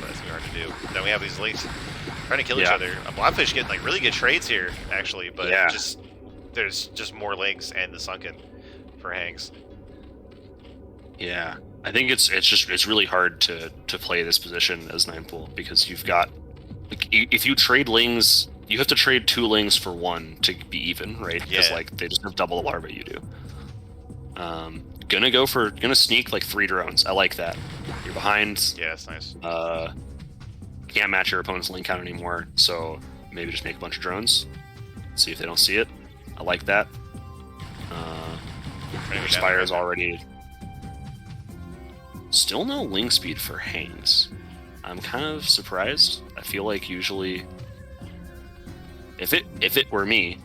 but it's gonna be hard to do. Then we have these lings trying to kill each other. Blobfish getting like really good trades here, actually, but there's just more lings and the sunken for Hangs. Yeah, I think it's really hard to play this position as 9 pool, because you've got, like, if you trade lings, you have to trade 2 lings for 1 to be even, right? Because like they just have double the larvae you do. Gonna sneak like 3 drones. I like that. You're behind. Yeah, that's nice. Can't match your opponent's link count anymore, so maybe just make a bunch of drones. See if they don't see it. I like that. Spire is already. Still no ling speed for Hangs. I'm kind of surprised. I feel like usually, if it were me,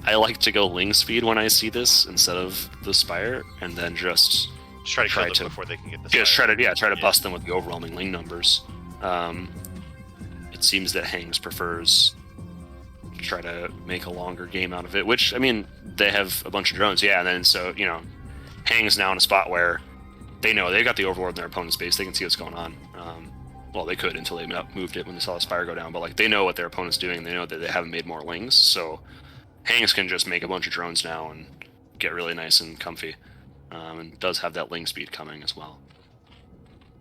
I like to go ling speed when I see this instead of the Spire, and then just try to kill them before they can get the Spire. Just try to bust them with the overwhelming ling numbers. It seems that Hangs prefers to try to make a longer game out of it, which, I mean, they have a bunch of drones, and then so, Hangs now in a spot where they know they've got the Overlord in their opponent's base. They can see what's going on. Well, they could until they moved it when they saw the Spire go down. But like, they know what their opponent's doing. They know that they haven't made more lings. So Hangs can just make a bunch of drones now and get really nice and comfy. And does have that ling speed coming as well.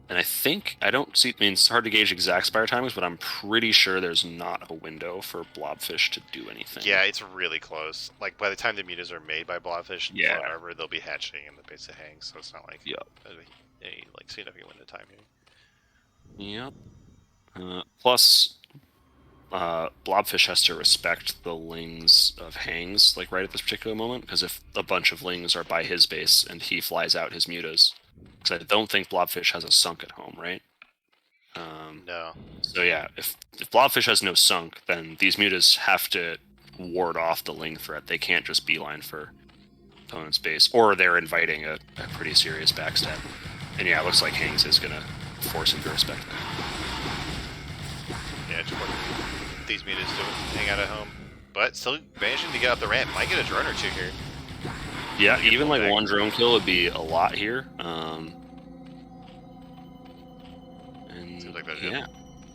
And I don't see. I mean, it's hard to gauge exact Spire timings, but I'm pretty sure there's not a window for Blobfish to do anything. Yeah, it's really close. Like, by the time the mutas are made by Blobfish, Arbor, they'll be hatching in the base of Hangs, so it's not like any like significant window time here. Yep. Plus, Blobfish has to respect the lings of Hangs, like right at this particular moment, because if a bunch of lings are by his base and he flies out his mutas, because I don't think Blobfish has a sunk at home, right? No. So yeah, if Blobfish has no sunk, then these mutas have to ward off the ling threat. They can't just beeline for opponent's base, or they're inviting a pretty serious backstab. And yeah, it looks like Hangs is gonna force him to respect that. Yeah, just working these mutas to hang out at home, but still managing to get up the ramp. Might get a drone or two here. Yeah, even like one drone kill would be a lot here. And seems like they're yeah,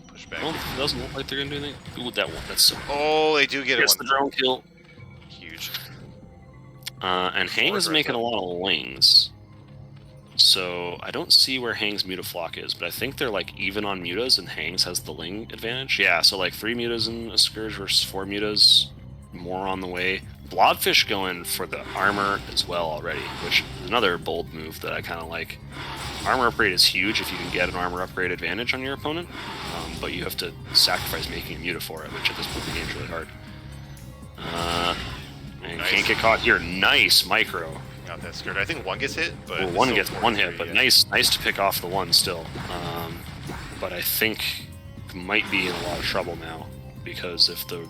push back. well, it doesn't look like they're gonna do anything. Ooh, that one. That's so. Oh, they do get Yes, one. the drone kill. Huge. And Hang is making a lot of lings. So I don't see where Hang's Mutaflock is, but I think they're like even on mutas, and Hang's has the ling advantage. Yeah, so like 3 mutas in a Scourge versus 4 mutas, more on the way. Blobfish going for the armor as well already, which is another bold move that I kind of like. Armor upgrade is huge if you can get an armor upgrade advantage on your opponent, but you have to sacrifice making a muta for it, which at this point in the game is really hard. And nice. Can't get caught here. Nice micro. Not that scared. I think one gets hit, but well, one gets one hit, but nice to pick off the one still. But I think might be in a lot of trouble now because if the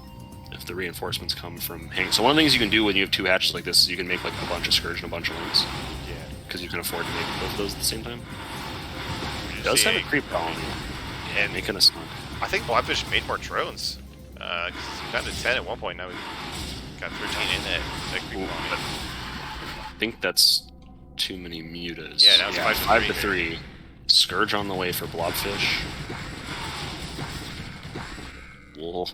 reinforcements come from Hang. So one of the things you can do when you have 2 hatches like this is you can make like a bunch of Scourge and a bunch of Lings. Yeah. Because you can afford to make both of those at the same time. It does have a creep colony. And making a stun. I think Blobfish made more drones. Because he got to 10 at one point, now he got 13 in that creep colony. I think that's too many mutas. Yeah, now it's 5 to 3. Scourge on the way for Blobfish.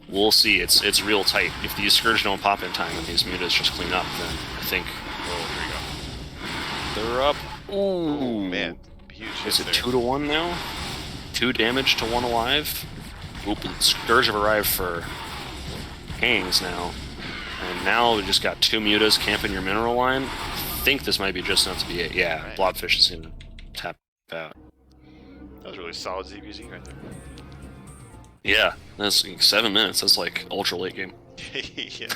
We'll see. It's real tight. If these Scourge don't pop in time and these mutas just clean up, then I think. Oh, here we go. They're up. Ooh, man, huge. Is it 2 to 1 now? 2 damage to 1 alive. Oop, Scourge have arrived for Hangs now, and now we just got 2 mutas camping your mineral line. I think this might be just enough to be it. Yeah, right. Blobfish is gonna tap out. That was really solid ZBZ right there. Yeah, that's like 7 minutes. That's like ultra late game. Yeah.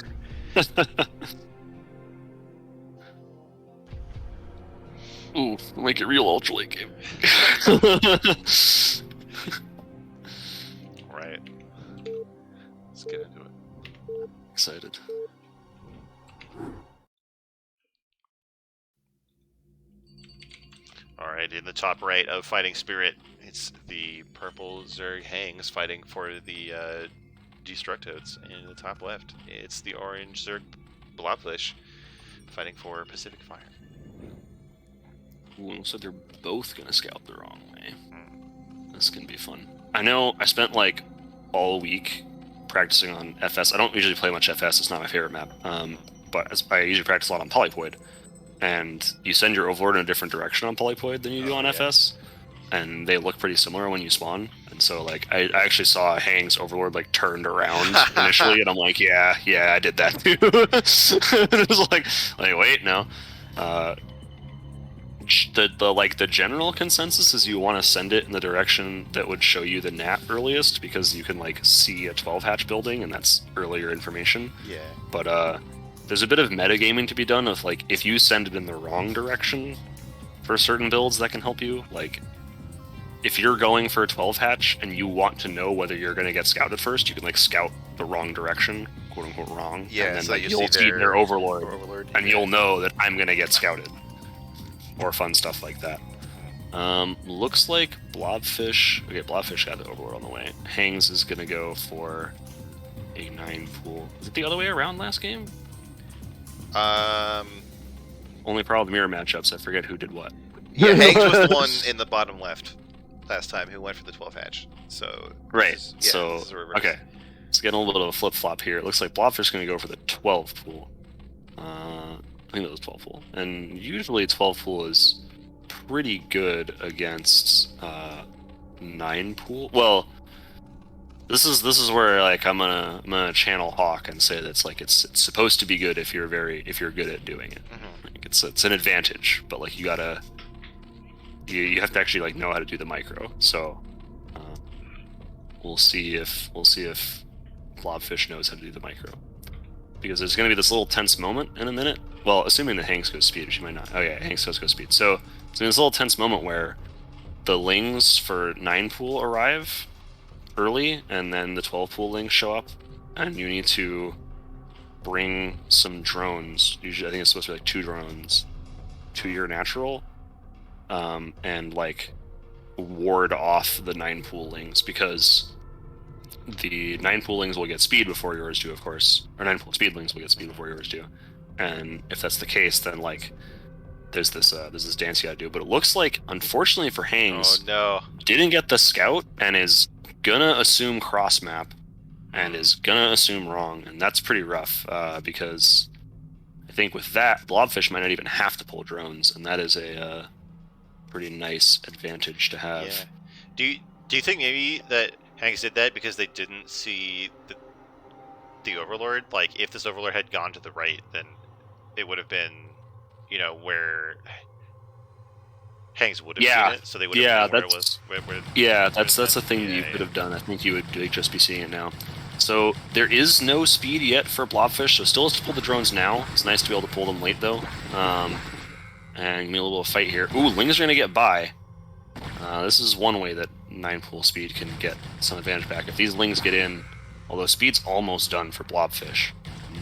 Ooh, make it real ultra late game. Right. Let's get into it. Excited. Alright, in the top right of Fighting Spirit, it's the purple Zerg Hangs fighting for the DestrucToads. In the top left, it's the orange Zerg Blobfish fighting for Pacific Fire. Ooh, so they're both gonna scout the wrong way. This can be fun. I know I spent like all week practicing on FS. I don't usually play much FS, it's not my favorite map. But I usually practice a lot on Polypoid. And you send your Overlord in a different direction on Polypoid than you do on FS. And they look pretty similar when you spawn. And so like I actually saw Hang's Overlord like turned around initially, and I'm like, yeah, I did that too. It was like wait, no. The general consensus is you want to send it in the direction that would show you the nap earliest, because you can like see a 12 hatch building and that's earlier information. Yeah. But there's a bit of metagaming to be done of like if you send it in the wrong direction for certain builds that can help you. Like if you're going for a 12 hatch and you want to know whether you're going to get scouted first, you can like scout the wrong direction, quote unquote wrong. Yeah. And then so like, you'll see their Overlord and yeah. you'll know that I'm going to get scouted. Or fun stuff like that. Looks like Blobfish. Okay, Blobfish got the Overlord on the way. Hangs is gonna go for a 9 pool. Is it the other way around last game? Only problem mirror matchups. I forget who did what. Yeah, Hangs was the one in the bottom left last time who went for the 12 hatch. So right. So okay, let's get a little bit of a flip flop here. It looks like Blobfish is gonna go for the 12 pool. I think it was 12 pool, and usually 12 pool is pretty good against 9 pool. Well, this is where like I'm gonna channel Hawk and say that's like it's supposed to be good if you're good at doing it. Like it's an advantage, but like you have to actually like know how to do the micro. So we'll see if Blobfish knows how to do the micro. Because there's going to be this little tense moment in a minute. Well, assuming that Hanks goes speed, she might not. Oh yeah, Hanks does go speed. So it's this little tense moment where the Lings for 9 pool arrive early, and then the 12 pool Lings show up, and you need to bring some drones. Usually, I think it's supposed to be like 2 drones to your natural, and like ward off the 9 poolings, because the 9 poolings will get speed before yours do, of course, or 9 pool speedlings will get speed before yours do. And if that's the case, then like there's this dance you gotta do. But it looks like, unfortunately for Hangs, didn't get the scout and is gonna assume cross map and is gonna assume wrong, and that's pretty rough, because I think with that, Blobfish might not even have to pull drones, and that is a pretty nice advantage to have. Yeah. Do you think maybe that Hanks did that because they didn't see the Overlord? Like, if this Overlord had gone to the right, then it would have been, you know, where Hanks would have seen it, so they would have known where it was. That's the thing you could have done. I think you would just be seeing it now. So there is no speed yet for Blobfish, so still has to pull the drones now. It's nice to be able to pull them late, though. And give me a little fight here. Ooh, Lings are going to get by. This is one way that 9 pool speed can get some advantage back. If these Lings get in, although speed's almost done for Blobfish,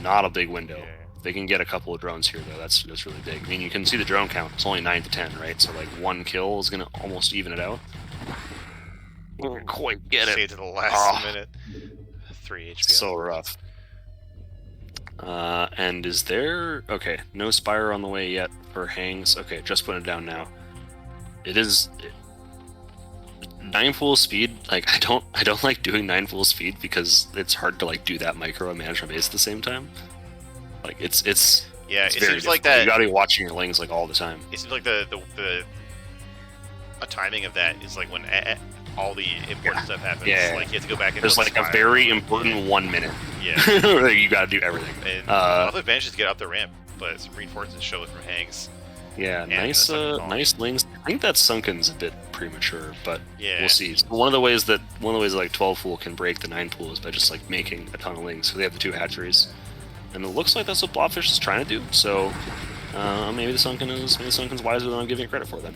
not a big window. Yeah. They can get a couple of drones here, though. That's really big. I mean, you can see the drone count. It's only 9 to 10, right? So, like, 1 kill is going to almost even it out. Didn't quite get it. Stayed to the last minute. 3 HP. So rough. And is there... Okay, no Spire on the way yet for Hangs. Okay, just putting it down now. It is... 9 pool speed, like, I don't like doing 9 pool speed because it's hard to, like, do that micro and manage my base at the same time. Like, it's yeah, it's it very seems difficult. like that. You gotta be watching your Lings, like, all the time. It seems like the timing of that is like when all the important stuff happens. Yeah. Like, you have to go back and there's like a very important 1 minute. Yeah. You gotta do everything. And other advantages to get up the ramp, but some reinforcements show it from Hangs. Yeah, nice Lings. I think that Sunken's a bit premature, but yeah, we'll see. So one of the ways that like 12 pool can break the 9 pool is by just like making a ton of Lings. So they have the 2 hatcheries, and it looks like that's what Blobfish is trying to do. So maybe the Sunken's wiser than I'm giving it credit for then.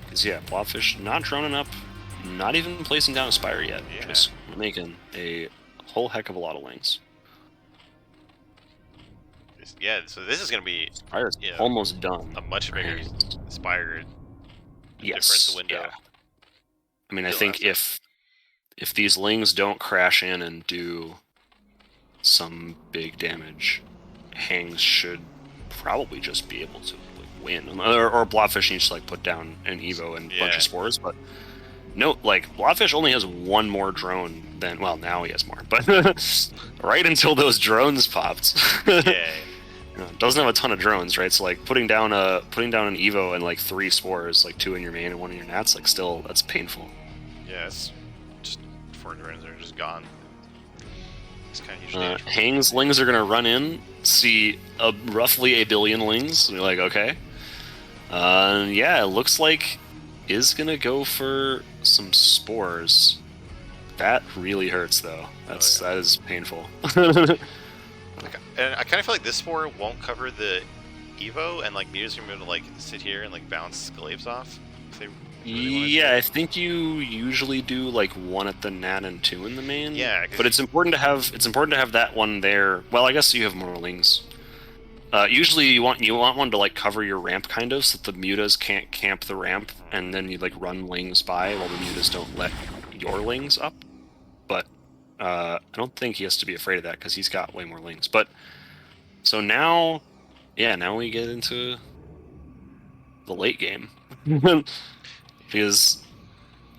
Because yeah, Blobfish not droning up, not even placing down a Spire yet, just making a whole heck of a lot of Lings. Yeah, so this is going to be Spire's almost done. A much bigger Spire difference window. Yeah. I mean, I think if these Lings don't crash in and do some big damage, Hangs should probably just be able to like, win. Or Blobfish needs to like put down an Evo and a bunch of spores, but no, like Blobfish only has 1 more drone than, well, now he has more, but right until those drones popped. Doesn't have a ton of drones, right? So like putting down an Evo and like 3 spores, like 2 in your main and 1 in your nats, like still that's painful. Yes, just 4 drones are just gone. It's kind of huge. Hangs Lings are gonna run in, see roughly 1 billion Lings, and you're like, okay. Yeah, it looks like is gonna go for some spores. That really hurts though. That is painful. And I kind of feel like this spore won't cover the Evo, and like Mew's gonna be able to like sit here and like bounce Glaives off. I think you usually do like 1 at the Nat and 2 in the main. Yeah, but it's important to have that one there. Well, I guess you have more Lings. Usually you want one to like cover your ramp kind of, so that the mutas can't camp the ramp, and then you like run Lings by while the mutas don't let your Lings up. But I don't think he has to be afraid of that because he's got way more Lings. But so now we get into the late game because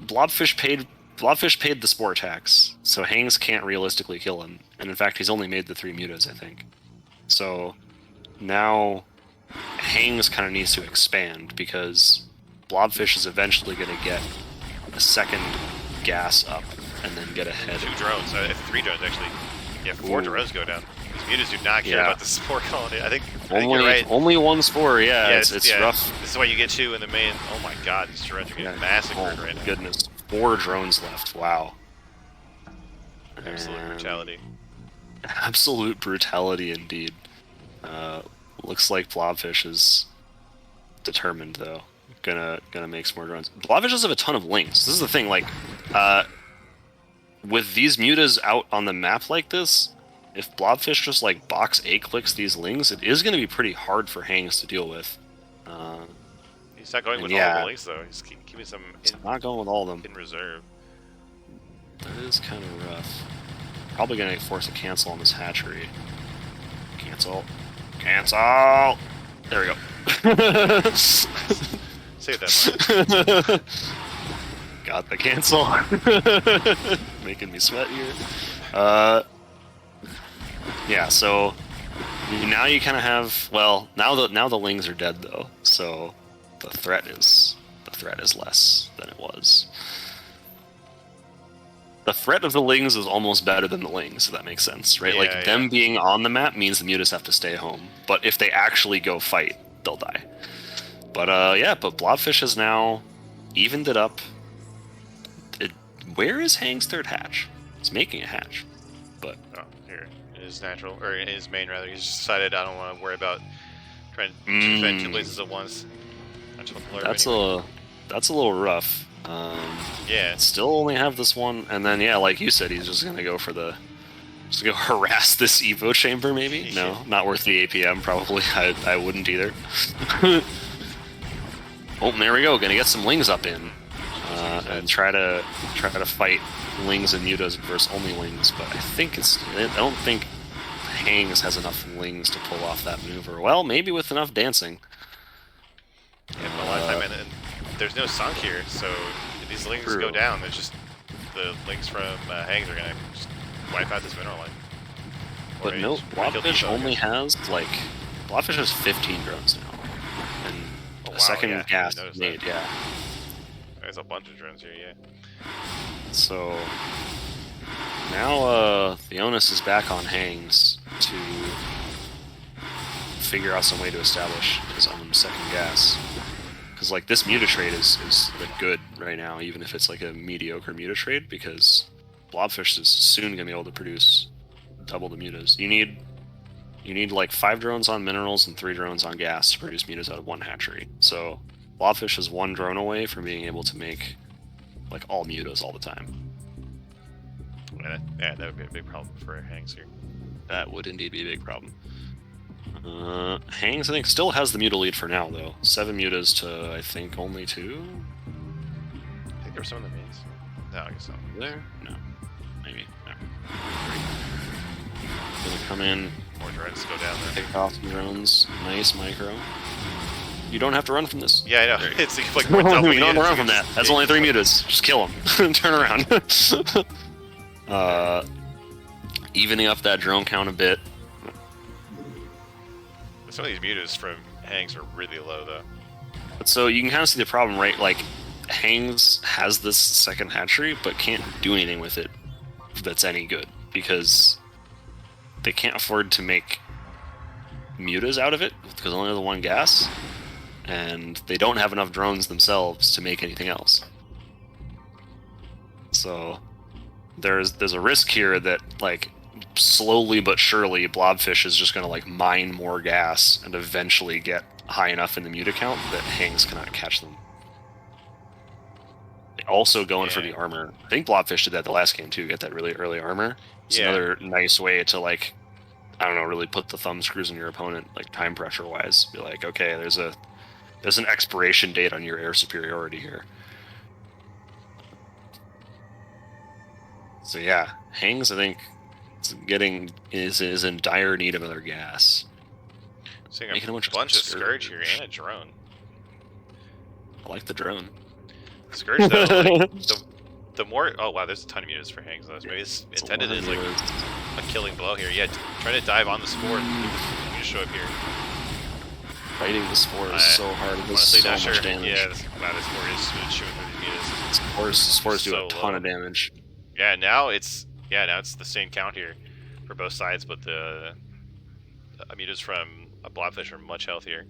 Blobfish paid the spore tax, so Hangs can't realistically kill him, and in fact he's only made the 3 mutas, I think. So now Hangs kind of needs to expand because Blobfish is eventually going to get a second gas up and then get ahead. 2 drones, 3 drones actually. Yeah, 4 drones go down. These mutas do not care about the spore colony. I think you're right. Only 1 spore, it's rough. This is why you get 2 in the main. Oh my god, these drones are getting massacred right now. Goodness, 4 drones left. Wow. Absolute brutality. Absolute brutality indeed. Looks like Blobfish is determined though. Gonna make some more drones. Blobfish does have a ton of Lings. This is the thing, like with these mutas out on the map like this, if Blobfish just like box A-clicks these lings, it is going to be pretty hard for Hangs to deal with. He's not going with all the lings though. He's keeping some. Not going with all of them in reserve. That is kind of rough. Probably going to force a cancel on this hatchery. Cancel. Cancel! There we go. Save that much. Got the cancel. Making me sweat here. Yeah, so now you kind of have, well, now the lings are dead though, so the threat is less than it was. The threat of the lings is almost better than the lings, if that makes sense, right? Yeah, like them being on the map means the mutas have to stay home, but if they actually go fight, they'll die. But yeah, but Blobfish has now evened it up. Where is Hang's third hatch? It's making a hatch, but here in his natural, or in his main rather. He's just decided I don't want to worry about trying to defend two places at once. That's a little rough. Yeah. Still only have this one, and then yeah, like you said, he's just gonna go for just go harass this Evo chamber. Maybe no, not worth the APM. Probably I wouldn't either. Oh, there we go. Gonna get some lings up in, and try to fight lings and mutas versus only lings. But I don't think Hangs has enough lings to pull off that maneuver. Well, maybe with enough dancing. Yeah, but a lot of time, and there's no sunk here, so if these lings go down, it's just the lings from Hangs are gonna just wipe out this mineral line. But no, Blobfish only has Blobfish has 15 drones now, and a second gas made. Yeah, there's a bunch of drones here. Yeah. So now the onus is back on Hangs to figure out some way to establish his own second gas. Because like this muta trade is like good right now, even if it's like a mediocre muta trade, because Blobfish is soon gonna be able to produce double the mutas. You need like 5 drones on minerals and 3 drones on gas to produce mutas out of one hatchery. So Blobfish is 1 drone away from being able to make like all mutas all the time. Yeah, that would be a big problem for Hangs here. That would indeed be a big problem. Hangs, I think, still has the muta lead for now, though. 7 mutas to, I think, only 2? I think there were some in the mains. No, I guess not. There? No. Maybe. No. Gonna come in. More drones go down there. Pick off some drones. Nice micro. You don't have to run from this. Yeah, I know. It's like you don't have to run from that. That's only 3 mutas. Just kill them. Turn around. Evening up that drone count a bit. Some of these mutas from Hangs are really low, though. So you can kind of see the problem, right? Like, Hangs has this second hatchery, but can't do anything with it that's any good, because they can't afford to make mutas out of it, because only the 1 gas, and they don't have enough drones themselves to make anything else. So there's a risk here that, like, slowly but surely Blobfish is just going to like mine more gas and eventually get high enough in the muta count that Hangs cannot catch them. Also going for the armor. I think Blobfish did that the last game too, get that really early armor. It's another nice way to, like, I don't know, really put the thumb screws on your opponent, like time pressure wise. Be like, okay, there's an expiration date on your air superiority here. So yeah, Hangs, I think, is in dire need of another gas. Seeing a bunch of Scourge here and a drone. I like the drone. Scourge though, like, the more, oh wow, there's a ton of mutas for Hangs though. So maybe it's intended as like a killing blow here. Yeah, try to dive on the spore. You just show up here. Fighting the spore is so hard. It does so much damage. Yeah, this spore is shooting through these mutas. Spores do a ton of damage. Yeah, now it's the same count here for both sides, but the mutas from a Blobfish are much healthier.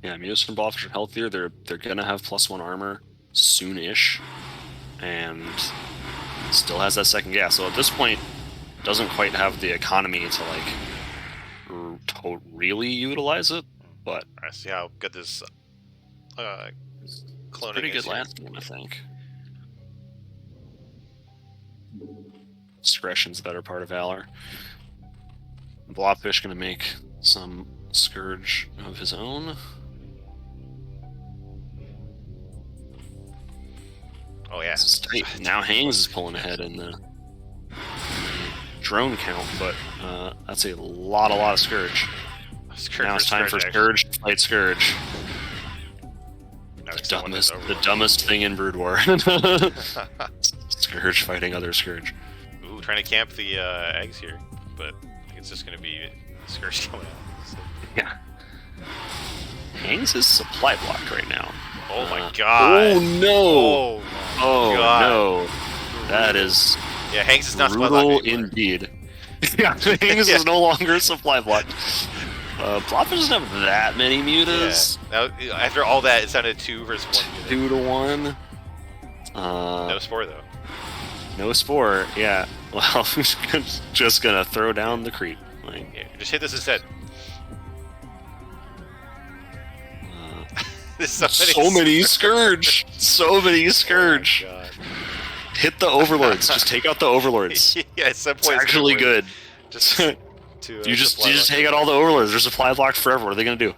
Yeah, mutas from Blobfish are healthier. They're gonna have +1 armor soon-ish, and still has that second gas. So at this point, doesn't quite have the economy to like really utilize it. But I see how good this cloning pretty good is last game, I think. Discretion's the better part of valor. Blobfish gonna make some Scourge of his own. Oh yeah. Now Hangs is pulling ahead in the drone count, but that's a lot of Scourge. Now it's time for Scourge to fight Scourge. The dumbest thing in Brood War. Scourge fighting other Scourge. Ooh, trying to camp the eggs here, but I think it's just going to be Scourge coming out. So. Yeah. Hangs is supply blocked right now. Oh my god. Oh no! Oh god. No. That is yeah, Hangs is not brutal indeed. Yeah, Hangs is no longer supply blocked. Blobfish doesn't have that many mutas. Yeah. Now, after all that, it sounded 2 versus 1 muta. 2 to 1. No spore though. No spore, yeah. Well, just gonna throw down the creep. Like, yeah, just hit this instead. There's so many Scourge! So many Scourge! Oh my god. Hit the Overlords. Just take out the Overlords. Yeah, at some point it's actually good. Just you just take out all the Overlords. They're supply blocked forever. What are they gonna do?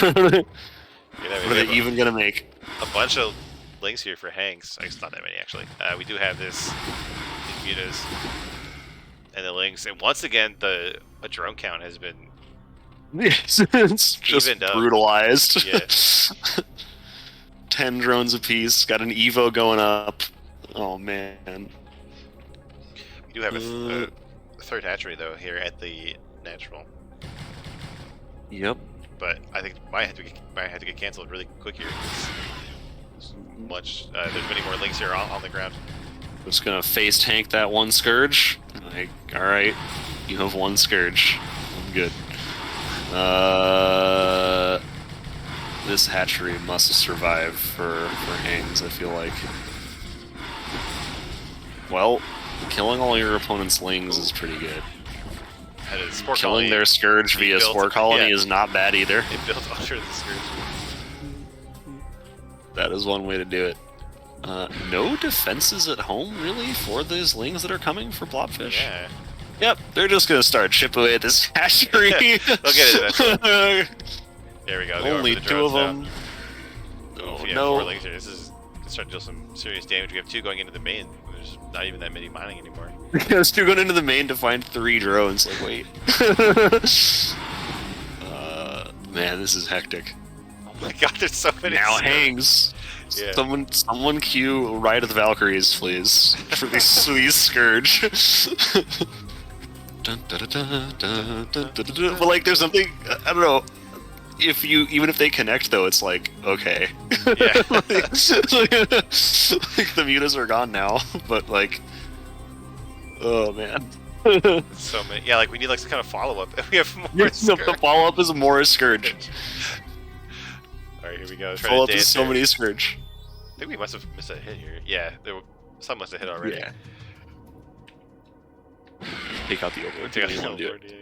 What are they even gonna make? A bunch of links here for Hangs. I guess not that many actually. We do have these mutas and the links, and once again a drone count has been it's just brutalized. Yeah. 10 drones apiece. Got an Evo going up. Oh man. We do have a third hatchery though here at the natural. Yep. But I think might have to get canceled really quick here. There's many more links here on the ground. Just gonna face tank that one Scourge. Like, all right, you have one Scourge. I'm good. This hatchery must survive for Hangs, I feel like. Well, killing all your opponent's lings is pretty good. Killing their Scourge via Spore Colony is not bad either. It built under the Scourge. That is one way to do it. No defenses at home, really, for these lings that are coming for Blobfish? Yeah. Yep, they're just gonna start chip away at this hatchery. They'll get it eventually. There we go. Only 2 of them. Oh, no. 4 lings here. This is starting to deal some serious damage. We have 2 going into the main. There's not even that many mining anymore. There's 2 going into the main to find 3 drones. Like, wait. Man, this is hectic. Oh my god, there's so many. Now Hangs. Yeah. Someone queue Ride of the Valkyries, please, for these Scourge. But like, there's something, I don't know. Even if they connect though, it's like, okay. Yeah. like the mutas are gone now, but like, oh man. So many. Yeah, like we need like some kind of follow up. We have more. Scourge. The follow up is more Scourge. All right, here we go. Follow up is so many Scourge. I think we must have missed a hit here. Yeah, some must have hit already. Yeah. Take out the Overlord. Take out the Overlord. Yeah.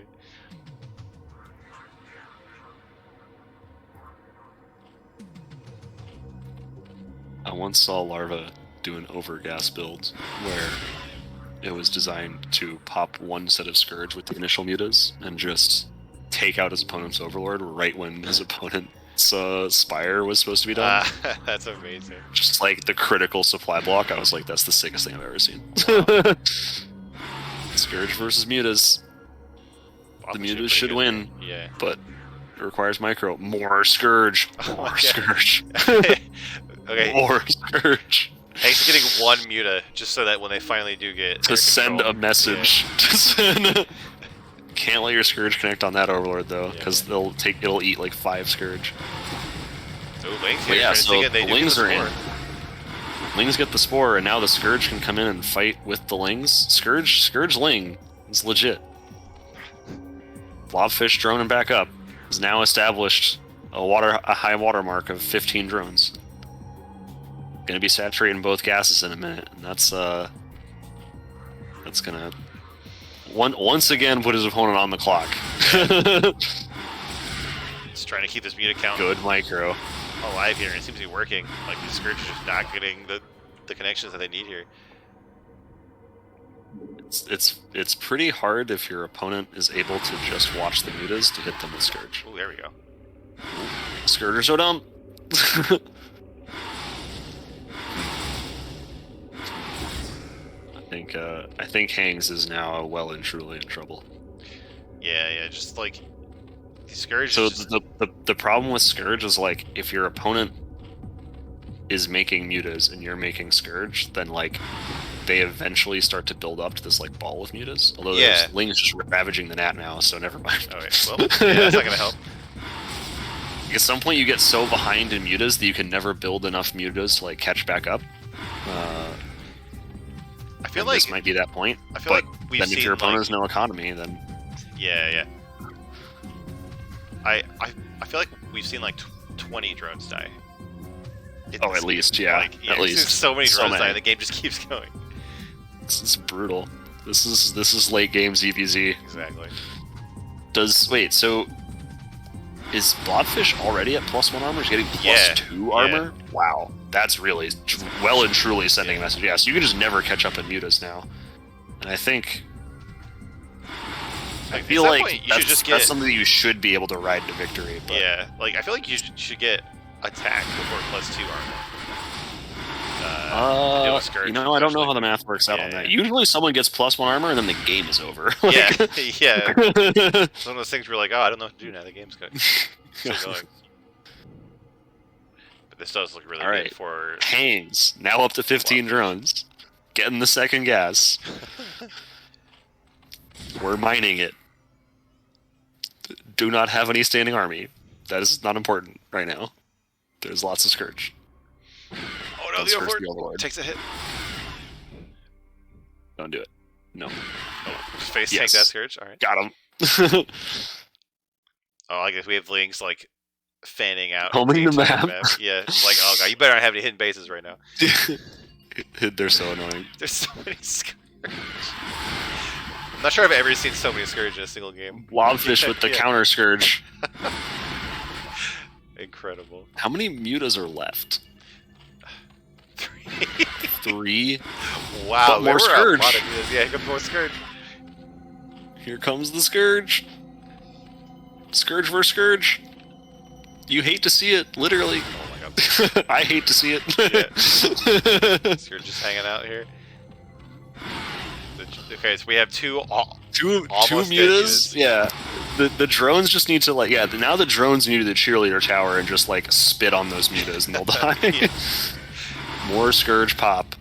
I once saw Larva do an overgas build where it was designed to pop one set of Scourge with the initial mutas and just take out his opponent's Overlord right when his opponent's Spire was supposed to be done. That's amazing. Just like the critical supply block, I was like, that's the sickest thing I've ever seen. Wow. Scourge versus mutas. The mutas should win. Yeah. But it requires micro. More Scourge. More Scourge. Okay. More Scourge. Thanks for getting 1 muta, just so that when they finally do get to send a message. Yeah. To send. Can't let your Scourge connect on that Overlord though, because it'll eat like 5 Scourge. So Lings here. But yeah, so the Lings are in. Lings get the Spore, and now the Scourge can come in and fight with the Lings. Scourge Ling is legit. Blobfish droning back up has now established a high water mark of 15 drones. Gonna be saturating both gases in a minute, and that's gonna once again put his opponent on the clock. Just trying to keep this muta count good micro alive here, and it seems to be working. Like the Scourge is just not getting the connections that they need here. It's pretty hard if your opponent is able to just watch the mutas to hit them with Scourge. Oh, there we go. Scourge are so dumb. I think Hangs is now well and truly in trouble. Yeah, just like Scourge. So just... the problem with Scourge is like if your opponent is making mutas and you're making Scourge, then like they eventually start to build up to this like ball of mutas. Although there's Ling's just ravaging the Nat now, so never mind. Okay, well, yeah, that's not gonna help. At some point, you get so behind in mutas that you can never build enough mutas to like catch back up. I feel like this might be that point. I feel like we've then seen if your opponent has like, no economy, then yeah. I feel like we've seen like 20 drones die. At least, yeah. Like, at least. There's so many drones many. die, the game just keeps going. It's brutal. This is late game ZVZ. Exactly. Wait, so is Blobfish already at +1 armor? Is getting +2 armor? Yeah. Wow, that's really well and truly sending a message. Yeah, so you can just never catch up in mutas now. And I think I feel like that's something that you should be able to ride to victory. But... Yeah, like I feel like you should get attacked before +2 armor. You know, I don't know how the math works out on that. Usually someone gets +1 armor and then the game is over. Yeah. It's one of those things where you're like, oh, I don't know what to do now. The game's still going. But this does look really good for... Hangs, now up to 15 drones. Getting the second gas. We're mining it. Do not have any standing army. That is not important right now. There's lots of Scourge. Oh no, the Overlord takes a hit. Don't do it. No. Oh, just face tank that Scourge? Alright. Got him. Oh, I guess we have Lings like fanning out. Homing the map. Yeah, like, oh god, you better not have any hidden bases right now. They're so annoying. There's so many Scourge. I'm not sure I've ever seen so many Scourge in a single game. Blobfish with the counter Scourge. Incredible. How many mutas are left? 3? Wow, but more Scourge. Yeah, here comes more Scourge. Here comes the Scourge. Scourge versus Scourge. You hate to see it, literally. Oh my god. I hate to see it. Yeah. Scourge just hanging out here. Okay, so we have two mutas. Yeah, the drones just need to like now the drones need the cheerleader tower and just like spit on those mutas and they'll die. More Scourge pop.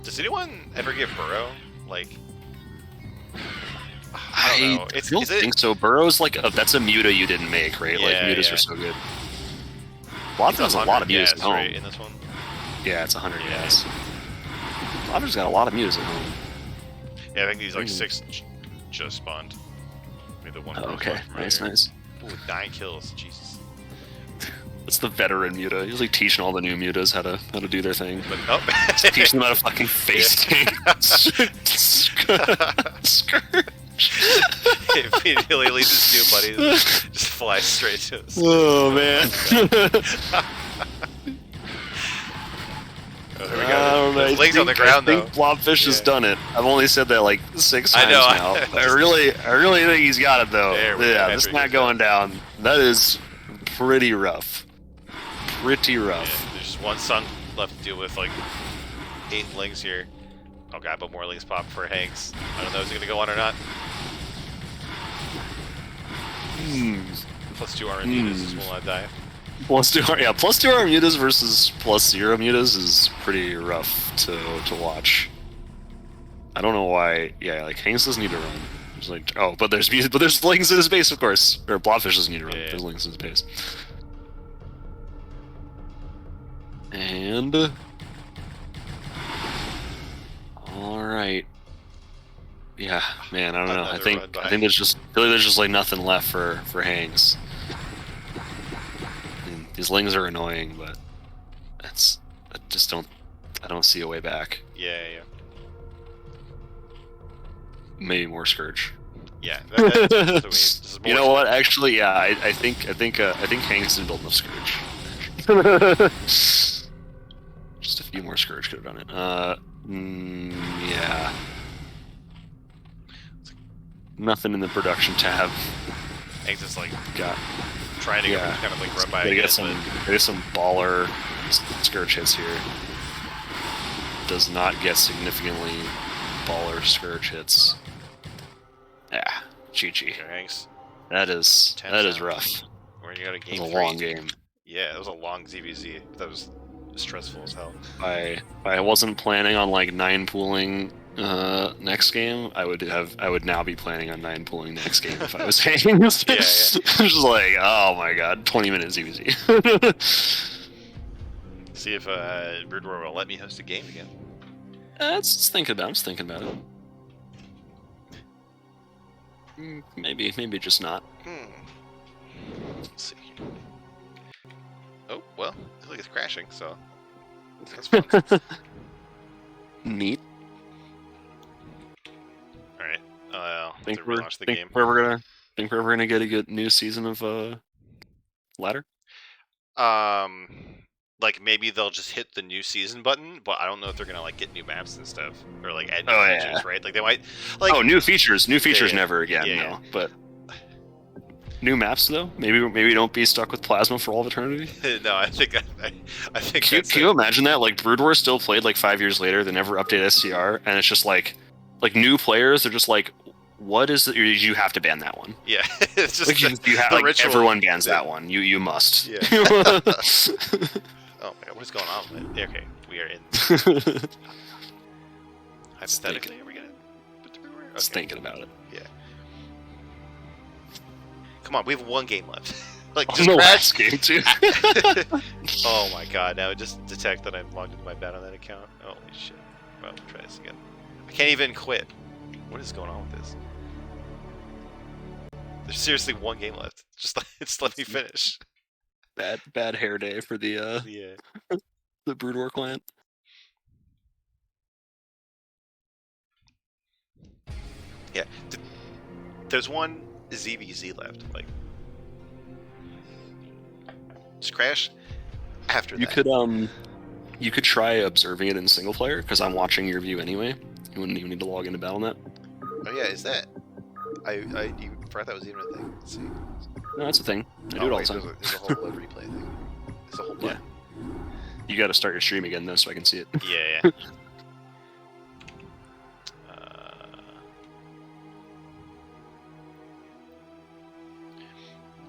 Does anyone ever get Burrow? Like, I don't know. Think so. Burrow's like that's a muta you didn't make, right? Yeah, like mutas are so good. Blobfish has a lot of mutas at home. Right, in this one? Yeah, it's 100 gas. Blobfish's got a lot of mutas at home. Yeah, I think these like 6 just spawned. Maybe the one. Oh, okay, nice. Ooh, 9 kills, Jesus. That's the veteran muta. He's like teaching all the new mutas how to do their thing. But nope. Teaching them how to fucking face tank. Scourge. Immediately leaves his new buddy, just flies straight to us. Oh man. Oh, here we go. There's Lings on the ground though. I think Blobfish has done it. I've only said that like 6 times now. I really think he's got it though. Yeah, this is not going down. That is pretty rough. Pretty rough. Yeah, there's just one sun left to deal with, like 8 Lings here. Oh god, but more Lings pop for Hanks. I don't know, is he gonna go on or not? +2 armor mutas will not die. +2 armor mutas versus +0 mutas is pretty rough to watch. I don't know why. Yeah, like Hanks doesn't need to run. It's like, oh, but there's Lings in his base, of course. Or Blobfish doesn't need to run. Yeah. There's Lings in his base. And all right. Yeah, man, I don't know. I think there's just like nothing left for Hangs. I mean, these Lings are annoying, but I don't see a way back. Yeah. Maybe more Scourge. Yeah, that's you know what? Actually, yeah, I think Hanks is building up Scourge. Just a few more Scourge could have done it. Yeah. Nothing in the production tab. It's just like Got trying to kind of like run by gotta again, get some baller Scourge hits here. Does not get significantly baller Scourge hits. Yeah, GG. Thanks. That is rough. Where you got a game. It was a long game. Yeah, it was a long ZVZ. That was stressful as hell. I wasn't planning on like 9 pooling next game. I would now be planning on 9 pooling next game if I was hanging. Yeah. Just like, oh my god, 20-minute ZVZ. See if Brood War will let me host a game again. Let's think about it. Maybe just not. Let's see. Oh, well, it looks like it's crashing, so that's fun. Neat. Alright, I'll have to We're relaunch the game. Think we're ever gonna get a good new season of Ladder? Like maybe they'll just hit the new season button, but I don't know if they're gonna like get new maps and stuff or like add new features, right? Like they might like new features never again, no. But new maps though? Maybe don't be stuck with Plasma for all of eternity. No, I think Can you imagine that? Like Brood War still played like 5 years later, they never update SCR, and it's just like new players, they're just like, what is it? You have to ban that one. Yeah, it's just like you have, like everyone bans that one. You must. Yeah. Oh my god, what is going on with it? Okay, we are in. Hypothetically, are we gonna? Just thinking about it. Yeah. Come on, we have 1 game left. Like just last game too. Oh my god! Now just detect that I'm logged into my bat on that account. Holy shit! Well, we'll try this again. I can't even quit. What is going on with this? There's seriously 1 game left. Just let me finish. Bad hair day for the the Brood War client. Yeah, there's 1 ZVZ left. Like, just crash after that. You could try observing it in single player because I'm watching your view anyway. You wouldn't even need to log into BattleNet. Oh yeah, is that? I forgot that was even a thing. Let's see. No, that's a thing. I do it all the time. There's a whole replay thing. There's a whole button. Yeah. You got to start your stream again though, so I can see it. Yeah.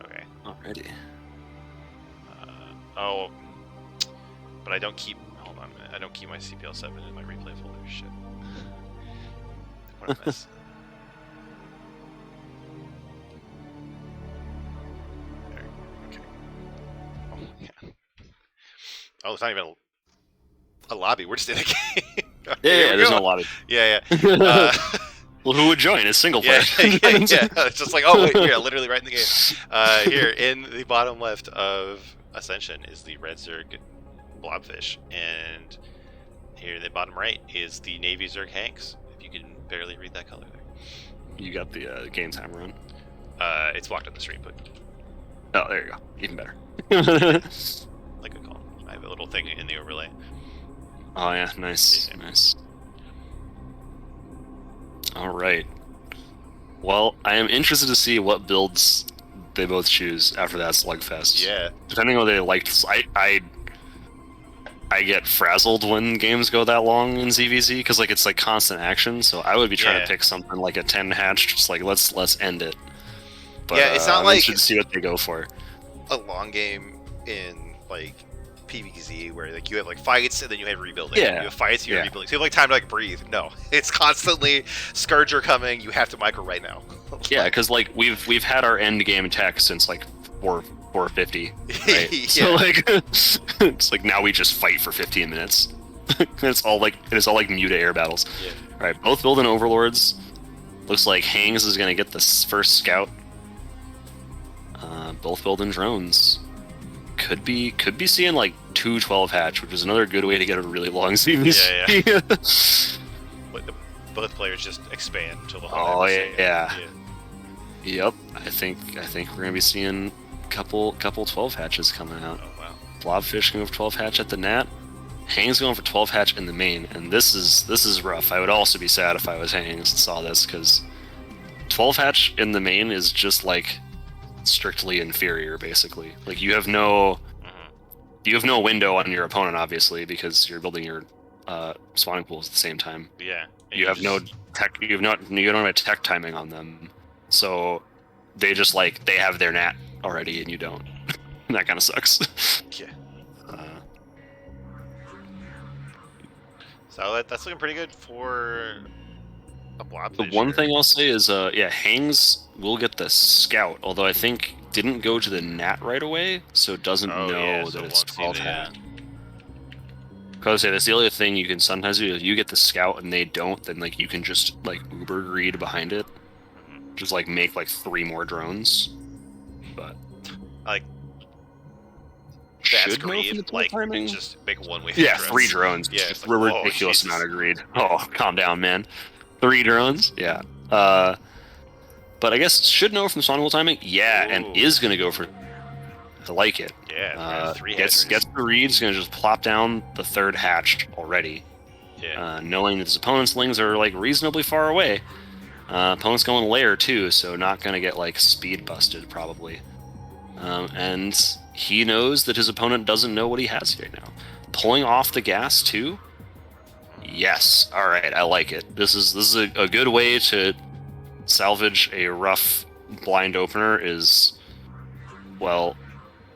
Okay. Alrighty. Oh, but I don't keep. Hold on a minute. I don't keep my CPL 7 in my replay folder. Shit. What a mess. Okay. Oh yeah. Oh, it's not even a lobby. We're just in a game. Yeah, there's no lobby. Yeah. Well, who would join? It's single player. Yeah. It's just like, oh wait, yeah, literally right in the game. Here in the bottom left of Ascension is the red Zerg blobfish, and here in the bottom right is the navy Zerg Hanks. If you can barely read that color there. You got the game timer on. It's blocked on the stream, but oh, there you go. Even better. Like a call. I have a little thing in the overlay. Oh yeah, nice, nice. All right. Well, I am interested to see what builds they both choose after that slugfest. Yeah. Depending on what they liked, I get frazzled when games go that long in ZVZ because like it's like constant action. So I would be trying to pick something like a 10 hatch, just like let's end it. But, yeah, it's not I'm like interested to see what they go for. A long game in like PvZ where like you have like fights and then you have rebuilding. Yeah. You have fights and you have rebuilding. So you have like time to like breathe. No, it's constantly Scourger coming. You have to micro right now. Yeah, because like we've had our end game tech since like 450. Right? Yeah. So like it's like now we just fight for 15 minutes. It's all like Muta air battles. Yeah. All right, both building overlords. Looks like Hangs is gonna get the first scout. Both building drones. Could be seeing like 212 hatch, which is another good way to get a really long CVC. Yeah. Both players just expand till the whole. Oh yeah. Yep. I think we're gonna be seeing couple 12 hatches coming out. Oh wow. Blobfish can go for 12 hatch at the Nat. Hang's going for 12 hatch in the main, and this is rough. I would also be sad if I was Hangs and saw this, because 12 hatch in the main is just like strictly inferior, basically. Like you have no window on your opponent, obviously, because you're building your spawning pools at the same time. Yeah. You have no tech. You don't have tech timing on them, so they just like they have their nat already, and you don't. And that kind of sucks. Yeah. So that's looking pretty good for a blobfish. The one thing I'll say is, yeah, Hangs will get the scout, although I think didn't go to the nat right away, so doesn't know that it's 12 hat. Because I say that's the other thing you can sometimes do. If you get the scout and they don't, then like you can just like uber greed behind it, just like make like 3 more drones. But like should greed, like timing? Just make 1 wave. Yeah, drones. 3 drones. Yeah, it's like, a ridiculous amount of greed. Oh, calm down, man. 3 drones. Yeah. But I guess should know from Sonic timing. Yeah, and is gonna go for. I like it. Yeah, 3 gets the reeds, gonna just plop down the 3rd hatch already. Yeah. Knowing that his opponent's lings are like reasonably far away. Opponent's going lair too, so not gonna get like speed busted probably. And he knows that his opponent doesn't know what he has right now. Pulling off the gas too. Yes. All right. I like it. This is a good way to salvage a rough blind opener. Is well.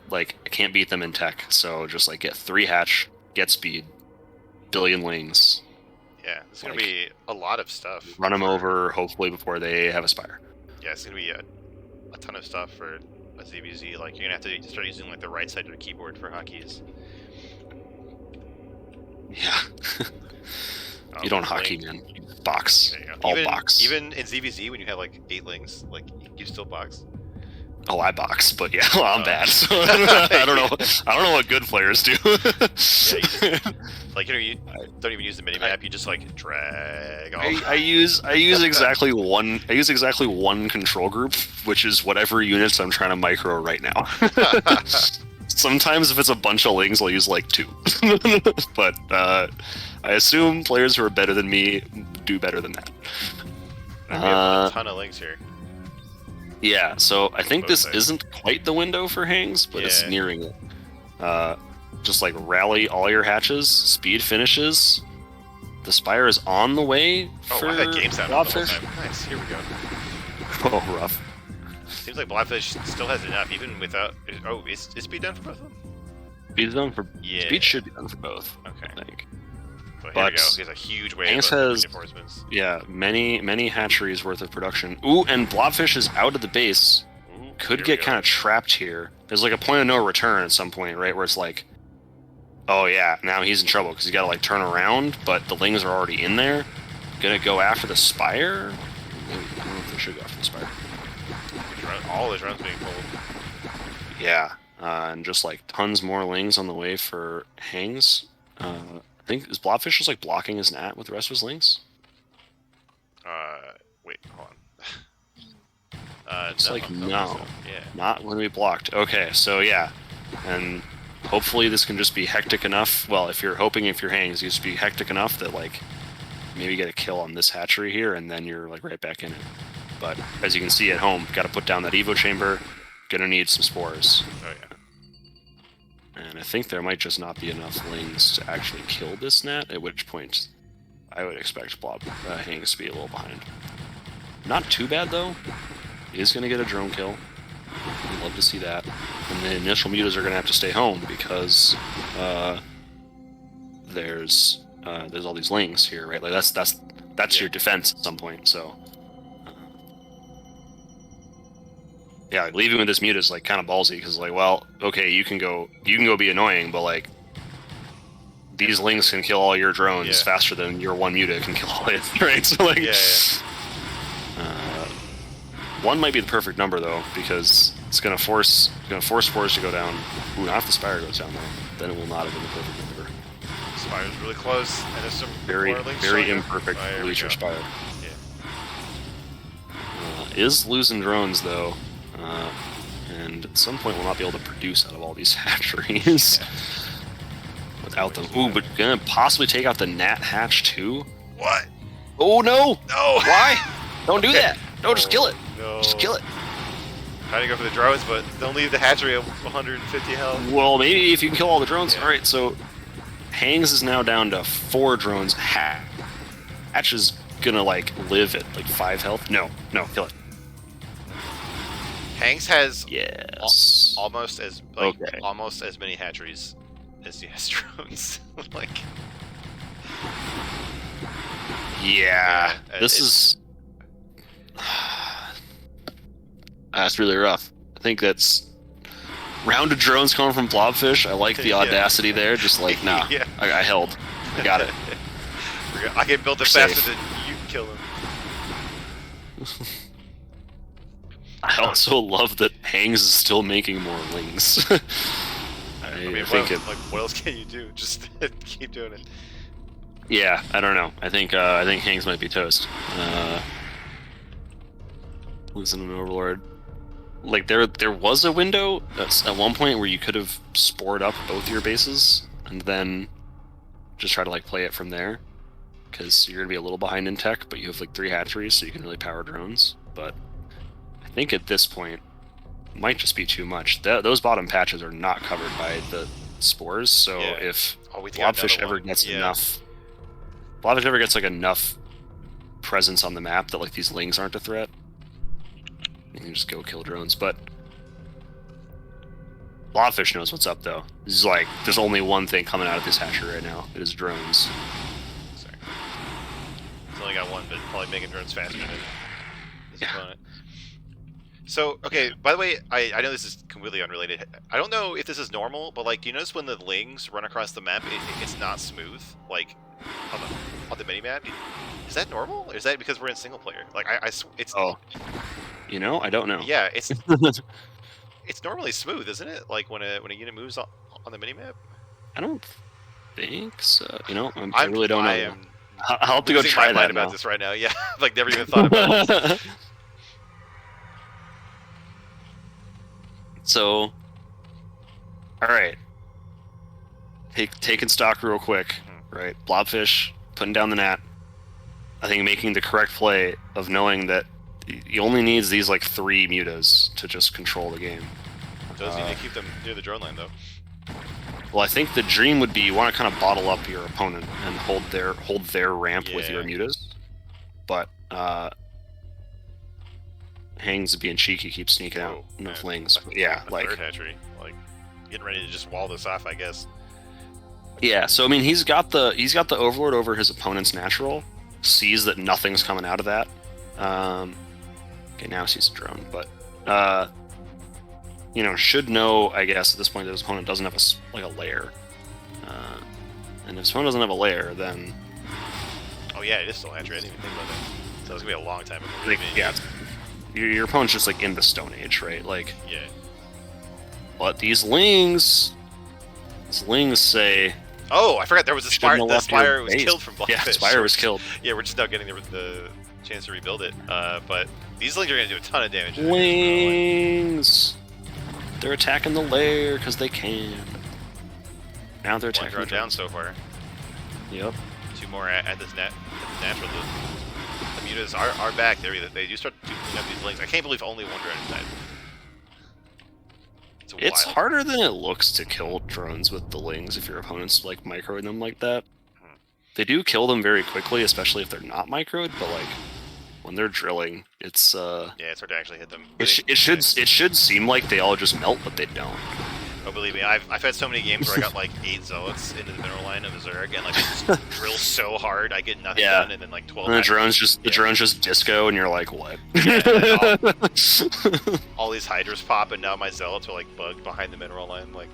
Like, I can't beat them in tech, so just, like, get 3 hatch, get speed, billion lings. Yeah, it's going to be a lot of stuff. Run them over, hopefully, before they have a Spire. Yeah, it's going to be a ton of stuff for a ZBZ. Like, you're going to have to start using, like, the right side of the keyboard for hotkeys. Yeah. You don't hotkey, man. You box. All box. Even in ZBZ, when you have, like, 8 lings, like, you still box. Oh, I box, but yeah, well, I'm bad. So I don't know. I don't know what good players do. Yeah, like you don't even use the minimap. You just like drag. I use exactly one. I use exactly one control group, which is whatever units I'm trying to micro right now. Sometimes if it's a bunch of lings, I'll use like 2. But I assume players who are better than me do better than that. We have a ton of lings here. Yeah, so I think this isn't quite the window for Hangs, but it's nearing it. Just like rally all your hatches, speed finishes. The Spire is on the way for Blobfish. Nice, here we go. Oh, rough. Seems like Blobfish still has enough, even without. Oh, is speed done for both of them? Speed's done for. Yeah. Speed should be done for both. Okay. I think. But here we go. He has a huge wave of reinforcements. Yeah, many hatcheries worth of production. Ooh, and Blobfish is out of the base. Ooh, could get kind of trapped here. There's like a point of no return at some point, right? Where it's like, oh yeah, now he's in trouble because he's got to like turn around, but the lings are already in there. Gonna go after the Spire? I don't know if they should go after the Spire. All his runs being pulled. Yeah, and just like tons more lings on the way for Hangs. I think is Blobfish just like blocking his nat with the rest of his lings? Wait, hold on. It's no, like no, so. Yeah. Not when we blocked. Okay, so yeah, and hopefully this can just be hectic enough. Well, if you're Hangs, you just be hectic enough that like maybe get a kill on this hatchery here, and then you're like right back in it. But as you can see at home, got to put down that Evo chamber. Gonna need some spores. Oh yeah. And I think there might just not be enough lings to actually kill this nat, at which point I would expect Hangs to be a little behind. Not too bad, though. He is going to get a drone kill. I'd love to see that. And the initial mutas are going to have to stay home because there's all these lings here, right? Like that's your defense at some point, so... Yeah, like leaving with this mute is like kind of ballsy because like, well, okay, you can go be annoying, but like these lings can kill all your drones faster than your one muta can kill all it, right? So like, one might be the perfect number though because it's gonna force spores to go down. Ooh, not if the Spire goes down though, then it will not have been the perfect number. Spire's really close, and there's some very imperfect Leisure Spire. Yeah. Is losing drones though. And at some point we'll not be able to produce out of all these hatcheries. without them. Ooh, but gonna possibly take out the gnat hatch too. What? Oh no! No! Why? Don't do that! No, just kill it. No. Just kill it. Trying to go for the drones, but don't leave the hatchery at 150 health. Well, maybe if you can kill all the drones. Yeah. All right, so Hangs is now down to 4 drones. Hatch is gonna like live at like 5 health. No, kill it. Hanks has Yes. almost as almost as many hatcheries as he has drones. Like, yeah, this is that's really rough. I think that's round of drones coming from Blobfish. I like the audacity there. Just like, nah, Yeah. I held. I got it. I can build it We're faster safe. than you can kill him. I also love that Hangs is still making more lings. I mean, what else can you do? Just keep doing it. Yeah, I don't know. I think Hangs might be toast. Losing an Overlord. Like there was a window at one point where you could have spored up both your bases and then just try to like play it from there, because you're gonna be a little behind in tech, but you have like 3 hatcheries, so you can really power drones. But I think at this point it might just be too much. Those bottom patches are not covered by the spores, so if Blobfish ever gets enough, Blobfish ever gets like enough presence on the map that like these lings aren't a threat, you can just go kill drones. But Blobfish knows what's up though. This is like, there's only one thing coming out of this hatchery right now. It is drones. Sorry. He's only got one, but probably making drones faster than his opponent. So, okay, by the way, I know this is completely unrelated. I don't know if this is normal, but like, do you notice when the lings run across the map, it's not smooth? Like, on the mini-map? Is that normal? Or is that because we're in single player? Like, it's... Oh. You know, I don't know. Yeah, it's normally smooth, isn't it? Like when a unit moves on the minimap. I don't think so. You know, I really don't know. I'll have to go try that about this right now. Yeah, like never even thought about it. So, all right, taking stock real quick. Right, Blobfish putting down the gnat. I think making the correct play of knowing that he only needs these like 3 mutas to just control the game. Does he need to keep them near the drone line though? Well, I think the dream would be you want to kind of bottle up your opponent and hold their ramp with your mutas. But Hangs being cheeky, keeps sneaking out no flings. But yeah, like third hatchery, like getting ready to just wall this off, I guess. Yeah, so I mean he's got the Overlord over his opponent's natural, sees that nothing's coming out of that. Okay, now sees a drone, but you know, should know, I guess, at this point that his opponent doesn't have a lair. And if his opponent doesn't have a lair, then... Oh yeah, it is still hatchery, I didn't even think about that. So it's gonna be a long time before your opponent's just like in the Stone Age, right? Like, yeah. But these lings say... Oh, I forgot there was a Spire. The Spire was killed from Blobfish. Yeah, Spire was killed. Yeah, we're just now getting the chance to rebuild it. But these lings are gonna do a ton of damage. Lings! They're attacking the lair because they can. Now they're attacking. One down so far. Yep. 2 more at this natural. The mutas are back. They do start to clean up these lings. I can't believe only 1 drone is dead. It's harder than it looks to kill drones with the lings if your opponent's like microing them like that. They do kill them very quickly, especially if they're not microed, but like when they're drilling, it's yeah, it's hard to actually hit them. It should seem like they all just melt, but they don't. Oh, believe me, I've had so many games where I got like 8 zealots into the mineral line of Zerg, and like they just drill so hard, I get nothing done, and then like 12. And the drones just disco, and you're like, what? Yeah, all these hydras pop, and now my zealots are like bugged behind the mineral line. Like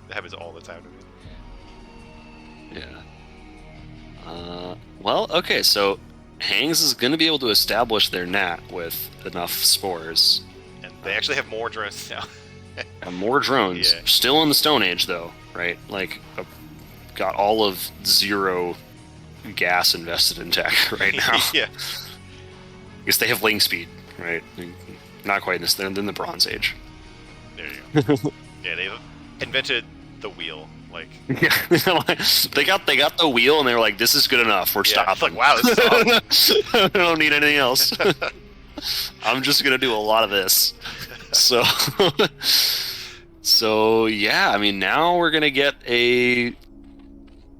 that happens all the time to me. Yeah. Well, okay, so Hangs is going to be able to establish their gnat with enough spores. And they actually have more drones now. And more drones. Yeah. Still in the Stone Age, though, right? Like, got all of 0 gas invested in tech right now. Yeah. I guess they have ling speed, right? Not quite in this. They're in the Bronze Age. There you go. Yeah, they've invented the wheel. Like, Yeah, they got the wheel and they were like, "This is good enough. We're yeah, it's stopping. like, wow, this is awesome. I don't need anything else. I'm just gonna do a lot of this." So, so yeah. I mean, now we're gonna get a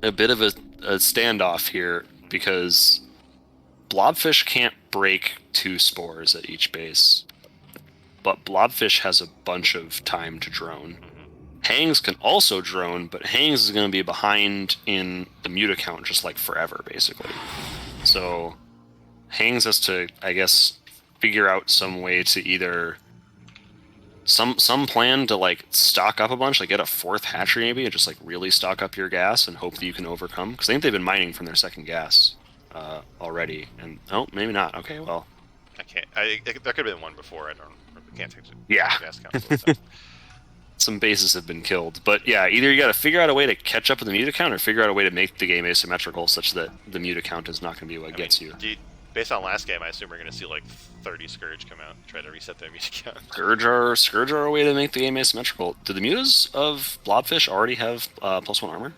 bit of a standoff here because blobfish can't break 2 spores at each base, but blobfish has a bunch of time to drone. Hangs can also drone, but Hangs is going to be behind in the mute account just like forever, basically. So Hangs has to, I guess, figure out some way to either some plan to like stock up a bunch, like get a 4th hatchery maybe, and just like really stock up your gas and hope that you can overcome. Because I think they've been mining from their 2nd gas already, and oh, maybe not. Okay, well, I can't. There could have been one before. I can't take the yeah. gas count. Some bases have been killed. But yeah, either you got to figure out a way to catch up with the mute account or figure out a way to make the game asymmetrical such that the mute account is not going to be what gets you. Based on last game, I assume we're going to see like 30 Scourge come out and try to reset their mute account. Scourge are a way to make the game asymmetrical. Do the mutas of Blobfish already have +1 armor?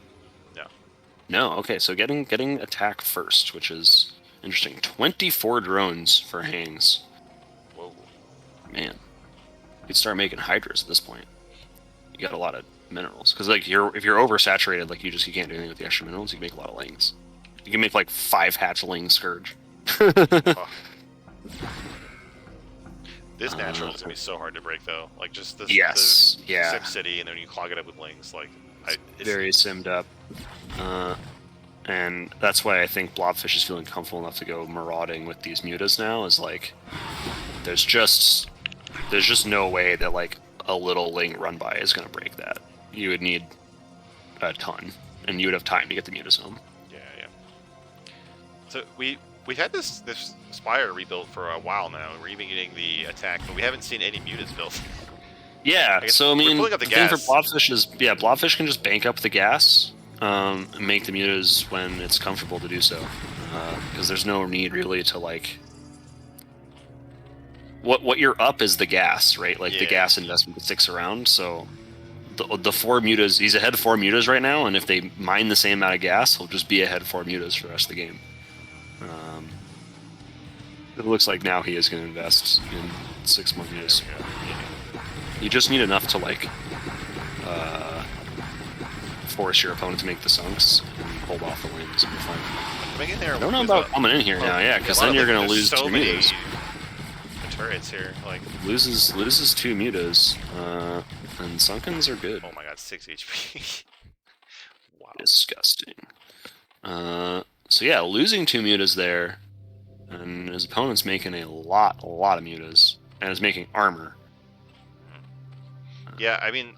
No. No, okay, so getting attack first, which is interesting. 24 drones for Hangs. Whoa. Man. You could start making Hydras at this point. You got a lot of minerals because like if you're oversaturated, like you can't do anything with the extra minerals. You can make a lot of lings. You can make like 5 hatchling Scourge. Oh. This natural is gonna be so hard to break though. Like just this, yes, yeah. Sim City, and then you clog it up with lings. Like it's very simmed up, and that's why I think Blobfish is feeling comfortable enough to go marauding with these mutas now. Is like there's just no way that like a little ling run by is going to break that. You would need a ton, and you would have time to get the mutas home. Yeah. So we've had this Spire rebuilt for a while now, and we're even getting the attack, but we haven't seen any mutas built. Yeah, so I mean, the thing for Blobfish is, Blobfish can just bank up the gas and make the mutas when it's comfortable to do so, because there's no need really to like. What you're up is the gas, right? Like the gas investment that sticks around. So the 4 mutas, he's ahead 4 mutas right now, and if they mine the same amount of gas, he'll just be ahead 4 mutas for the rest of the game. It looks like now he is going to invest in 6 more mutas. You just need enough to like force your opponent to make the sunks and hold off the wings and be fine. I don't know about coming in here now, yeah, because then you're going to lose 2 mutas. Turrets here, like loses 2 mutas, and Sunkens are good. Oh my god, 6 HP. Wow. Disgusting. So yeah, losing 2 mutas there, and his opponent's making a lot of mutas, and is making armor. Yeah, I mean,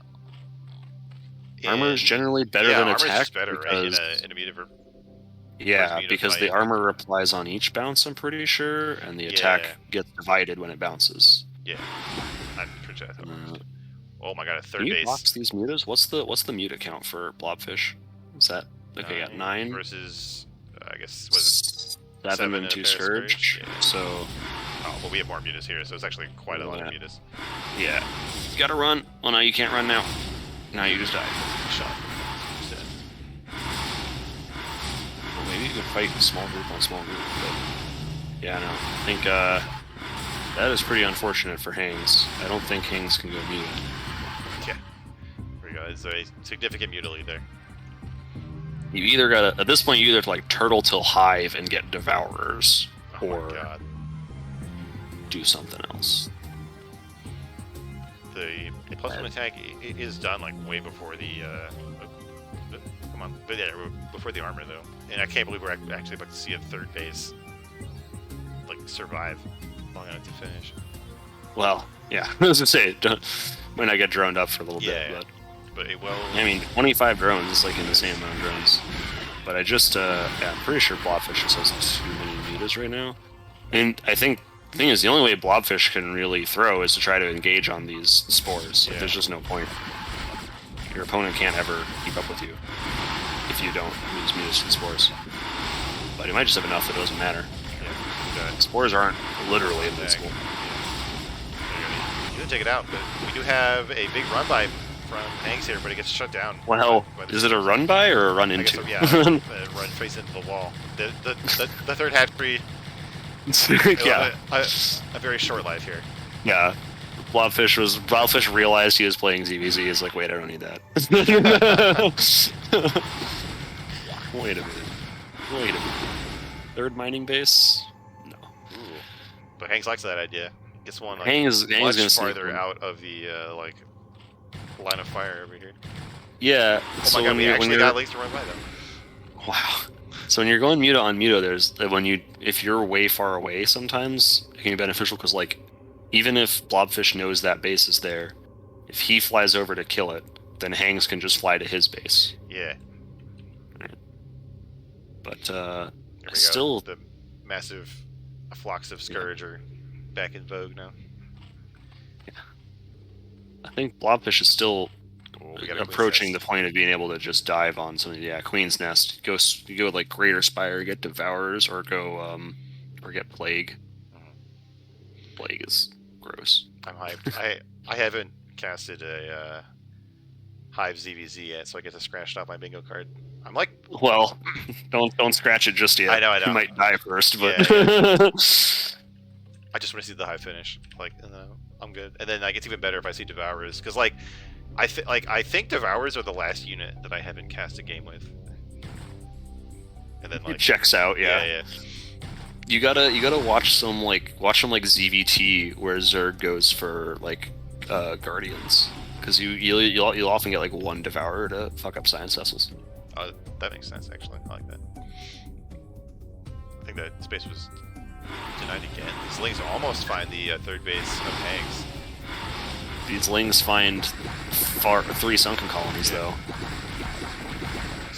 armor is generally better than attack. Just better, right? In a muta yeah, because the armor applies on each bounce, I'm pretty sure, and the attack gets divided when it bounces. Yeah, I'm pretty sure. Oh my god, a 3rd base. Can you box these mutas? What's the muta count for Blobfish? Is that okay? Got 9 versus I guess was it 7 and 2 Scourge. Yeah. So. Oh, well, we have more mutas here, so it's actually quite a lot of mutas. Yeah. You gotta run. Well, no, you can't run now. Now you just died. Shot. Maybe you could fight small group on small group, but yeah, no. I think that is pretty unfortunate for Hangs. I don't think Hangs can go mute. Yeah. There we go. It's a significant muta lead there. You either gotta, at this point, you either have to like turtle till hive and get devourers, or do something else. The +1 attack is done like way before the come on, but yeah, before the armor though, and I can't believe we're actually about to see a 3rd base like survive long enough to finish. Well, yeah, I was gonna say, might not get droned up for a little bit, but it will. I mean, 25 drones is like an insane amount of drones. But I just, I'm pretty sure Blobfish just has too many mutas right now. And I think the thing is, the only way Blobfish can really throw is to try to engage on these spores. Like, there's just no point. Your opponent can't ever keep up with you if you don't use mutas and spores. But it might just have enough that it doesn't matter. Yeah, spores aren't literally invincible. You can take it out, but we do have a big run by from Hanks here, but it gets shut down. Well, is it a run by or a run into? I guess so, yeah, run face into the wall. The third hatchery. Yeah. A very short life here. Yeah. Blobfish realized he was playing ZVZ. He's like, wait, I don't need that. Wait a minute. Third mining base? No. Ooh. But Hanks likes that idea. Gets one like Hangs much gonna farther out of the like line of fire over here. Yeah. Oh so my god, we when actually you're, got links to run by them. Wow. So when you're going Muta on Muta, if you're way far away, sometimes it can be beneficial because like even if Blobfish knows that base is there, if he flies over to kill it, then Hangs can just fly to his base. Yeah. Right. But still, the massive flocks of Scourge are back in vogue now. Yeah. I think Blobfish is still approaching the Queen's point of being able to just dive on something. Yeah, Queen's Nest. You go like Greater Spire, get Devourers, or go or get Plague. Plague is gross. I'm hyped. I haven't casted a Hive ZVZ yet, so I get to scratch off my bingo card. I'm like, well, don't scratch it just yet. I know. You might die first, but Yeah. I just want to see the Hive finish. Like, I'm good. And then like it's even better if I see Devourers, because like I think Devourers are the last unit that I haven't cast a game with. And then like it checks out. Yeah. You gotta watch some like ZVT where Zerg goes for like Guardians, because you'll often get like one Devourer to fuck up Science Vessels. Oh, that makes sense actually. I like that. I think that space was denied again. These links almost find the third base of Hanks. These lings find 3 sunken colonies though.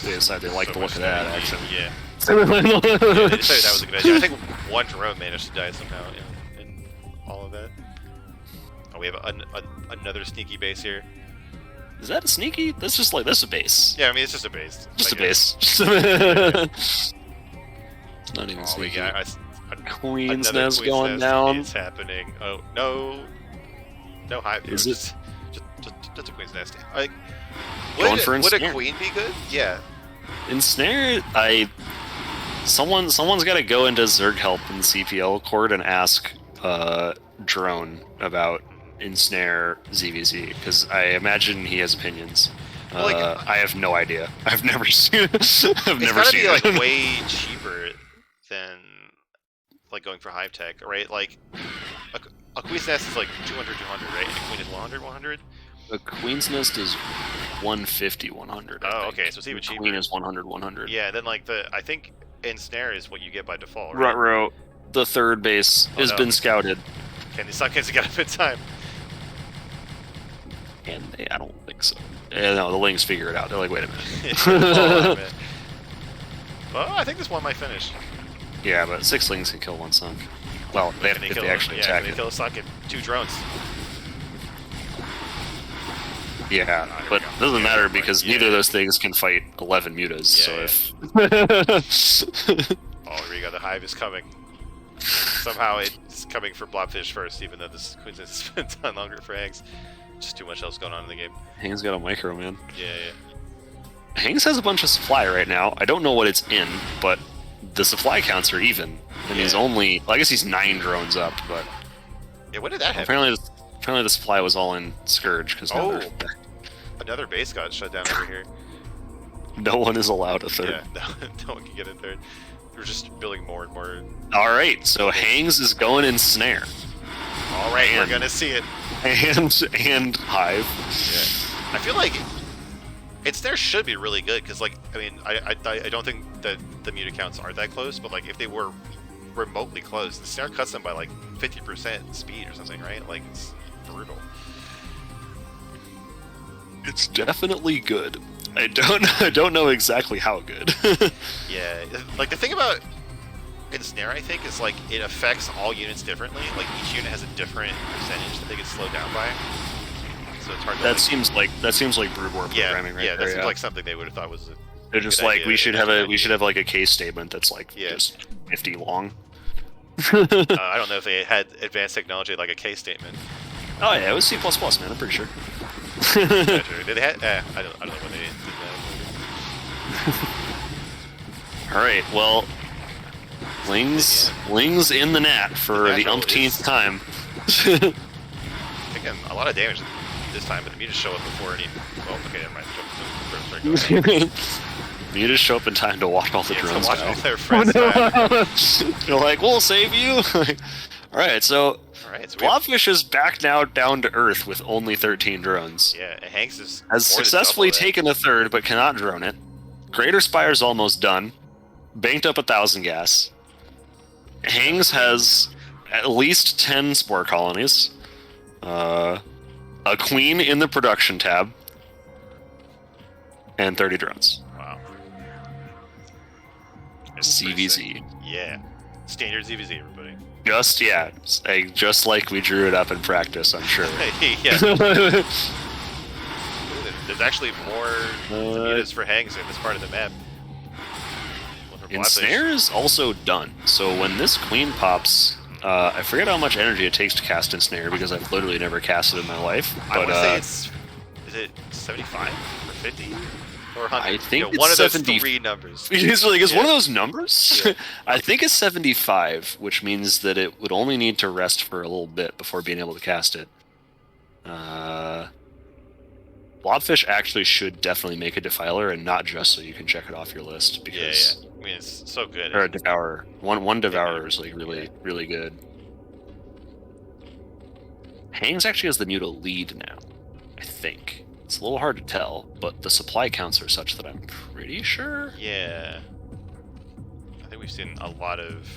They decide they like the look of that action. Yeah. They decided that was a good idea. I think one drone managed to die somehow in all of that. Oh, we have another sneaky base here. Is that a sneaky? That's just like, that's a base. Yeah, I mean, it's just a base. Just like a base. It's not even sneaky. We got Queen's Nest going down. It's happening. Oh, no. No Hive. Is it? Just a Queen's Nest. Like, would a Queen be good? Yeah. Ensnare, someone's got to go into Zerg Help in the CPL court and ask Drone about Ensnare ZVZ, because I imagine he has opinions. Well, like, I have no idea. I've never seen it. It's gotta be like way cheaper than like going for Hive Tech, right? Like a Queen's Nest is like 200, right? And a Queen is 100, 100. A Queen's Nest is 150, 100. Oh, okay, so it's even cheaper. Queen is 100, 100. Yeah, then like I think Ensnare is what you get by default, Right, right? Ruh-roh, the third base has been scouted. Can these suckers get a bit time? And I don't think so. No, the Lings figure it out. They're like, wait a minute. Well, I think this one might finish. Yeah, but 6 Lings can kill 1 sunk. Well, if they actually attack they it. kill a sunk and 2 drones. Yeah, but it doesn't matter because neither of those things can fight 11 mutas. Yeah, so if oh, here you go. The Hive is coming. Somehow it's coming for Blobfish first, even though this Queen's Nest has been done longer for Hanks. Just too much else going on in the game. Hangs got a micro, man. Yeah. Hangs has a bunch of supply right now. I don't know what it's in, but the supply counts are even. And he's only, well, I guess he's 9 drones up, but yeah, when did that happen? Apparently the supply was all in Scourge, because another base got shut down over here. No one is allowed a third. Yeah, no one can get a third. We're just building more and more. Alright, so Hangs is going Ensnare. Alright, we're gonna see it. And Hive. Yeah. I feel like Ensnare should be really good, because like, I mean, I don't think that the muta counts are that close, but like if they were remotely close, the snare cuts them by like 50% speed or something, right? Like, it's brutal. It's definitely good. I don't know exactly how good. Yeah, like the thing about Ensnare, I think, is like it affects all units differently. Like each unit has a different percentage that they get slowed down by. So it's hard to seems like Brood War programming, right? Yeah, that seems like something they would have thought was they're just like, we should have like a case statement that's like just 50 long. I don't know if they had advanced technology like a case statement. Oh yeah, it was C++, man, I'm pretty sure. Yeah, sure. Did they have, I don't know when they did that. All right, well, Ling's in the net for the umpteenth time. Taking a lot of damage this time, but the mutas show up before any. Well, okay, never mind. Mutas show up in time to watch all the drones watch die. all their friends die. They're like, we'll save you. All right, so Blobfish is back now down to Earth with only 13 drones. Yeah, and Hanks has successfully taken a third, but cannot drone it. Greater Spire's almost done. Banked up 1,000 gas. Hangs has at least 10 spore colonies. A queen in the production tab. And 30 drones. Wow. ZVZ. Yeah. Standard ZVZ, everybody. Just like we drew it up in practice, I'm sure. Yeah. There's actually more mutas for Hangs in this part of the map. Ensnare is also done, so when this queen pops, I forget how much energy it takes to cast Ensnare because I've literally never casted in my life. But, I want to say is it 75 or 50 or 100? I think it's one of those 70. three numbers. It's one of those numbers? Yeah. I think it's 75, which means that it would only need to rest for a little bit before being able to cast it. Blobfish actually should definitely make a Defiler, and not just so you can check it off your list. Because, yeah. I mean, it's so good. Or a Devourer. One Devourer is like really good. Hangs actually has the Muta lead now, I think. It's a little hard to tell, but the supply counts are such that I'm pretty sure. Yeah. I think we've seen a lot of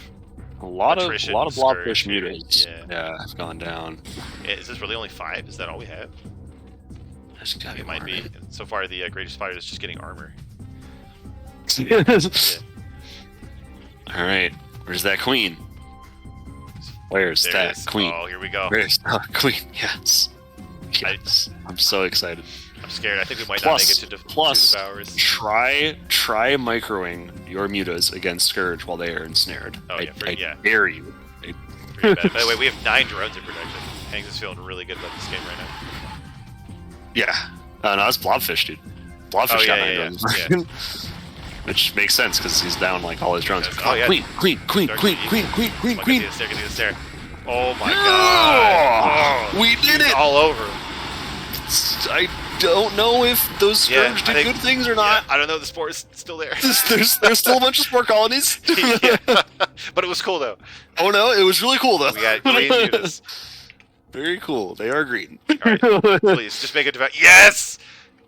Blobfish mutas. Yeah, have gone down. Is this really only 5? Is that all we have? It might be. So far, the greatest fighter is just getting armor. Yeah. All right, where's that queen? Where's that queen? Oh, here we go. Where's that queen? Yes. I'm so excited. I'm scared. I think we might not make it to Devours. Try microing your mutas against Scourge while they are ensnared. Oh, I dare you. By the way, we have 9 drones in production. Hanks is feeling really good about this game right now. Yeah. No, it's Blobfish, dude. Blobfish got 9 drones. Yeah. Which makes sense because he's down like all his drones. Oh, yeah. Queen. Get the stair. Oh my god. Oh, we did it! All over. I don't know if those Scourge did good things or not. Yeah, I don't know. The spore is still there. There's still a bunch of spore colonies. Yeah. But it was cool though. Oh no, it was really cool though. We got green mutas. Very cool. They are green. Alright, please, just make it devour. Yes!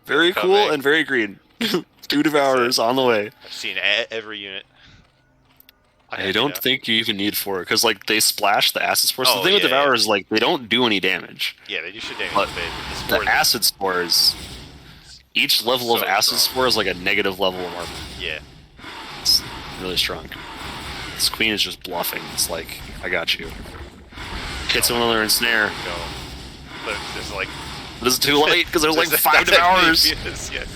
Very cool and very green. 2 Devourers on the way. I've seen every unit. I don't think you even need 4, because like they splash the acid spores. Oh, the thing with Devourers is like they don't do any damage. Yeah, they do shit damage. But the acid spores, each level of acid spore is like a negative level of armor. Yeah. It's really strong. This queen is just bluffing. It's like, I got you. Hits him with ensnare. Go. But there's like... But it's too late, because there's like 5 Devourers. Yeah.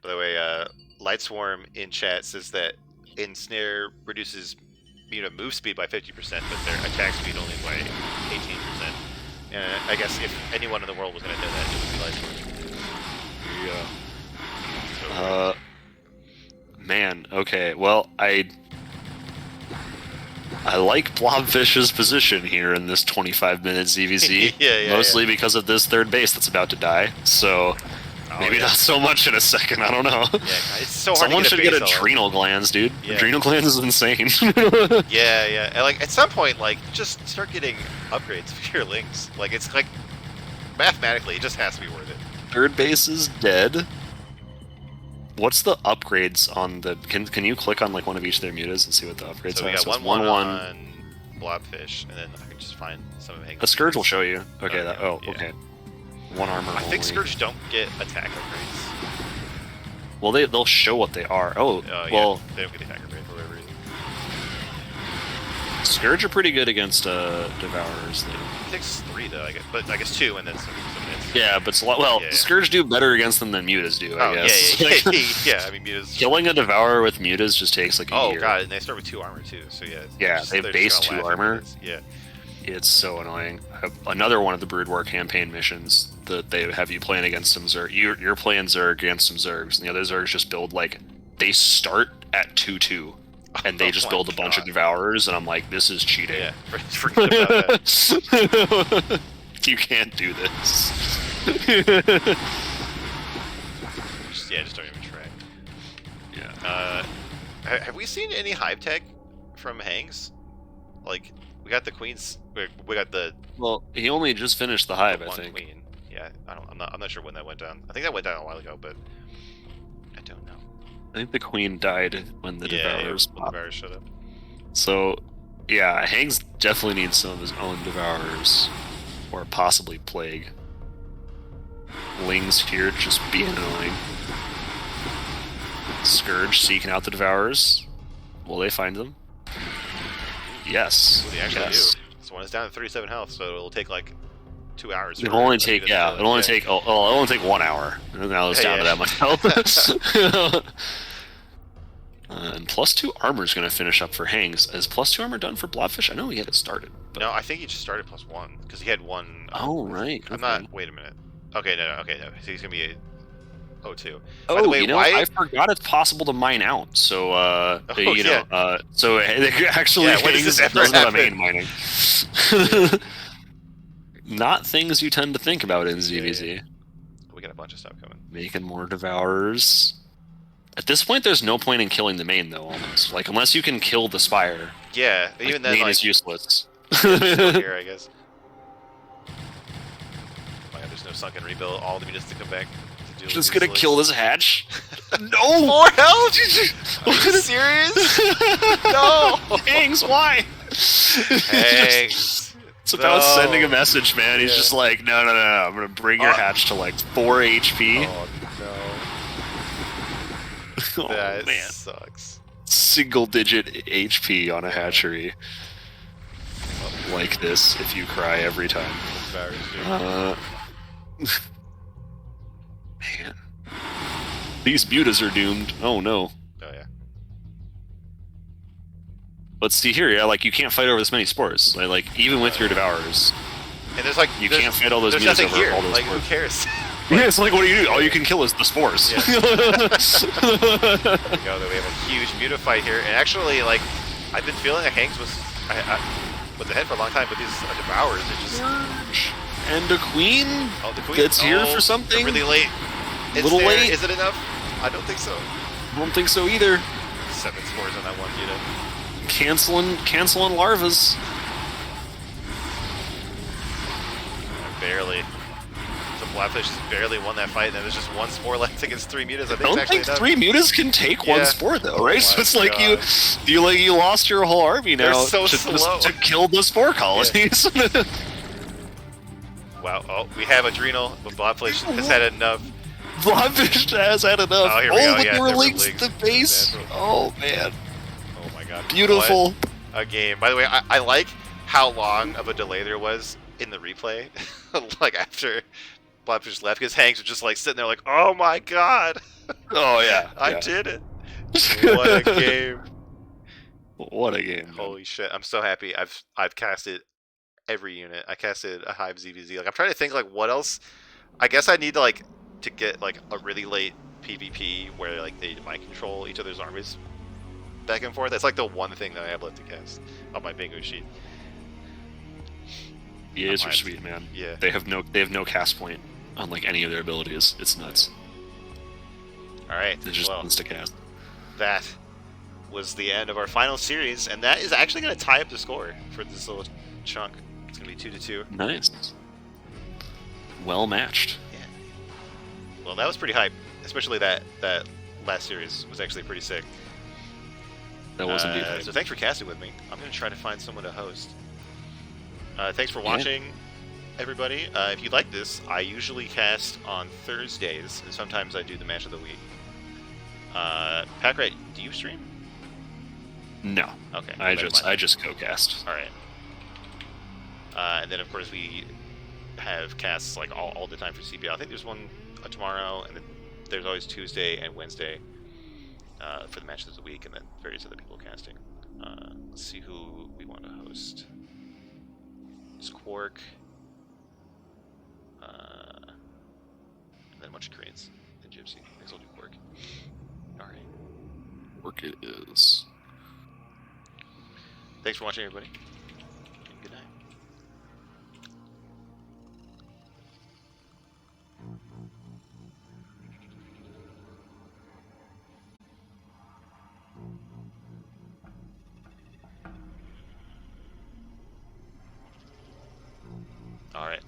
By the way, Lightswarm in chat says that Ensnare reduces move speed by 50%, but their attack speed only by 18%. And I guess if anyone in the world was going to know that, it would be Lightswarm. Yeah. Man, okay, well, I like Blobfish's position here in this 25-minute ZVZ, mostly because of this third base that's about to die, so maybe not so much in a second, I don't know. Yeah, it's so hard Someone to get should get adrenal glands, dude. Yeah. Adrenal glands is insane. Yeah, and like, at some point, like, just start getting upgrades for your links. Like, it's like, mathematically, it just has to be worth it. Third base is dead. What's the upgrades on the... Can you click on like one of each of their mutas and see what the upgrades are? So we got 1-1 on Blobfish, and then I can just find some of it. A Scourge will show you. Okay, okay. 1 armor I think Scourge don't get attack upgrades. Well, they'll show what they are. Well... they don't get attack upgrades for whatever reason. Scourge are pretty good against Devourers. It takes 3 though, I guess. But I guess 2 and then some hits. Yeah, but it's a lot. Well, Scourge do better against them than mutas do, I guess. Yeah, I mean, mutas. Killing a Devourer with mutas just takes like a year. Oh god, and they start with 2 armor too, so yeah. Yeah, they have base 2 armor. Yeah. It's so annoying. Another one of the Brood War campaign missions that they have you playing against some Zerg. You're playing Zerg against some Zergs, and the other Zergs just build like they start at 2/2, and they just build a bunch of Devourers, and I'm like, this is cheating. Yeah, forget about that. You can't do this. Just don't even try. Yeah. Have we seen any hive tech from Hangs? Like, we got the queens. We got the. Well, he only just finished the hive, I one think. queen. Yeah, I'm not sure when that went down. I think that went down a while ago, but I don't know. I think the queen died when the Devourers when the Devourers showed up. So, yeah, Hangs definitely needs some of his own Devourers, or possibly Plague. Ling's here just being annoying. Scourge seeking out the Devourers. Will they find them? Yes. Well, they actually yes. do. This one is down to 37 health, so it'll take like 2 hours. It'll only take it'll only take 1 hour. And now it's down to that much health. And +2 armor is going to finish up for Hangs. Is +2 armor done for Blobfish? I know he had it started. But... No, I think he just started +1 because he had one. Oh right. I'm not. Wait a minute. Okay, no. So he's gonna be a O2. Oh, by the way, you know, I forgot it's possible to mine out. So, so actually, when does this ever happen? Main mining. Not things you tend to think about in ZVZ. Yeah. We got a bunch of stuff coming. Making more Devourers. At this point, there's no point in killing the main, though. Almost like unless you can kill the Spire. Yeah, like, even then, main like, is useless. Here, I guess. Oh my God, there's no sunken rebuild. All the units to come back. Just gonna kill this hatch. No! 4 health? Are you serious? No! Hangs, why? Hangs. It's about sending a message, man. He's just like, no. I'm gonna bring your hatch to like 4 HP. Oh no. Oh, that man. Sucks. Single-digit HP on a hatchery. Like this, if you cry every time. Man. These mutas are doomed. Oh no. Oh yeah. But see here, yeah, like you can't fight over this many spores. Like even with your Devourers. And there's like you can't fight all those mutas over all those like, spores. who cares? Yeah, it's like what do you do? All you can kill is the spores. Yeah. There we go. That we have a huge muta fight here, and actually, like, I've been feeling like Hanks was with the head for a long time, but these Devourers, they just. And a queen. Oh, the queen that's here for something. Really late. A little late. Is it enough? I don't think so. I don't think so either. 7 spores on that one muta. Canceling larvas. Barely. So Blobfish barely won that fight, and then there's just 1 spore left against 3 mutas. I don't think 3 mutas can take 1 spore though, right? So it's like you lost your whole army now to kill the spore colonies. Yeah. Wow. Oh, we have Adrenal, but Blobfish has had enough. Blobfish has had enough. Oh, here we go. But there were links to the base. Oh man. Oh my God. Beautiful. What a game. By the way, I like how long of a delay there was in the replay. Like after Blobfish left, because Hanks was just like sitting there like, oh my God. Oh yeah. I did it. What a game. What a game. Holy shit. I'm so happy. I've casted every unit. I casted a Hive ZVZ. Like I'm trying to think like what else. I guess I need to like to get like a really late PvP where like they mind control each other's armies back and forth. That's like the one thing that I have left to cast on my bingo sheet. EAs are sweet, man. Yeah. They have no cast point on like any of their abilities. It's nuts. All right. They're just ones to cast. That was the end of our final series, and that is actually going to tie up the score for this little chunk. It's going to be 2-2. Nice. Well matched. Yeah. Well, that was pretty hype, especially that last series was actually pretty sick. That was indeed hype. So thanks for casting with me. I'm going to try to find someone to host. Thanks for watching, everybody. If you like this, I usually cast on Thursdays, and sometimes I do the match of the week. Packrat, do you stream? No. Okay. I just co-cast. All right. And then of course we have casts like all the time for CPL. I think there's one tomorrow, and then there's always Tuesday and Wednesday for the matches of the week, and then various other people casting. Let's see who we want to host. It's Quark. And then a bunch of Koreans and Gypsy. I guess I'll do Quark. Alright. Work it is. Thanks for watching, everybody. And good night. Alright.